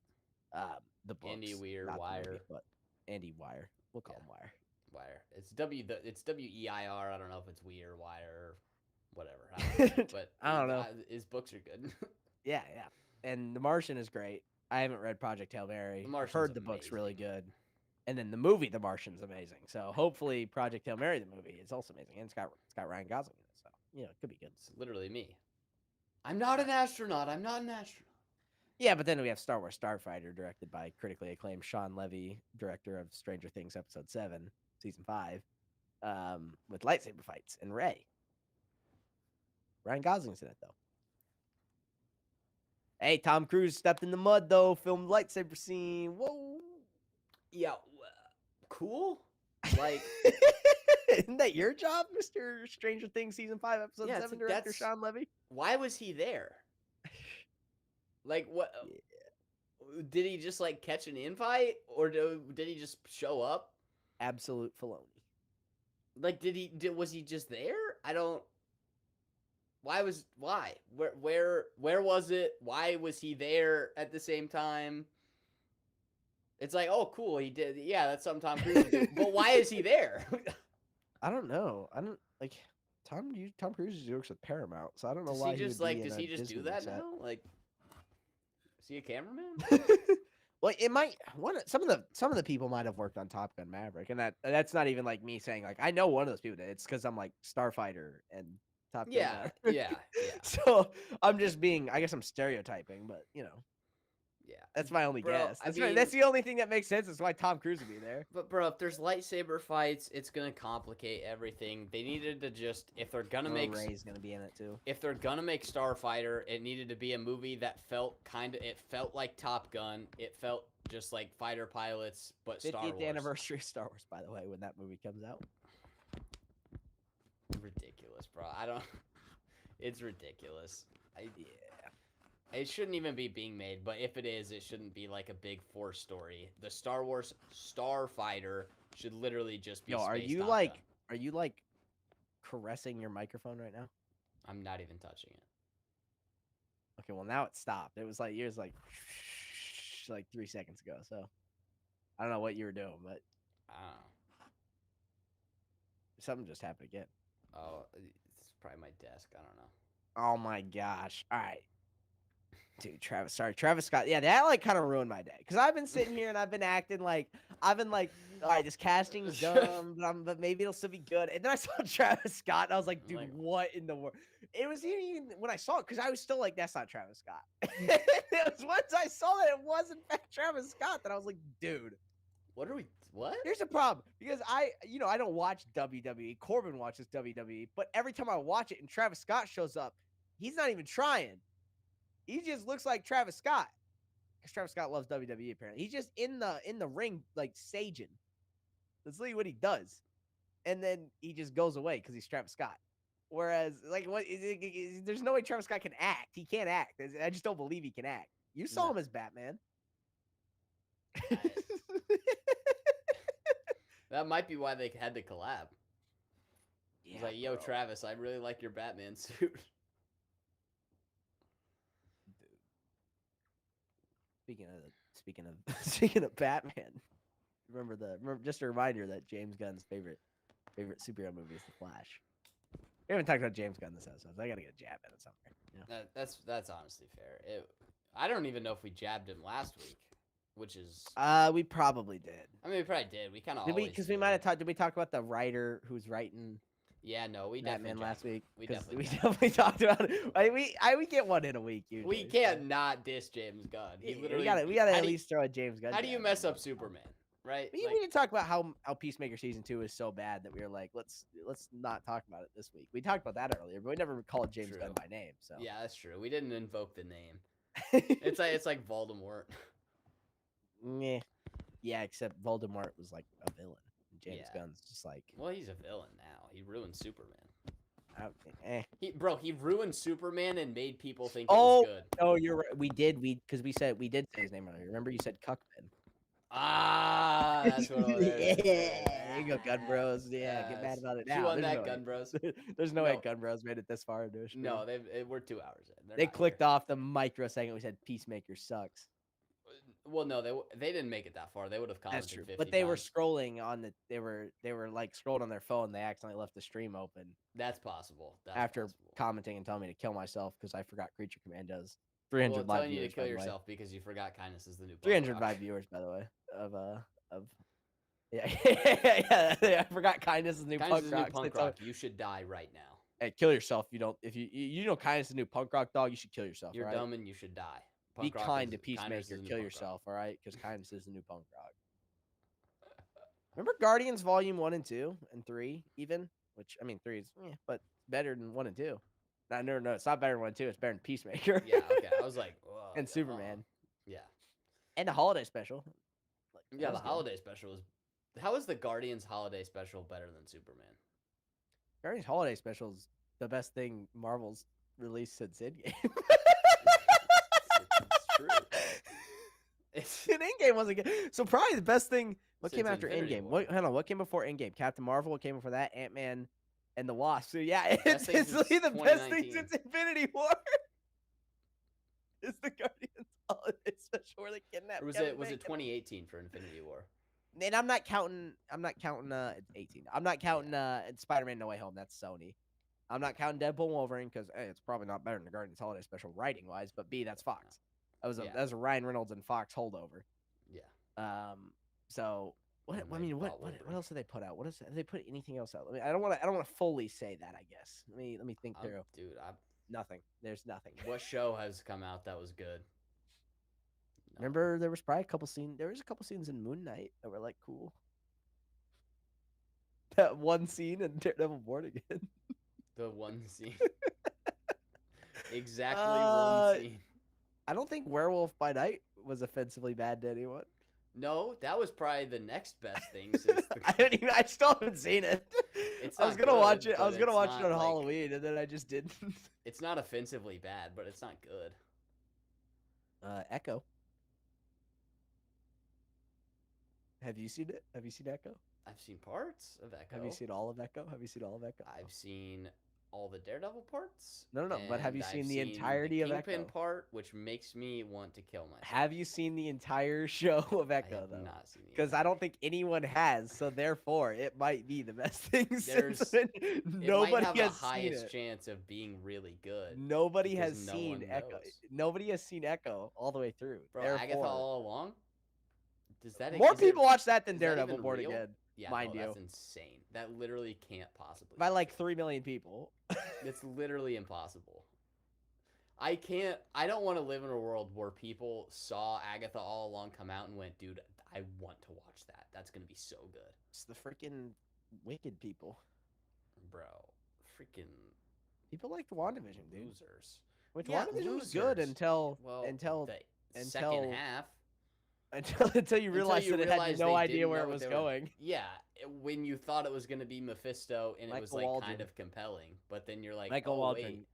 the books, Andy Weir, not the Wire. movie, but Andy Wire. We'll call Yeah. him Wire. Wire. It's WEIR. I don't know if it's Weir, Wire, or whatever. I don't know. But I don't know. His books are good. Yeah. And The Martian is great. I haven't read Project Hail Mary. The I've Martian's heard the book's really amazing. good. And then the movie, The Martian's amazing. So hopefully Project Hail Mary, the movie, is also amazing. And it's got Ryan Gosling in it. So, it could be good. It's literally me. I'm not an astronaut. I'm not an astronaut. Yeah, but then we have Star Wars Starfighter, directed by critically acclaimed Sean Levy, director of Stranger Things Episode 7, Season 5, with lightsaber fights and Rey. Ryan Gosling's in it, though. Hey, Tom Cruise stepped in the mud, though, filmed lightsaber scene. Whoa. Yeah. Cool. Like, isn't that your job, Mr. Stranger Things Season 5, Episode Yeah, it's 7 like, director that's- Sean Levy? why was he there? Like, what? Did he just like catch an invite, or did he just show up? Absolute Filoni. Like, was he just there? I don't. Why? Where was it? Why was he there at the same time? It's like, oh, cool, he did. Yeah, that's something Tom Cruise would do. But why is he there? I don't know. I don't like Tom Cruise works with Paramount, so I don't know Does why he just would be like? in Does a he just Disney do that set. now? Like, is he a cameraman? Well, it might. Some of the people might have worked on Top Gun Maverick, and that's not even like me saying like I know one of those people did. It's because I'm like Starfighter and Top Gun. Yeah, Maverick. yeah. So I'm just being. I guess I'm stereotyping, but Yeah. that's my only Bro, guess. I That's mean- the only thing that makes sense. Is why Tom Cruise would be there. But bro, if there's lightsaber fights, it's gonna complicate everything. They needed to just if they're gonna make Ray's gonna be in it too. if they're gonna make Starfighter, it needed to be a movie that felt like Top Gun. It felt just like fighter pilots, but Star 50th Wars. anniversary of Star Wars, by the way, when that movie comes out. Ridiculous, bro. I don't. It's ridiculous. Yeah. It shouldn't even be being made, but if it is, it shouldn't be like a big force story. The Star Wars Starfighter should literally just be. Yo, are space you Top like Gun. are you like caressing your microphone right now? I'm not even touching it. Okay, well now it stopped. It was like yours like 3 seconds ago. So I don't know what you were doing, but I don't know. something just happened again. Oh, it's probably my desk. I don't know. Oh my gosh. All right. Dude, Travis Scott. Yeah, that like kind of ruined my day. Because I've been sitting here and I've been acting like all right, this casting's dumb, but maybe it'll still be good. And then I saw Travis Scott and I was like, dude, Like- what in the world? It was even when I saw it, because I was still like, that's not Travis Scott. It was once I saw that it was in fact Travis Scott that I was like, dude. What? Here's the problem, because I don't watch WWE. Corbin watches WWE, but every time I watch it and Travis Scott shows up, he's not even trying. He just looks like Travis Scott, because Travis Scott loves WWE. Apparently, he's just in the ring like saging. That's literally what he does, and then he just goes away because he's Travis Scott. Whereas, like, there's no way Travis Scott can act. He can't act. I just don't believe he can act. You saw No. him as Batman. That might be why they had to collab. He's Yeah, like, yo, bro. Travis, I really like your Batman suit. Speaking of Batman, remember just a reminder that James Gunn's favorite superhero movie is The Flash. We haven't talked about James Gunn this episode, so I gotta get a jab at it somewhere. You know? That's honestly fair. I don't even know if we jabbed him last week, which is. We probably did. I mean, we probably did. We kind of Did we? always Because we do. might have talked. Did we talk about the writer who's writing Yeah, no, we Batman definitely last jabbed him. week? We 'Cause definitely we jabbed him. definitely talked about it. We get one in a week usually. We can't not diss James Gunn. He We literally. gotta how at do you- least throw a James Gunn. How do you jab mess in up there. Superman? Right? We didn't talk about how Peacemaker season 2 is so bad that we were like, let's not talk about it this week. We talked about that earlier, but we never called James Gunn True. by name. So Yeah, that's true. We didn't invoke the name. It's like Voldemort. yeah, except Voldemort was like a villain. And James Yeah. Gunn's just like, Well, he's a villain now. He ruined Superman. eh. He ruined Superman and made people think Oh, it was good. oh, you're right. We did say his name earlier. Remember you said Cuckman. Ah, that's what it is. Yeah. There you go, Gun Bros. Yeah, get mad about it now. Chew on There's that, no Gun way. Bros. There's no way No. Gun Bros made it this far into a stream. No, we're 2 hours in. They're They not clicked here. off the microsecond we said Peacemaker sucks. Well, no, they didn't make it that far. They would have commented That's true. 50 But they were times. scrolling on the they were like scrolling on their phone. They accidentally left the stream open That's possible. That's after possible. commenting and telling me to kill myself because I forgot Creature Command does. Well, 300 live telling you to viewers, kill by the way. yourself because you forgot kindness is the new. 300 punk rock. live viewers, by the way. Of yeah, yeah. I forgot kindness is the new Kindness punk is the new rock. punk rock. You should die right now. Hey, kill yourself. You don't. If you know kindness is the new punk rock, dog, you should kill yourself. You're all right? dumb and you should die. Be Punk rock kind is- to kindness is Peacemaker. the new Kill punk rock. yourself, all right? Because kindness is the new punk rock. Remember Guardians Volume 1 and 2 and 3 even? Which, I mean, 3 is, but better than 1 and 2. No, it's not better than 1 and 2. It's better than Peacemaker. Yeah, okay. I was like, whoa, and Superman. Yeah. And the holiday special. Like, that Yeah, the was good. holiday special was. How is the Guardians holiday special better than Superman? Guardians Holiday Special is the best thing Marvel's released since Endgame. It's true. It's And Endgame wasn't good. So probably the best thing. What Since came after Infinity Endgame? War. Hold on. What came before Endgame? Captain Marvel. What came before that? Ant-Man and the Wasp. So yeah, best it's thing since literally the best thing 2019. since Infinity War. It's the Guardians Holiday Special where they kidnap. or was Kevin it Bacon. 2018 for Infinity War? And I'm not counting. It's 18. I'm not counting. Spider-Man No Way Home. That's Sony. I'm not counting Deadpool and Wolverine because A, it's probably not better than the Guardians Holiday Special writing wise, but B, that's Fox. That was Yeah. a Ryan Reynolds and Fox holdover. Yeah. So what? And I they mean, bought what Wolverine. else did they put out? What is? Have they put anything else out? I mean, I don't want to fully say that. I guess. Let me think through. Dude, Nothing. There's nothing. what show has come out that was good? No. Remember, there was probably a couple scenes. There was a couple scenes in Moon Knight that were like cool. That one scene in Daredevil Born Again. the one scene? Exactly Uh, one scene. I don't think Werewolf by Night was offensively bad to anyone. No, that was probably the next best thing since the. I still haven't seen it. It's I was not gonna watch good, it. I was but gonna it's watch it not, on like- Halloween, and then I just didn't. It's not offensively bad, but it's not good. Echo. Have you seen it? Have you seen Echo? I've seen parts of Echo. Have you seen all of Echo? Have you seen all of Echo? I've seen all the Daredevil parts. No, but have you and seen I've the entirety of Kingpin Echo? part, which makes me want to kill myself. Have you seen the entire show of I Echo have though? not seen the Because I don't think anyone has, so therefore it might be the best thing There's- since then. It Nobody might have has the seen highest it. chance of being really good. Nobody has because no seen one Echo. knows. Nobody has seen Echo all the way through. Bro, Therefore, Agatha all along? Does that more is it- people watch that than is that Daredevil even Born real? Again Yeah, mind no, you. that's insane. That literally can't possibly. by be like true. 3 million people. It's literally impossible. I don't want to live in a world where people saw Agatha all along come out and went, dude, I want to watch that. That's going to be so good. It's the freaking wicked people. Bro, freaking People liked WandaVision, dude. losers. Which Yeah, WandaVision was good losers. until Well, until the second until- half. until you realized you that it had realized no they idea didn't where know it what was they were- going. Yeah, when you thought it was going to be Mephisto and it was Michael like Waldron. kind of compelling, but then you're like, Michael oh, Waldron, wait.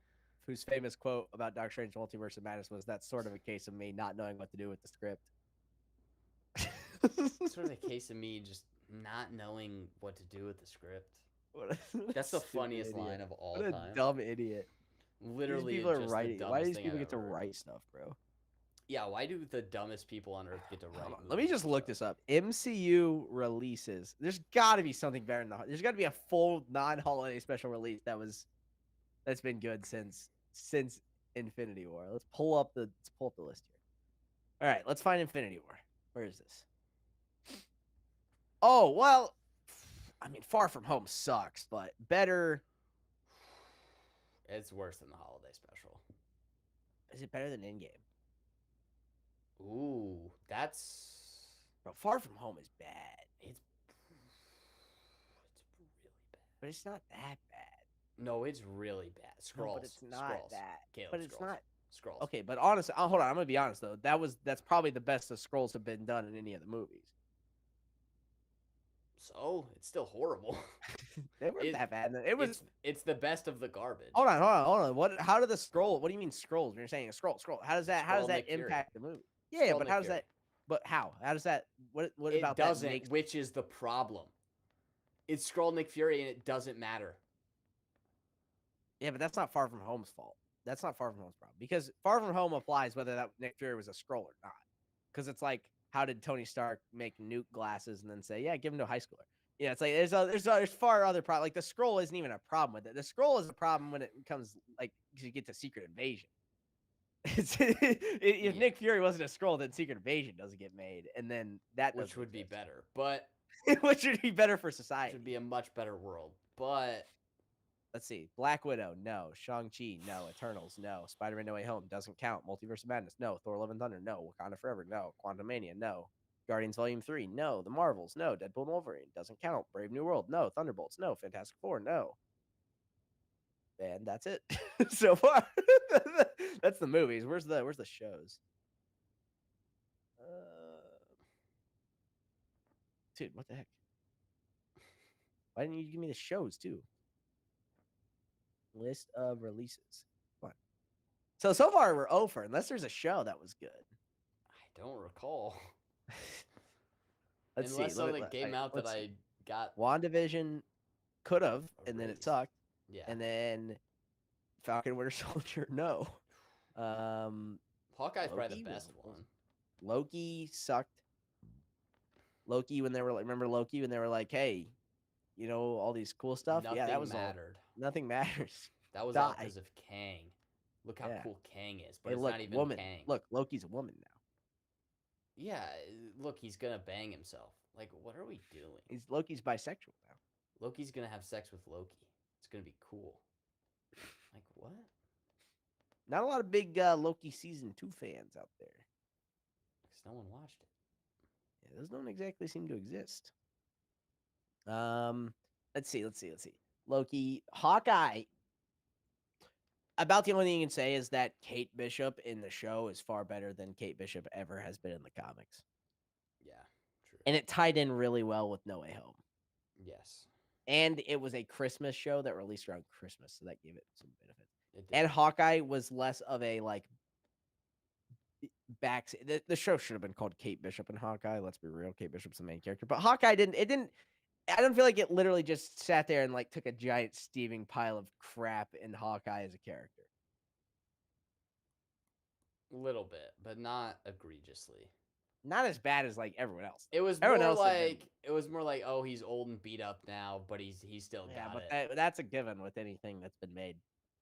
whose famous quote about Doctor Strange Multiverse of Madness was, "That's sort of a case of me not knowing what to do with the script." It's sort of a case of me just not knowing what to do with the script. What a That's the stupid funniest idiot. line of all What a time. dumb idiot. Literally, These people are just writing. The Why do dumbest these thing people I've get to ever heard. write stuff, bro? Yeah, why do the dumbest people on earth get to write? Hold on, let me movies just and look stuff? this up. MCU releases. There's got to be something better than there's got to be a full non-holiday special release that's been good since Infinity War. Let's pull up the list here. All right, let's find Infinity War. Where is this? Oh, well, I mean, Far From Home sucks, but better. It's worse than the holiday special. Is it better than Endgame? Ooh, that's Bro, Far From Home is bad, it's really bad. but it's not that bad. No, it's really bad. No, Scrolls. but it's not Scrolls. that. Caleb, But it's Scrolls. not. Scrolls. Okay, but honestly, hold on. I'm gonna be honest though. That's probably the best the scrolls have been done in any of the movies. So it's still horrible. They weren't It- that bad. It was. It's the best of the garbage. Hold on. What? How do the scroll? What do you mean scrolls? When you're saying a scroll. How does that? How does Scroll that Nick Fury. impact the movie? Yeah, Scroll but Nick how does Fury. that? But how? How does that? What It about doesn't, that makes? which is the problem. it's Skrull Nick Fury, and it doesn't matter. Yeah, but that's not Far From Home's fault. That's not Far From Home's problem because Far From Home applies whether that Nick Fury was a Skrull or not. Because it's like, how did Tony Stark make nuke glasses and then say, yeah, give them to a high schooler? Yeah, it's like there's far other problem. Like the Skrull isn't even a problem with it. The Skrull is a problem when it comes like you get to Secret Invasion. If Nick Fury wasn't a Skrull, then Secret Invasion doesn't get made, and then that which would be better, but which would be better for society. Should be a much better world. But let's see, Black Widow, no. Shang-Chi, no. Eternals, no. Spider-Man: No Way Home doesn't count. Multiverse of Madness, no. Thor: Love and Thunder, no. Wakanda Forever, no. Quantumania, no. Guardians Volume 3, no. The Marvels, no. Deadpool and Wolverine, doesn't count. Brave New World, no. Thunderbolts, no. Fantastic Four, no. And that's it so far. That's the movies. Where's the shows? Dude, what the heck? Why didn't you give me the shows too? List of releases. Come on. So far we're over, unless there's a show that was good. I don't recall. Let's Unless see. something came out that I got. WandaVision could have, and then it sucked. Yeah. And then Falcon Winter Soldier, no. Hawkeye's probably the best one. Loki sucked. Loki, when they were like, remember Loki when they were like, hey, you know, all these cool stuff? Nothing yeah, that was mattered. Nothing matters. That was all because of Kang. Look how cool Kang is, but hey, it's look, not even woman. Kang. Look, Loki's a woman now. Yeah, look, he's gonna bang himself. Like, what are we doing? Loki's bisexual now. Loki's gonna have sex with Loki. It's gonna be cool. Like, what? Not a lot of big Loki season 2 fans out there. Because no one watched it. Yeah, those don't exactly seem to exist. Let's see. Loki, Hawkeye. About the only thing you can say is that Kate Bishop in the show is far better than Kate Bishop ever has been in the comics. Yeah, true. And it tied in really well with No Way Home. Yes. And it was a Christmas show that released around Christmas, so that gave it some benefits. It did. And Hawkeye was less of a like back. The show should have been called Kate Bishop and Hawkeye. Let's be real, Kate Bishop's the main character, but Hawkeye didn't. I don't feel like it literally just sat there and like took a giant steaming pile of crap in Hawkeye as a character. A little bit, but not egregiously. Not as bad as like everyone else. It was more like, oh, he's old and beat up now, but he's still got it. That's a given with anything that's been made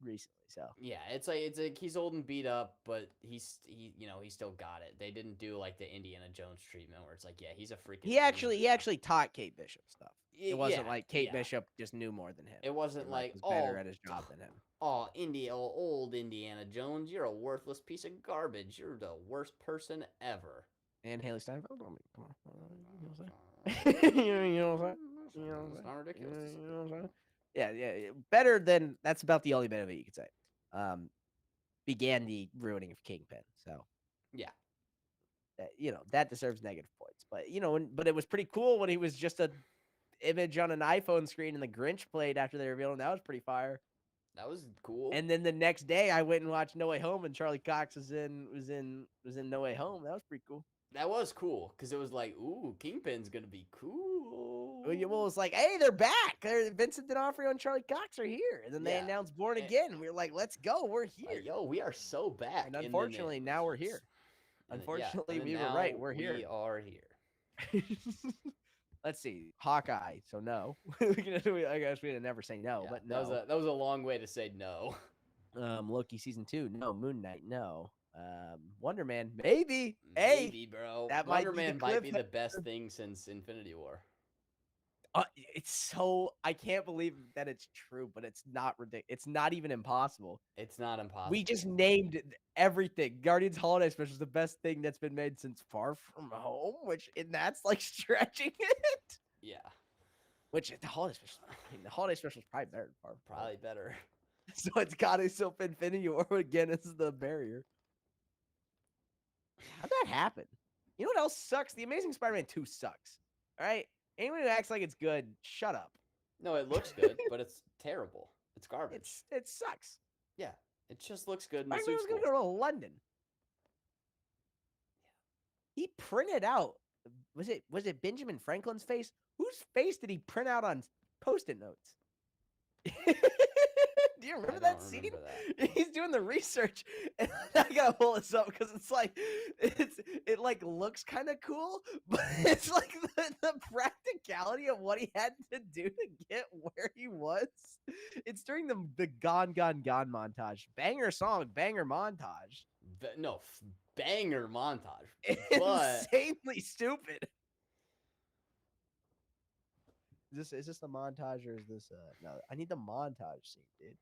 recently. So yeah, it's like he's old and beat up, but he still got it. They didn't do like the Indiana Jones treatment where it's like, yeah, he's a freaking. He actually taught Kate Bishop stuff. It wasn't like Kate Bishop just knew more than him. It wasn't like was better at his job than him. Oh, old Indiana Jones, you're a worthless piece of garbage. You're the worst person ever. And Haley Steinfeld. I mean, come on. You know what I'm saying? It's not ridiculous. You know what I'm saying? Yeah. Better than that's about the only benefit you could say. Began the ruining of Kingpin. So yeah, that deserves negative points. But but it was pretty cool when he was just a image on an iPhone screen and the Grinch played after they revealed him. That was pretty fire. That was cool. And then the next day, I went and watched No Way Home, and Charlie Cox was in No Way Home. That was pretty cool. That was cool because it was like, ooh, Kingpin's gonna be cool. Well, it was like, hey, they're back. Vincent D'Onofrio and Charlie Cox are here, and then they announced Born Again. And we were like, let's go, we're here. Like, yo, we are so back. And unfortunately, now we're here. Unfortunately, we were right. We're here. We are here. Let's see, Hawkeye. So no, I guess we didn't never say no, Yeah, but no. That was a long way to say no. Loki season 2, no. Moon Knight, no. Wonder Man, maybe. Maybe, bro. That Wonder Man might be the best thing since Infinity War. It's so I can't believe that it's true, but it's not ridiculous. It's not even impossible. It's not impossible. We just named everything. Guardians Holiday Special is the best thing that's been made since Far From Home, and that's like stretching it. Yeah. Which the Holiday Special is probably better. Probably better. So it's got itself Infinity War again is the barrier. How'd that happen? You know what else sucks? The Amazing Spider-Man 2 sucks. All right? Anyone who acts like it's good, shut up. No, it looks good, but it's terrible. It's garbage. It sucks. Yeah. It just looks good. I was going to go to London. He printed out, was it Benjamin Franklin's face Whose face did he print out on Post-it notes? Do you remember I that don't scene? remember that. He's doing the research, and I gotta pull this up because it's like it like looks kind of cool, but it's like the practicality of what he had to do to get where he was. It's during the Gone Gone Gone montage, banger song, banger montage, No, banger montage. But insanely stupid. Is this the montage or is this no? I need the montage scene, dude.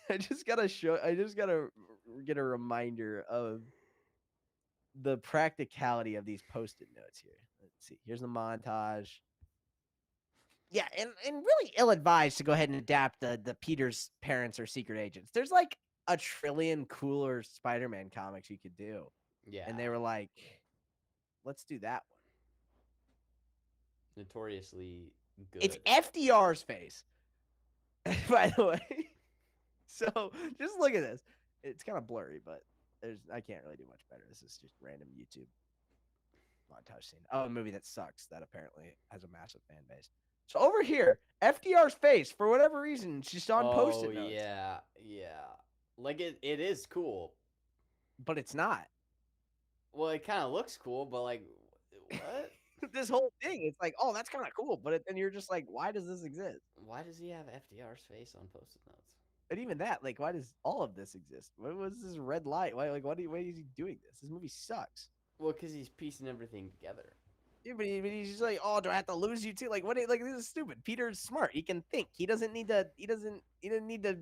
I just gotta get a reminder of the practicality of these post-it notes here. Let's see. Here's the montage. Yeah, and really ill-advised to go ahead and adapt the Peter's parents are secret agents. There's like a trillion cooler Spider-Man comics you could do. yeah, And they were like, let's do that one. notoriously good. It's FDR's face. By the way. So just look at this. It's kind of blurry, but I can't really do much better. This is just random YouTube montage scene. Oh, a movie that sucks that apparently has a massive fan base. So over here, FDR's face, for whatever reason, it's just on Post-it notes. Yeah. Like it is cool. But it's not. Well, it kind of looks cool, but like, what? This whole thing, it's like, oh, that's kind of cool. But then you're just like, why does this exist? Why does he have FDR's face on Post-it notes? And even that, like, why does all of this exist? What was this red light? Why is he doing this? This movie sucks. Well, because he's piecing everything together. Yeah, but he's just like, oh, do I have to lose you too? Like, what? Like, this is stupid. Peter's smart. He can think. He doesn't need to. He doesn't need to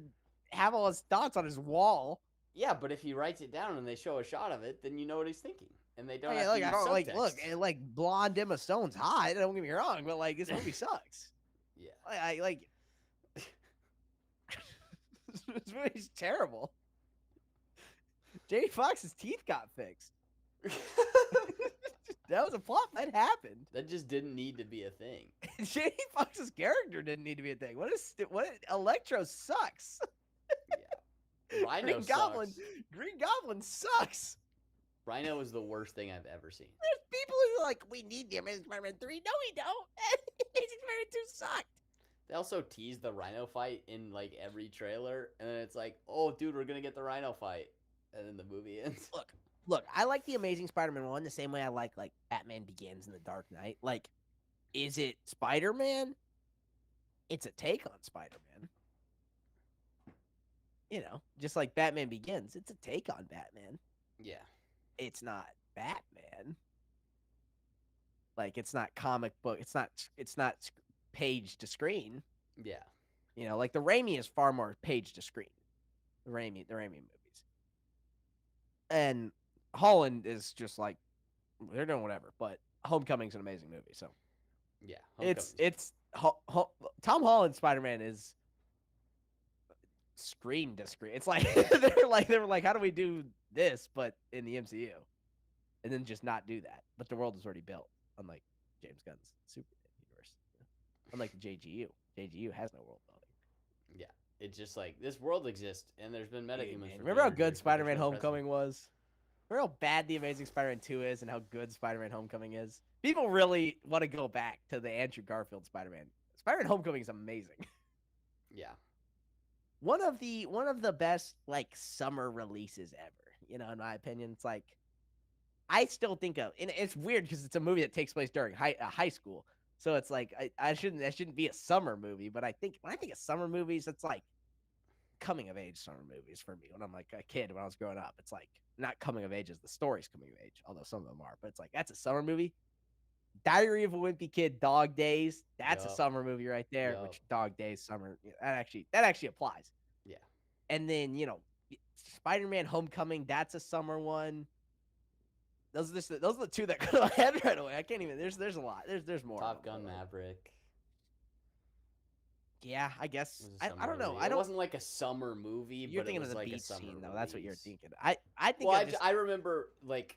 have all his thoughts on his wall. Yeah, but if he writes it down and they show a shot of it, then you know what he's thinking, and they don't. Oh, have yeah, look, to I use don't like. subtext. Look, and like blonde Emma Stone's hot. Don't get me wrong, but like this movie sucks. Yeah. I like. This movie's terrible. Jamie Foxx's teeth got fixed. That was a flop. That happened. That just didn't need to be a thing. Jamie Foxx's character didn't need to be a thing. What Electro sucks. Yeah. Rhino Green sucks. Green Goblin sucks. Rhino is the worst thing I've ever seen. There's people who are like, we need the Amazing Spider-Man 3. No, we don't. Amazing Spider-Man 2 sucked. They also tease the Rhino fight in like every trailer, and then it's like, oh, dude, we're gonna get the Rhino fight, and then the movie ends. Look, I like the Amazing Spider-Man 1 the same way I like Batman Begins and The Dark Knight. Like, is it Spider-Man? It's a take on Spider-Man. You know, just like Batman Begins, it's a take on Batman. Yeah. It's not Batman. Like, it's not comic book. It's not page to screen. Yeah. You know, like the Raimi is far more page to screen. The Raimi movies. And Holland is just like, they're doing whatever. But Homecoming's an amazing movie. So Yeah. Tom Holland's Spider-Man is screen to screen. It's like they were like, how do we do this but in the MCU? And then just not do that. But the world is already built, unlike James Gunn's Superman universe. Unlike the JGU. JGU has no world building. Yeah. It's just like this world exists, and there's been metahumans. Hey, remember how good Spider-Man Homecoming was? Remember how bad the Amazing Spider-Man 2 is and how good Spider-Man Homecoming is? People really want to go back to the Andrew Garfield Spider-Man. Spider-Man Homecoming is amazing. Yeah. One of the best like summer releases ever. You know, in my opinion, it's like I still think of, and it's weird because it's a movie that takes place during high school. So it's like that shouldn't be a summer movie, but I think when I think of summer movies, it's like coming of age summer movies for me. When I'm like a kid, when I was growing up, it's like not coming of age as the story's coming of age, although some of them are. But it's like that's a summer movie. Diary of a Wimpy Kid, Dog Days. That's a summer movie right there. Yup. Which Dog Days, summer. That actually applies. Yeah. And then Spider-Man Homecoming. That's a summer one. Those are the two that go ahead right away. I can't even. There's a lot. There's more. Top Gun Maverick. Yeah, I guess. Was a I summer don't know. movie. I don't. It wasn't like a summer movie. You're but thinking it was of the like beach a summer scene though. That's what you're release. thinking. I think. Well, I remember like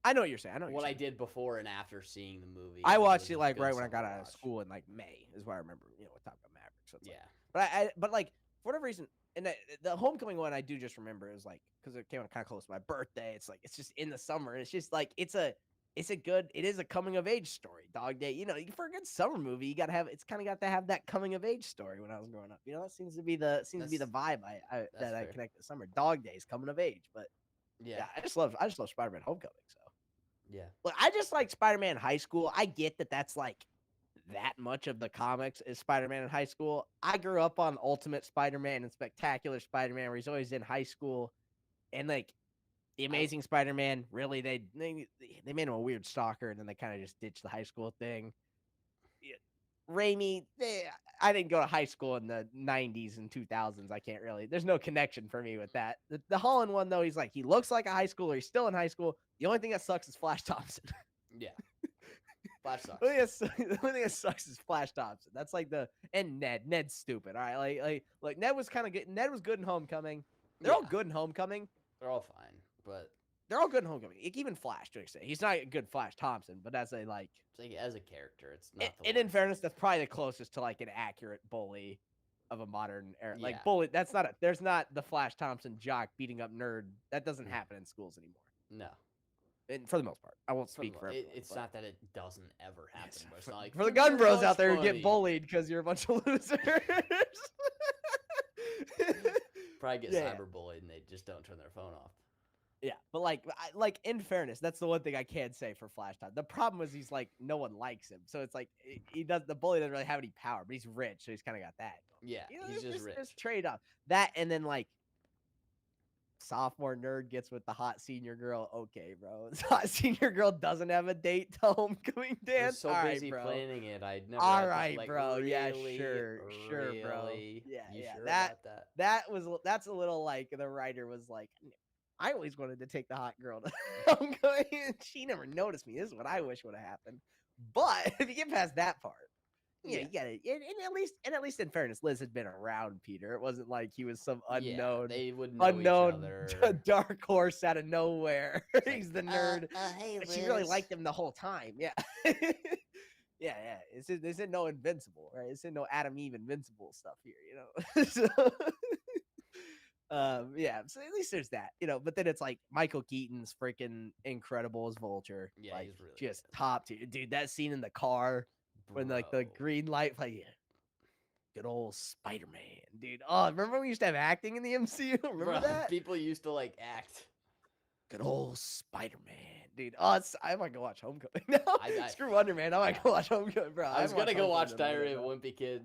I know what you're saying. I know what I did before and after seeing the movie. I and watched was it a like good right when I got summer out of watch. school in like May is what I remember. With Top Gun Maverick. So it's Yeah. like, but like for whatever reason, and the Homecoming one I do just remember is like because it came out kind of close to my birthday. It's like it's just in the summer. It's just like it's a it is a coming of age story, dog. Day, for a good summer movie, you gotta have it's kind of got to have that coming of age story. When I was growing up, that seems to be the vibe That's I fair. connect to summer. Dog Days coming of age, but Yeah. I just love Spider-Man Homecoming. So Yeah. look, I just like Spider-Man High School. I get that that's like that much of the comics is Spider-Man in high school. I grew up on Ultimate Spider-Man and Spectacular Spider-Man, where he's always in high school, and like the Amazing Spider-Man. Really, they made him a weird stalker, and then they kind of just ditched the high school thing. Yeah. Raimi, I didn't go to high school in the 90s and 2000s. I can't really. There's no connection for me with that. The Holland one though, he looks like a high schooler. He's still in high school. The only thing that sucks is Flash Thompson. Yeah. Flash sucks. The only thing that sucks is Flash Thompson. That's like and Ned. Ned's stupid. All right, like Ned was kind of good. Ned was good in Homecoming. They're all good in Homecoming. They're all fine, but they're all good in Homecoming. Even Flash, to an extent. He's not a good Flash Thompson, but as a like as a character, it's not. And in fairness, that's probably the closest to like an accurate bully of a modern era. Like Yeah. bully, there's not the Flash Thompson jock beating up nerd. That doesn't happen in schools anymore. No. And for the most part, I won't speak for everyone. It's not that it doesn't ever happen. But it's not like for the gun bros out there who get bullied because you're a bunch of losers. Probably get cyberbullied and they just don't turn their phone off. Yeah, but like in fairness, that's the one thing I can say for Flash Thompson. The problem is he's like no one likes him, so it's like the bully doesn't really have any power, but he's rich, so he's kind of got that. Yeah, he's just rich. There's trade off that, and then like sophomore nerd gets with the hot senior girl. Okay, bro, the hot senior girl doesn't have a date to homecoming dance. So busy planning it, I'd never. All right, like, bro. Really, yeah, sure, bro. Yeah, Sure that's a little like the writer was like. I always wanted to take the hot girl to homecoming. She never noticed me. This is what I wish would have happened. But if you get past that part, you got it. And at least in fairness, Liz had been around Peter. It wasn't like he was some unknown, they would know each other. Dark horse out of nowhere. He's the nerd. Hey, Liz. She really liked him the whole time. Yeah. yeah. This isn't no Invincible, right? This isn't no Adam Eve Invincible stuff here, so, so at least there's that, but then it's like Michael Keaton's freaking incredible as Vulture. Yeah, like, he's really just good. top tier. Dude, that scene in the car when like the green light, like good old Spider-Man, dude. Oh, remember when we used to have acting in the MCU? Remember that? People used to like act. Good old Spider-Man, dude. Oh, I might go watch Homecoming now. Screw Wonder Man. I might go watch Homecoming, bro. I was gonna go watch Diary of a Wimpy Kid,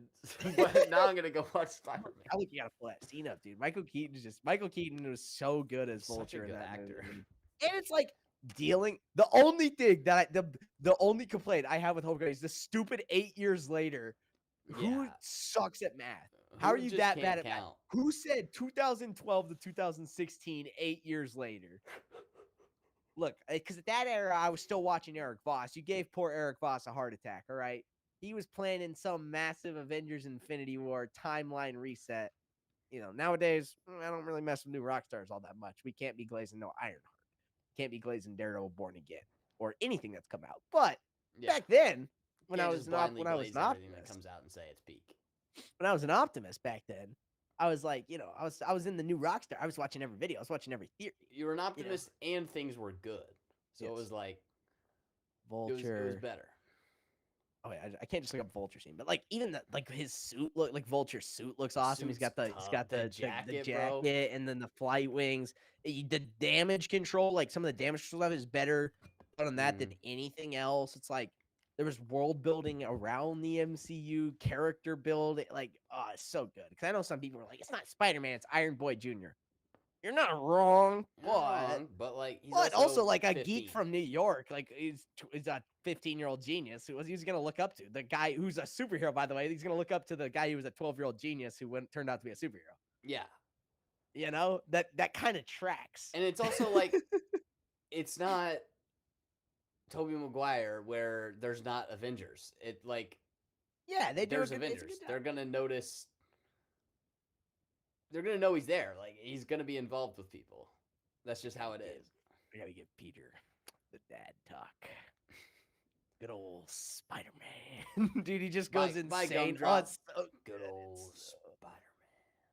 but now I'm gonna go watch Spider-Man. I think you gotta pull that scene up, dude. Michael Keaton was so good as Vulture in that actor. Movie. And it's like dealing. The only thing that the only complaint I have with Homecoming is the stupid 8 years later. Who sucks at math? How are you that bad at math? Who said 2012 to 2016, 8 years later? Look, because at that era, I was still watching Eric Voss. You gave poor Eric Voss a heart attack, all right? He was planning some massive Avengers Infinity War timeline reset. Nowadays, I don't really mess with new rock stars all that much. We can't be glazing no Ironheart. Can't be glazing Daredevil Born Again or anything that's come out. But back then, when I was an optimist, that comes out and say it's peak. When I was an optimist back then, I was like, I was in the new Rockstar. I was watching every video. I was watching every theory. You were an optimist, and things were good, so it was like Vulture. It was better. Oh, I can't just look up Vulture scene, but like even his suit Vulture's suit looks awesome. He's got the jacket, and then the flight wings. The damage control, like some of the damage control stuff is better on that than anything else. It's like. There was world building around the MCU, character build. It's so good. Because I know some people are like, it's not Spider-Man, it's Iron Boy Jr. You're not wrong, but like, he's also like 50. a geek from New York. Like, he's a 15-year-old genius who he's going to look up to. The guy who's a superhero, by the way, he's going to look up to the guy who was a 12-year-old genius who turned out to be a superhero. Yeah. That kind of tracks. And it's also like, it's not Tobey Maguire where there's not Avengers. They do. There's Avengers. They're gonna notice. They're gonna know he's there. Like, he's gonna be involved with people. That's just how it is. I gotta give Peter the dad talk. Good old Spider-Man, dude. He just goes insane. It's so good old Spider-Man,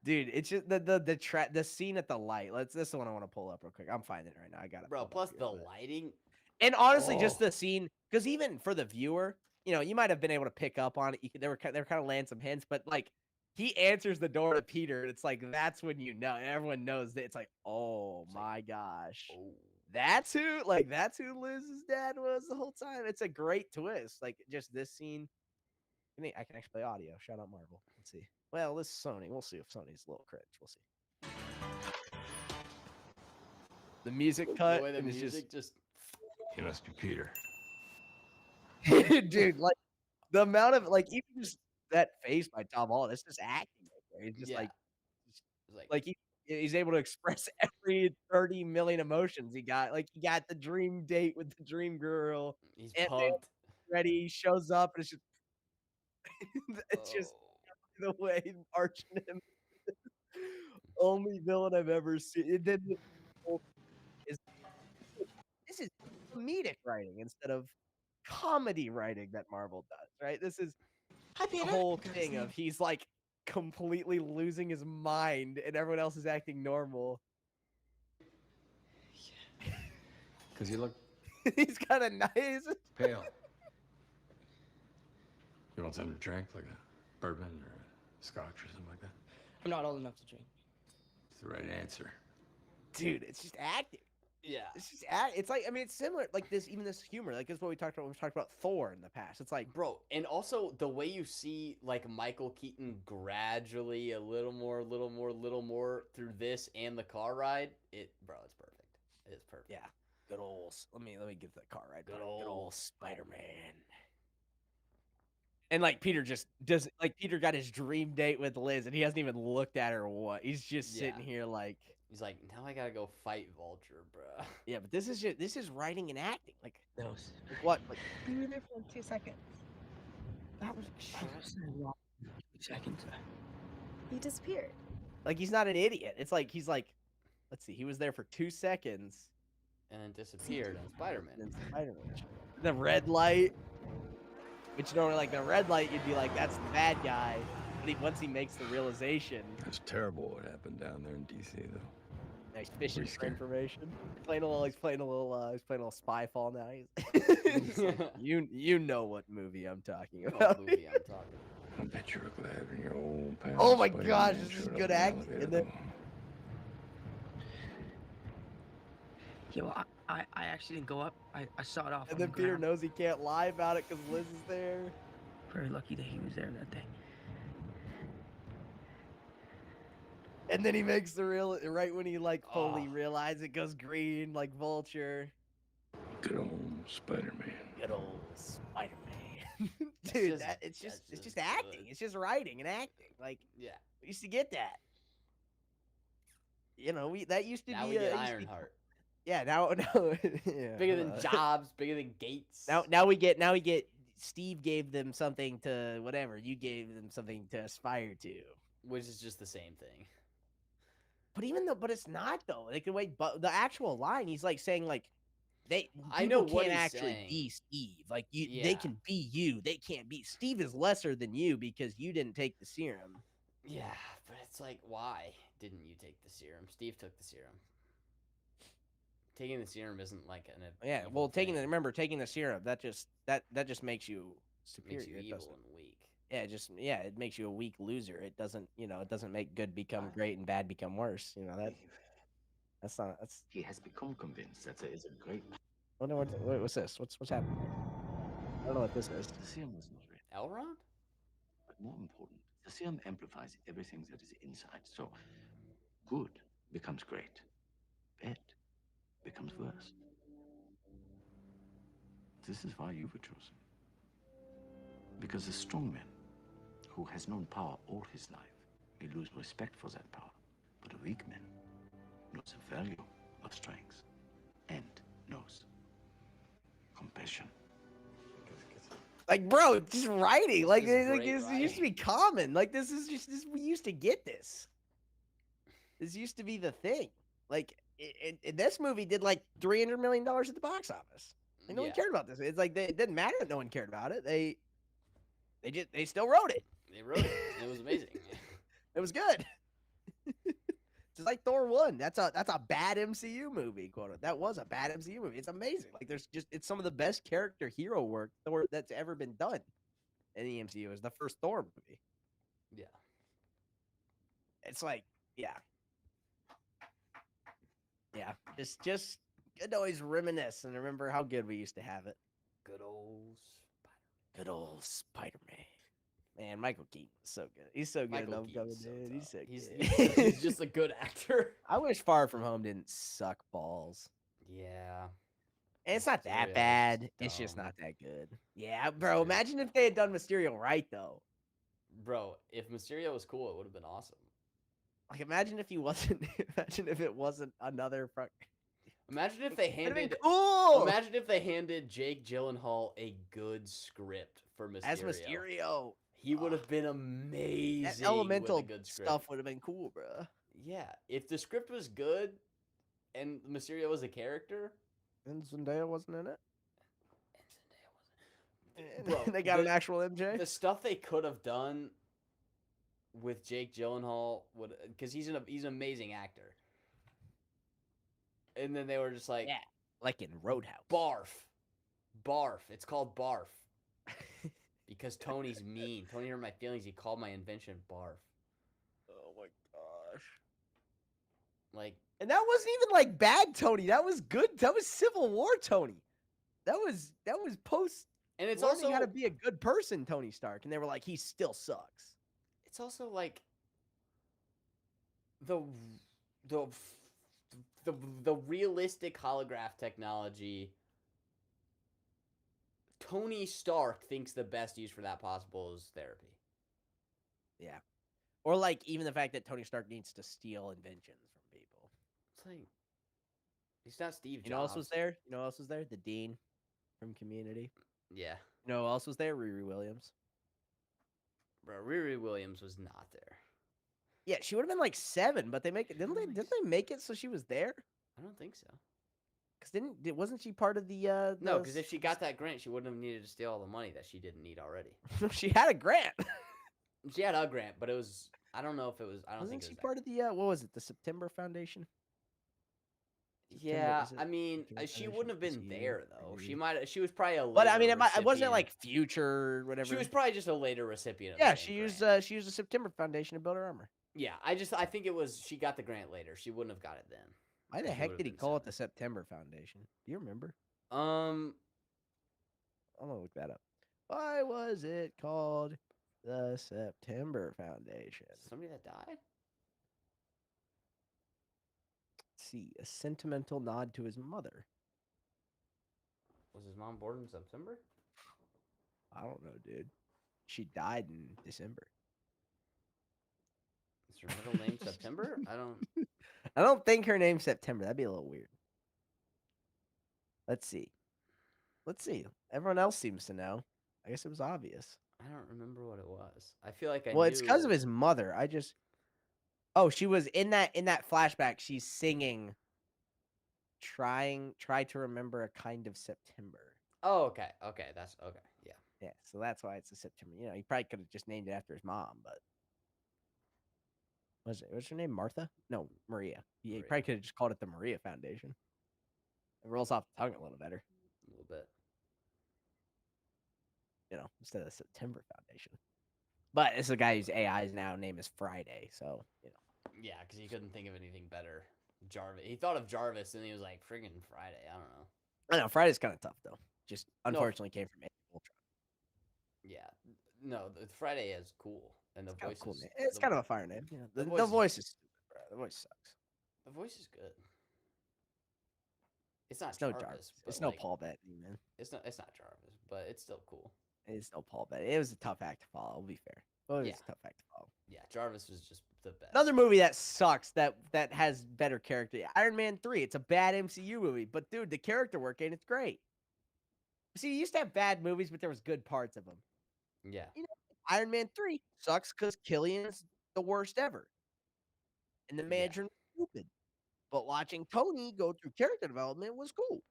dude. It's just the scene at the light. This is the one I want to pull up real quick. I'm finding it right now. I got it. Bro, plus the lighting. And honestly, just the scene, because even for the viewer, you might have been able to pick up on it. They were kind of laying some hints, but like he answers the door to Peter, and it's like that's when everyone knows that it's like, oh my gosh, Oh. that's who Liz's dad was the whole time. It's a great twist. Like just this scene. I can actually play audio. Shout out Marvel. Let's see. Well, this is Sony. We'll see if Sony's a little cringe. We'll see. The music cut The way the and it's music just He must be Peter. dude, like the amount of like even just that face by Tom Holland, it's just acting right there. He's just yeah. like It's he's able to express every 30 million emotions he got. Like he got the dream date with the dream girl. he's And pumped. ready, shows up, and it's just it's just Oh. the way arching him. Only villain I've ever seen. It did is this is comedic writing instead of comedy writing that Marvel does, right? This is the whole thing of he's like completely losing his mind and everyone else is acting normal. Because you look He's kind of nice. pale. You want something to drink, like a bourbon or a scotch or something like that? I'm not old enough to drink. It's the right answer. Dude, it's just acting. Yeah. It's just it's like it's similar like this humor. Like this is what we talked about. We've talked about Thor in the past. It's like, Bro, and also the way you see like Michael Keaton gradually a little more through this and the car ride, it's perfect. It's perfect. yeah, good old. Let me give the car ride. Good Good old old Spider-Man. And like Peter just does Peter got his dream date with Liz and he hasn't even looked at her or what. He's just sitting here like he's like, now I gotta go fight Vulture, bro. yeah, but this is writing and acting. Like Those. what? Like You were there for like 2 seconds. that was Seconds. You disappeared. like he's not an idiot. It's like he's like, let's see, he was there for 2 seconds And then disappeared on Spider-Man. and then Spider-Man. The red light. Which like the red light, you'd be like, that's the bad guy. But once he makes the realization, It's terrible what happened down there in D.C., though. he's fishing for scared. information. He's playing a little Spyfall now. He's like, you know what movie I'm talking What about. movie I'm talking I bet you were glad when your old pal Oh my Spider-Man gosh, this is showed up good in the acting, elevator, and then- though. Yeah, well, I actually didn't go up. I saw it off. And on then the Peter ground. knows he can't lie about it because Liz is there. Very lucky that he was there that day. And then he makes the right when he like fully Oh. realizes it goes green like Vulture. Good old Spider-Man. Good old Spider-Man. Dude, it's just acting. good. It's just writing and acting. Like Yeah. we used to get that. That used to Now be we get used to be- Ironheart. Yeah, now yeah, Bigger than Jobs, bigger than Gates. Now we get Steve gave them something to whatever. You gave them something to aspire to. Which is just the same thing. But it's not though. Like the way, but the actual line, he's like saying like, I know people what can't he's actually saying. be Steve. Like they Yeah. can be you. They can't be Steve is lesser than you because you didn't take the serum. Yeah, but it's like, why didn't you take the serum? Steve took the serum. Taking the serum isn't like an Yeah. evil Well, thing. taking the serum that just makes you superior. Makes you It evil doesn't- and weak. Yeah, it makes you a weak loser. It doesn't make good become great and bad become worse. That's not that's. He has become convinced that there is a great Oh no! What's this? What's happening? I don't know what this is. The serum was not ready. Elrond? But more important, the serum amplifies everything that is inside. So good becomes great. Bad becomes worse. This is why you were chosen. Because a strong man who has known power all his life may lose respect for that power. But a weak man knows the value of strength and knows compassion. Like, bro, just writing. Like, This is like great it used to be common. Like, this is just this. We used to get this. This used to be the thing. Like, in this movie did like $300 million at the box office. Like, no one Yeah. cared about this. It's like it didn't matter that no one cared about it. They still wrote it. They wrote it. And it was amazing. It was good. It's like Thor 1. That's a bad MCU movie, quote. That was a bad MCU movie. It's amazing. Like it's some of the best character hero work that's ever been done in the MCU. Is the first Thor movie. Yeah. It's like, yeah. Yeah. Just good to always reminisce and remember how good we used to have it. Good old Good old Spider-Man. Man, Michael Keaton is so good. He's so good. Michael in Homecoming, Keaton's so dude. He's tough. so good. He's just a good actor. I wish Far From Home didn't suck balls. Yeah. And it's not Mysterio that is bad. It's just dumb. not that good. Yeah, bro. Mysterio. Imagine if they had done Mysterio right, though. Bro, if Mysterio was cool, it would have been awesome. Like, imagine if he wasn't. Imagine if it wasn't another. Imagine if they It'd have been handed. cool. Imagine if they handed Jake Gyllenhaal a good script for Mysterio. As Mysterio, He would have been amazing. that elemental with a good script. stuff would have been cool, bro. Yeah, if the script was good, and Mysterio was a character, And Zendaya wasn't in it. and Zendaya And Bro, they got an actual MJ. the stuff they could have done with Jake Gyllenhaal would, because he's an amazing actor. And then they were just like, Yeah, like in Roadhouse. barf. It's called barf because Tony's mean. Tony hurt my feelings. He called my invention barf. Oh my gosh. Like, And that wasn't even like bad Tony. That was good. That was Civil War Tony. That was post. and it's learning also how to be a good person, Tony Stark. And they were like, he still sucks. it's also like the realistic holograph technology. Tony Stark thinks the best use for that possible is therapy. Yeah. Or like even the fact that Tony Stark needs to steal inventions from people. It's like he's not Steve Jobs. You know who else was there? You know who else was there? The Dean from Community. Yeah, You know who else was there? Riri Williams. bro. Riri Williams was not there. Yeah, she would have been like 7, but they make it. Didn't they make it so she was there? I don't think so. Because wasn't she part of the? No, because if she got that grant, she wouldn't have needed to steal all the money that she didn't need already. she had a grant. She had a grant, but it was. I don't know if it was. I don't Wasn't think she it was. part of the? What was it? The September Foundation. Yeah, is it I mean, September she Foundation? wouldn't have been SU, there though. She maybe. might. She was probably a. But I mean, later it wasn't recipient. like future whatever. She was probably just a later recipient. Of Yeah, the same she used grant. she used the September Foundation to build her armor. Yeah, I think it was. She got the grant later. She wouldn't have got it then. Why the She heck would've did he been call it 7. the September Foundation? Do you remember? Um, I'm gonna look that up. Why was it called the September Foundation? somebody that died. Let's see, a sentimental nod to his mother. Was his mom born in September? I don't know, dude. She died in December. Is her middle name September? I don't. I don't think her name's September. That'd be a little weird. Let's see. Everyone else seems to know. I guess it was obvious. I don't remember what it was. I feel like I. Well, it's because of knew- his mother. Oh, she was in that flashback. She's singing. Try to remember a kind of September. Oh, okay. Okay, that's okay. Yeah. Yeah, so that's why it's a September. You know, he probably could have just named it after his mom, but what's her name? Martha? No, Maria. Yeah, he Maria. probably could have just called it the Maria Foundation. It rolls off the tongue a little better, A little bit. you know, instead of the September Foundation. But it's a guy whose AI's now name is Friday, so you know. Yeah, because he couldn't think of anything better. Jarvis. He thought of Jarvis, and he was like, "Friggin' Friday." I don't know. I know Friday's kind of tough though. Just unfortunately came from Age of Ultron. Yeah. No, the Friday is cool, and the It's kind voice of cool is. name. It's the, kind of a fire name. Yeah, the the voice is- voice is stupid, bro. The voice sucks. The voice is good. It's not It's no Jarvis. Jarvis. but, It's no like, Paul Bettany, man. It's not Jarvis, but it's still cool. It's no Paul Bettany. It was a tough act to follow. We'll be fair. But it was Yeah. a tough act to follow. Yeah, Jarvis was just the best. Another movie that sucks that has better character. Iron Man 3. It's a bad MCU movie, but dude, the character work in it's great. See, you used to have bad movies, but there was good parts of them. Yeah. Iron Man 3 sucks because Killian's the worst ever. And the mandarin was stupid. But watching Tony go through character development was cool.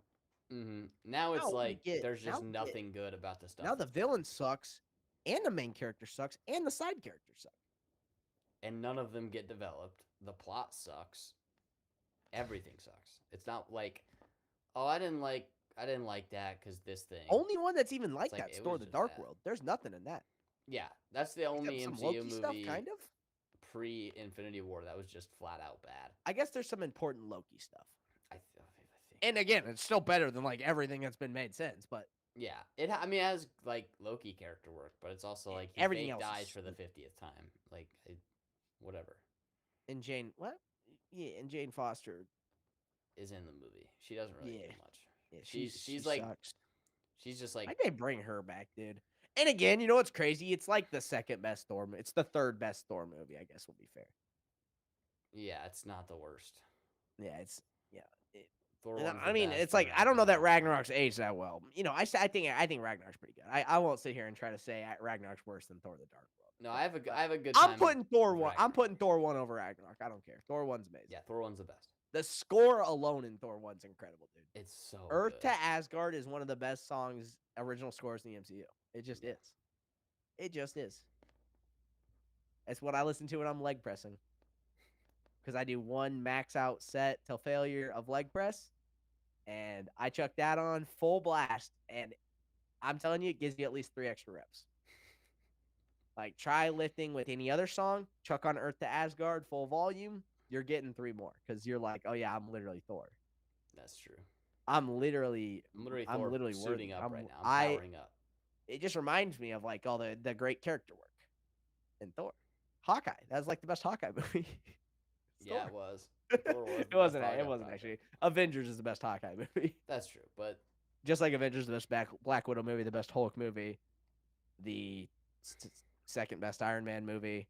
Now it's Now we like get- there's now just we get- nothing good about the stuff. Now the that's going villain on. sucks, and the main character sucks, and the side character sucks. and none of them get developed. The plot sucks. Everything sucks. It's not like, oh, I didn't like that because this thing. Only one that's even like like, that, it Thor: was The just Dark bad. World. There's nothing in that. Yeah, that's the only Except some MCU Loki movie stuff, kind of. pre-Infinity War that was just flat out bad. I guess there's some important Loki stuff. I think. And again, it's still better than like everything that's been made since. But Yeah, it has like Loki character work, but it's also like he everything fake else dies is for the stupid. 50th time. Like, whatever and Jane, what? Yeah, and Jane Foster. is in the movie. She doesn't really do much. Yeah, She's she like, sucks. she's just like, I may bring her back, dude. And again, you know what's crazy? It's like the second best Thor. It's the third best Thor movie. I guess will be fair. yeah, it's not the worst. Yeah, it's yeah. Thor And one's I the mean, best, it's like in I don't know that opinion. Ragnarok's aged that well. You know, I think Ragnarok's pretty good. I won't sit here and try to say Ragnarok's worse than Thor: The Dark World. No, I have a good time. I'm putting Thor with 1. I'm Ragnarok. putting Thor 1 over Ragnarok. I don't care. Thor 1's amazing. Yeah, Thor one's the best. The score alone in Thor 1's incredible, dude. It's so Earth good. to Asgard is one of the best songs, original scores in the MCU. It just is. It just is. It's what I listen to when I'm leg pressing. Because I do one max out set till failure of leg press. And I chuck that on full blast. And I'm telling you, it gives you at least 3 extra reps. Like, try lifting with any other song. Chuck on Earth to Asgard, full volume. You're getting 3 more. Because you're like, oh, yeah, I'm literally Thor. That's true. I'm literally Thor literally suiting worthy. up right now. I'm powering up. It just reminds me of like all the great character work in Thor. Hawkeye. That was like the best Hawkeye movie. Yeah, it was. Thor was It the wasn't. best It Hawkeye wasn't project. actually. Avengers is the best Hawkeye movie. That's true, but Just like Avengers is the best Black Widow movie, the best Hulk movie, the second best Iron Man movie,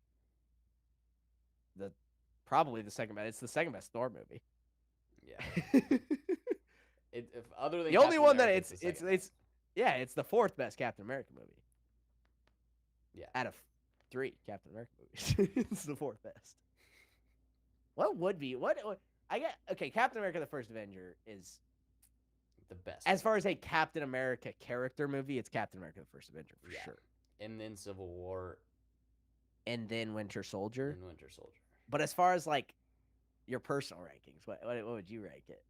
probably the second best. It's the second best Thor movie. yeah. If other than The only Captain one that America, the second best. it's the 4th best Captain America movie. Yeah. Out of 3 Captain America movies, it's the 4th best. What would be what I get? Okay, Captain America: The First Avenger is the best. as far as a Captain America character movie. It's Captain America: The First Avenger for sure. And then Civil War. And then Winter Soldier. And Winter Soldier. But as far as like your personal rankings, what would you rank it?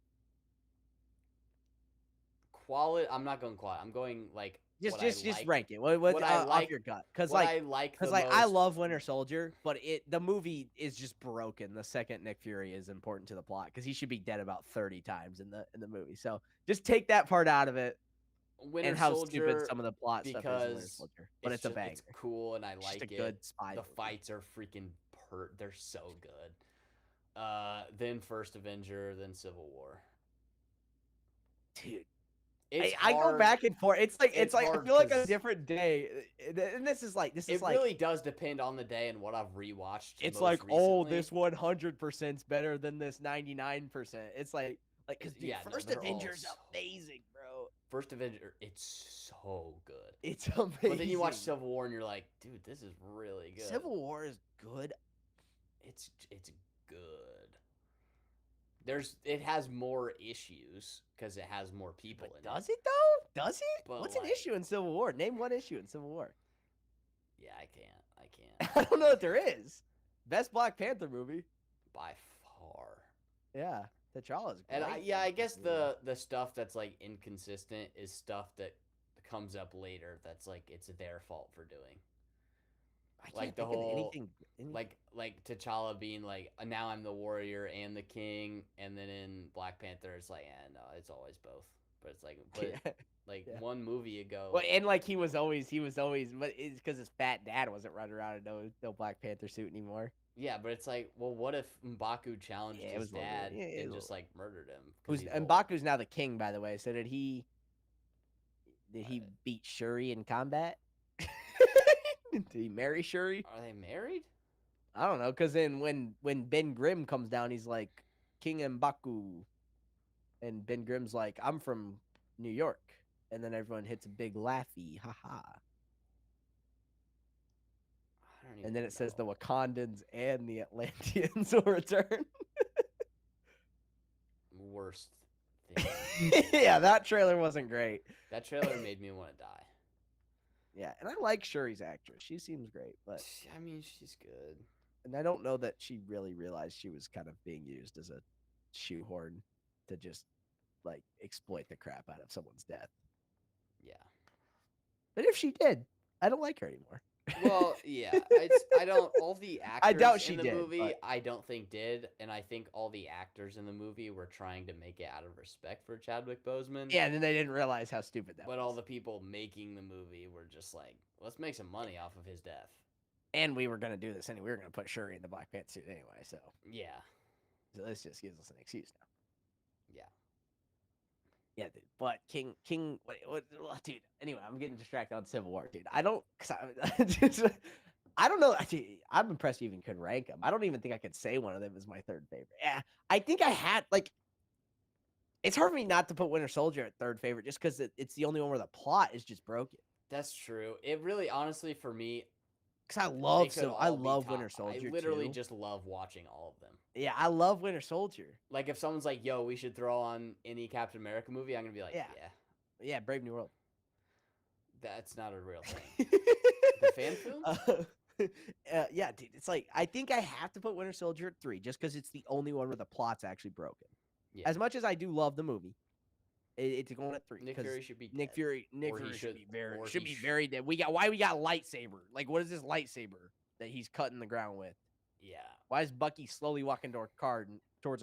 Quality. I'm not going quality. I'm going like Just like, rank it. What I off like your gut? Because what like I like because the like I most- love Winter Soldier, but the movie is just broken the second Nick Fury is important to the plot because he should be dead about 30 times in the movie. So just take that part out of it. Winter and how Soldier stupid some of the plot stuff is in Winter because Soldier. But it's a banger. It's cool and I It's like just a it. good spy The movie. fights are freaking they're so good. Then First Avenger, then Civil War. Dude. It's I go hard. back and forth. It's like I hard feel like a 'cause different day. And this is like It really does depend on the day and what I've rewatched. it's most like, oh, recently. this 100% is better than this 99%. It's like because Yeah, no, First they're all Avenger's so- amazing, bro. First Avenger, it's so good. It's amazing. But then you watch Civil War and you're like, dude, this is really good. Civil War is good. It's good. It has more issues because it has more people in Does it. it though? Does it? But, What's an like- issue in Civil War? Name one issue in Civil War. Yeah, I can't. I don't know that there is. Best Black Panther movie. By far. Yeah, T'Challa's great. And in I guess Civil War. the stuff that's like inconsistent is stuff that comes up later that's like it's their fault for doing. I can't like the think of whole- anything. Like T'Challa being like, now I'm the warrior and the king, and then in Black Panther it's like, no, it's always both. But it's like, Yeah. like 1 movie ago. Well, and like he was always, but it's because his fat dad wasn't running around in no Black Panther suit anymore. Yeah, but it's like, well, what if M'Baku challenged Yeah, it his was a little dad weird. Yeah, it and was a just like murdered him? 'cause he's And old? Baku's now the king, by the way. So did he beat Shuri in combat? Did he marry Shuri? Are they married? I don't know, because then when Ben Grimm comes down, he's like King M'Baku, and Ben Grimm's like, I'm from New York, and then everyone hits a big laughy, haha. I don't even And then it says the know. Wakandans and the Atlanteans will return. Worst thing. Yeah, that trailer wasn't great. That trailer made me want to die. Yeah, and I like Shuri's actress. She seems great, but I mean, she's good. And I don't know that she really realized she was kind of being used as a shoehorn to just like exploit the crap out of someone's death. Yeah. But if she did, I don't like her anymore. Well, yeah, I don't. All the I doubt actors she in the did, movie, but- I don't think did, and I think all the actors in the movie were trying to make it out of respect for Chadwick Boseman. Yeah, and then they didn't realize how stupid that But was. all the people making the movie were just like, let's make some money off of his death. And we were gonna do this anyway. We were gonna put Shuri in the Black Panther suit anyway, so Yeah, this just gives us an excuse now. yeah. Yeah, dude. But dude. Anyway, I'm getting distracted on Civil War, dude. I don't, I don't know. Actually, I'm impressed you even could rank them. I don't even think I could say one of them is my third favorite. Yeah, I think I had like. It's hard for me not to put Winter Soldier at third favorite just because it's the only one where the plot is just broken. That's true. It really, honestly, for me, Because I they love could I all be love top. Winter Soldier. I literally too. just love watching all of them. Yeah, I love Winter Soldier. Like if someone's like, "Yo, we should throw on any Captain America movie," I'm gonna be like, Yeah. "Yeah, Yeah, Brave New World. that's not a real thing." The fan film? Yeah, dude. It's like I think I have to put Winter Soldier at 3 just because it's the only one where the plot's actually broken. Yeah. As much as I do love the movie, it's going at 3. Nick 'cause Fury should be Nick dead. Fury. Nick Or he Fury should be very or should he be sh- very dead. We got lightsaber. Like, what is this lightsaber that he's cutting the ground with? Yeah. Why is Bucky slowly walking towards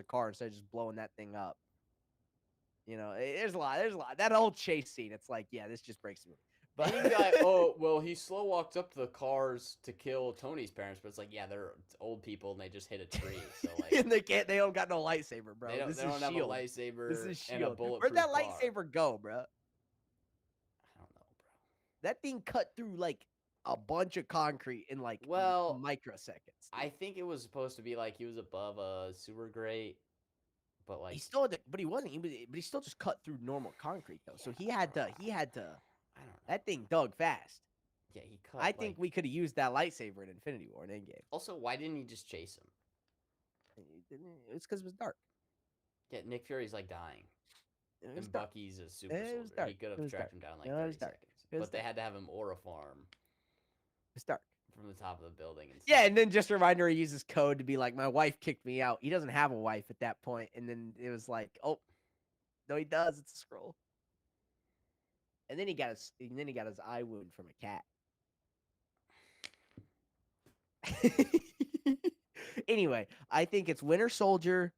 a car instead of just blowing that thing up? You know, there's a lot. There's a lot. That whole chase scene. It's like, yeah, this just breaks the movie. But But you can be like, "Oh, well, he slow walked up to the cars to kill Tony's parents," but it's like, yeah, they're old people and they just hit a tree, so like and they don't got no lightsaber, bro. they don't, This they is don't have a Shield. lightsaber This is and a Shield. bulletproof Where'd that car. lightsaber go, bro? I don't know, bro. That thing cut through like a bunch of concrete in like Well, microseconds. I think it was supposed to be like he was above a sewer grate, but like He still had to, but he wasn't. But he still just cut through normal concrete though. So he had to. I don't know. That thing dug fast. Yeah, he cut. I think like- we could have used that lightsaber in Infinity War in Endgame. Also, why didn't he just chase him? It's because it was dark. Yeah, Nick Fury's like dying, It was and dark. Bucky's a super It was soldier. dark. He could It have was tracked dark. him down in like No, it 30 was dark. seconds, It was but they dark. had to have him aura farm It's dark. from the top of the building. And Yeah, stuff. and then just a reminder, he uses code to be like, "My wife kicked me out." He doesn't have a wife at that point, and then it was like, "Oh, no, he does. It's a scroll." And then he got his eye wound from a cat. Anyway, I think it's Winter Soldier.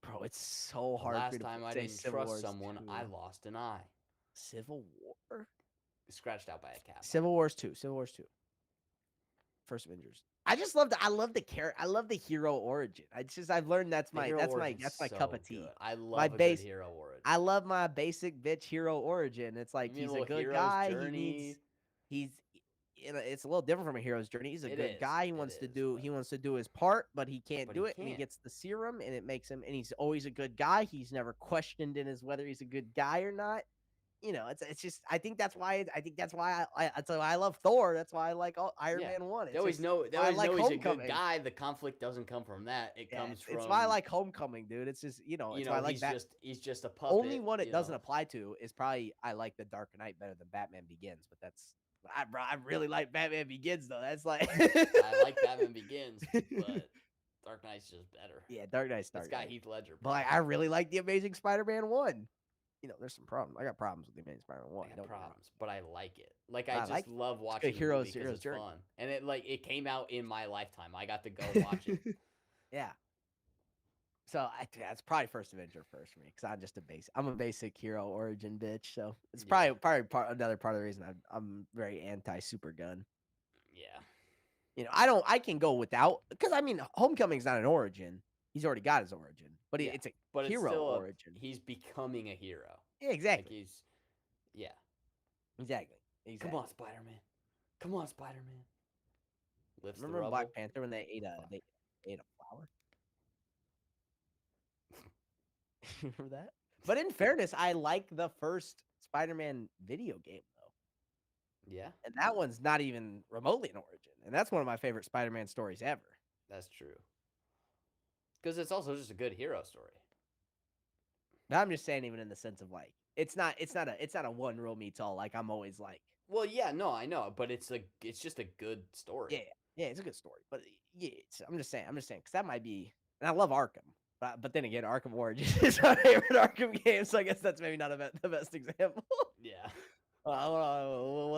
Bro, it's so The hard. for me last to time I say didn't Civil trust War's someone, 2. I lost an eye. Civil War. Scratched out by a cat. Civil Wars 2. Civil Wars 2. First Avengers. I just love I love the I love the hero origin. I've learned that's The my hero that's my origin's that's my so cup of tea. good. I love My a base- good hero origin. I love my basic bitch hero origin. It's like You mean he's a a little good hero's guy. journey? It's a little different from a hero's journey. He's a It good is, guy. He it wants to is, do but- he wants to do his part, but he can't But do he it, and he can't. gets the serum, and it makes him. And he's always a good guy. He's never questioned in his whether he's a good guy or not. You know, it's just I think that's why that's why I love Thor. That's why I like Iron Yeah. Man 1. They always know. They why I always like know he's a Homecoming. good guy. The conflict doesn't come from that. It Yeah, comes from. it's why I like Homecoming, dude. It's just You it's know, why I like he's just a puppet. only one it you doesn't know. apply to is probably I like the Dark Knight better than Batman Begins, but that's I really like Batman Begins though. That's like I like Batman Begins, but Dark Knight's just better. Yeah, Dark Knight's It's Dark got Knight. Heath Ledger. But like, I really like the Amazing Spider-Man 1. You know, there's some problems. I got problems with the Amazing Spider-Man 1. I don't got get me wrong. problems, but I like it. Like I I just like love watching the hero's- movie 'cause hero's it's journey. fun, and it came out in my lifetime. I got to go watch it. Yeah. So that's probably First Avenger first for me because I'm a basic hero origin bitch. So it's Yeah. probably another part of the reason I'm very anti super gun. Yeah, You know, I can go without because I mean Homecoming's not an origin. He's already got his origin, but Yeah, it's a but hero it's still origin. he's becoming a hero. Yeah, Like exactly. yeah. Exactly. Come on, Spider Man. Come on, Spider Man. Lifts Remember the in rubble. Black Panther when they ate a flower? Remember that? But in fairness, I like the first Spider-Man video game though, Yeah, and that one's not even remotely an origin, and that's one of my favorite Spider-Man stories ever. that's true. Because it's also just a good hero story. But I'm just saying, even in the sense of like, it's not a one rule meets all. Like I'm always like, Well, yeah, no, I know, but it's just a good story. Yeah, it's a good story, but yeah, I'm just saying, because that might be, and I love Arkham, but then again, Arkham Origins is my favorite Arkham game, so I guess that's maybe not the best example. Yeah. We'll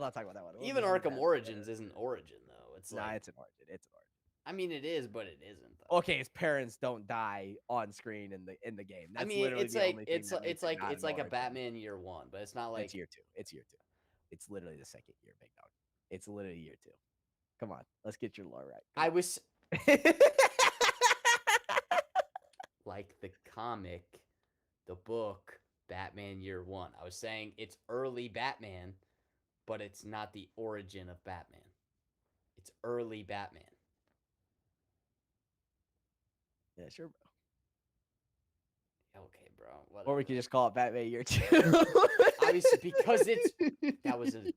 not talk about that one. We'll Even just leave Arkham that. Origins isn't Origin though. It's Nah, like it's an Origin. It's an Origin. I mean, it is, but it isn't though. Okay, his parents don't die on screen in the game. That's I mean, literally it's the like only thing that makes it not it's an like a Origin. Batman Year One, but it's not like It's year 2. It's year 2. It's literally the second year, big dog. It's literally year 2. Come on, let's get your lore right. I was like the comic, the book, Batman Year One. I was saying it's early Batman, but it's not the origin of Batman. It's early Batman. Yeah, sure, bro. Okay, bro. Whatever. Or we could just call it Batman Year 2. Obviously, because it's that was okay.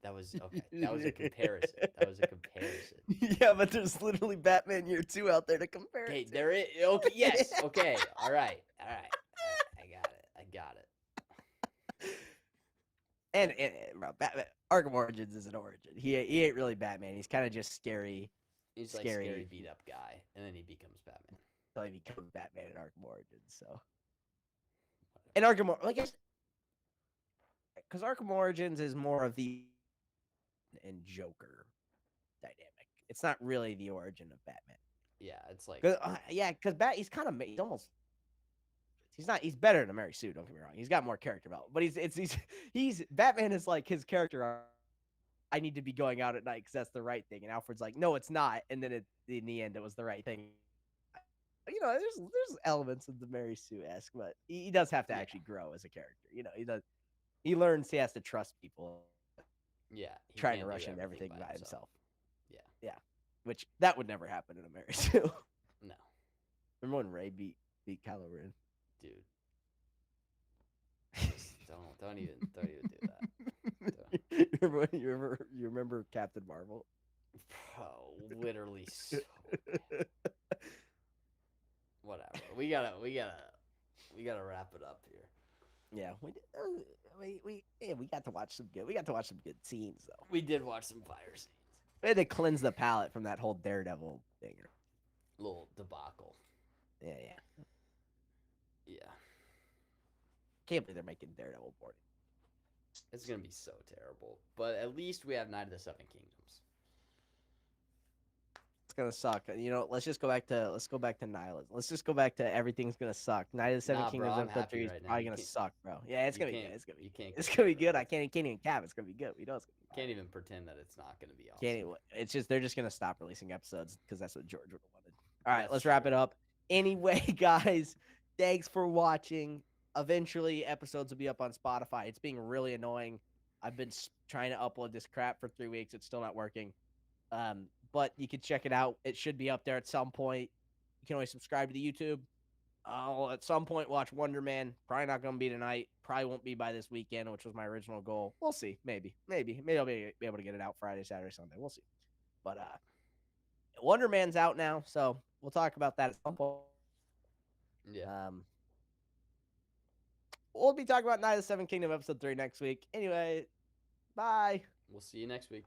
That was a comparison. That was a comparison. Yeah, but there's literally Batman Year 2 out there to compare. Okay, it to. there is. Okay, yes. Okay, all right. I got it. And bro, Batman Arkham Origins is an origin. He ain't really Batman. He's kind of just scary. He's like scary beat up guy, and then he becomes Batman. So he becomes Batman in Arkham Origins. So, and Arkham, like, because Arkham Origins is more of the and Joker dynamic. It's not really the origin of Batman. Yeah, it's like because he's kind of he's better than Mary Sue. Don't get me wrong. He's got more character development, but he's Batman is like his character. I need to be going out at night because that's the right thing, and Alfred's like, no, it's not. And then in the end, it was the right thing. You know, there's elements of the Mary Sue esque, but he does have to actually grow as a character. You know, he does. He learns he has to trust people. Yeah, trying to rush into everything by himself. Yeah, which that would never happen in a Mary Sue. No. Remember when Ray beat Kylo Ren? Dude. Just don't even do that. You remember Captain Marvel? Bro, literally so bad. Whatever. We gotta wrap it up here. Yeah, we got to watch some good scenes though. We did watch some fire scenes. We had to cleanse the palate from that whole Daredevil dinger. Little debacle. Yeah. Can't believe they're making Daredevil boring. It's gonna be so terrible. But at least we have Night of the Seven Kingdoms. It's gonna suck. You know, let's go back to nihilism. Let's just go back to everything's gonna suck. Night of the Seven Kingdoms episode 3 is probably gonna suck, bro. Yeah, it's gonna be good. It's gonna be good. I can't even cap. It's gonna be good. We know it's gonna be. Can't even pretend that it's not gonna be awesome. Can't even. It's just they're just gonna stop releasing episodes because that's what George would have wanted. All right, let's wrap it up. Anyway, guys, thanks for watching. Eventually, episodes will be up on Spotify. It's being really annoying. I've been trying to upload this crap for 3 weeks. It's still not working. But you can check it out. It should be up there at some point. You can always subscribe to the YouTube. I'll at some point watch Wonder Man. Probably not going to be tonight. Probably won't be by this weekend, which was my original goal. We'll see. Maybe I'll be able to get it out Friday, Saturday, Sunday. We'll see. But Wonder Man's out now, so we'll talk about that at some point. Yeah. We'll be talking about Night of the Seven Kingdom episode 3 next week. Anyway, bye. We'll see you next week.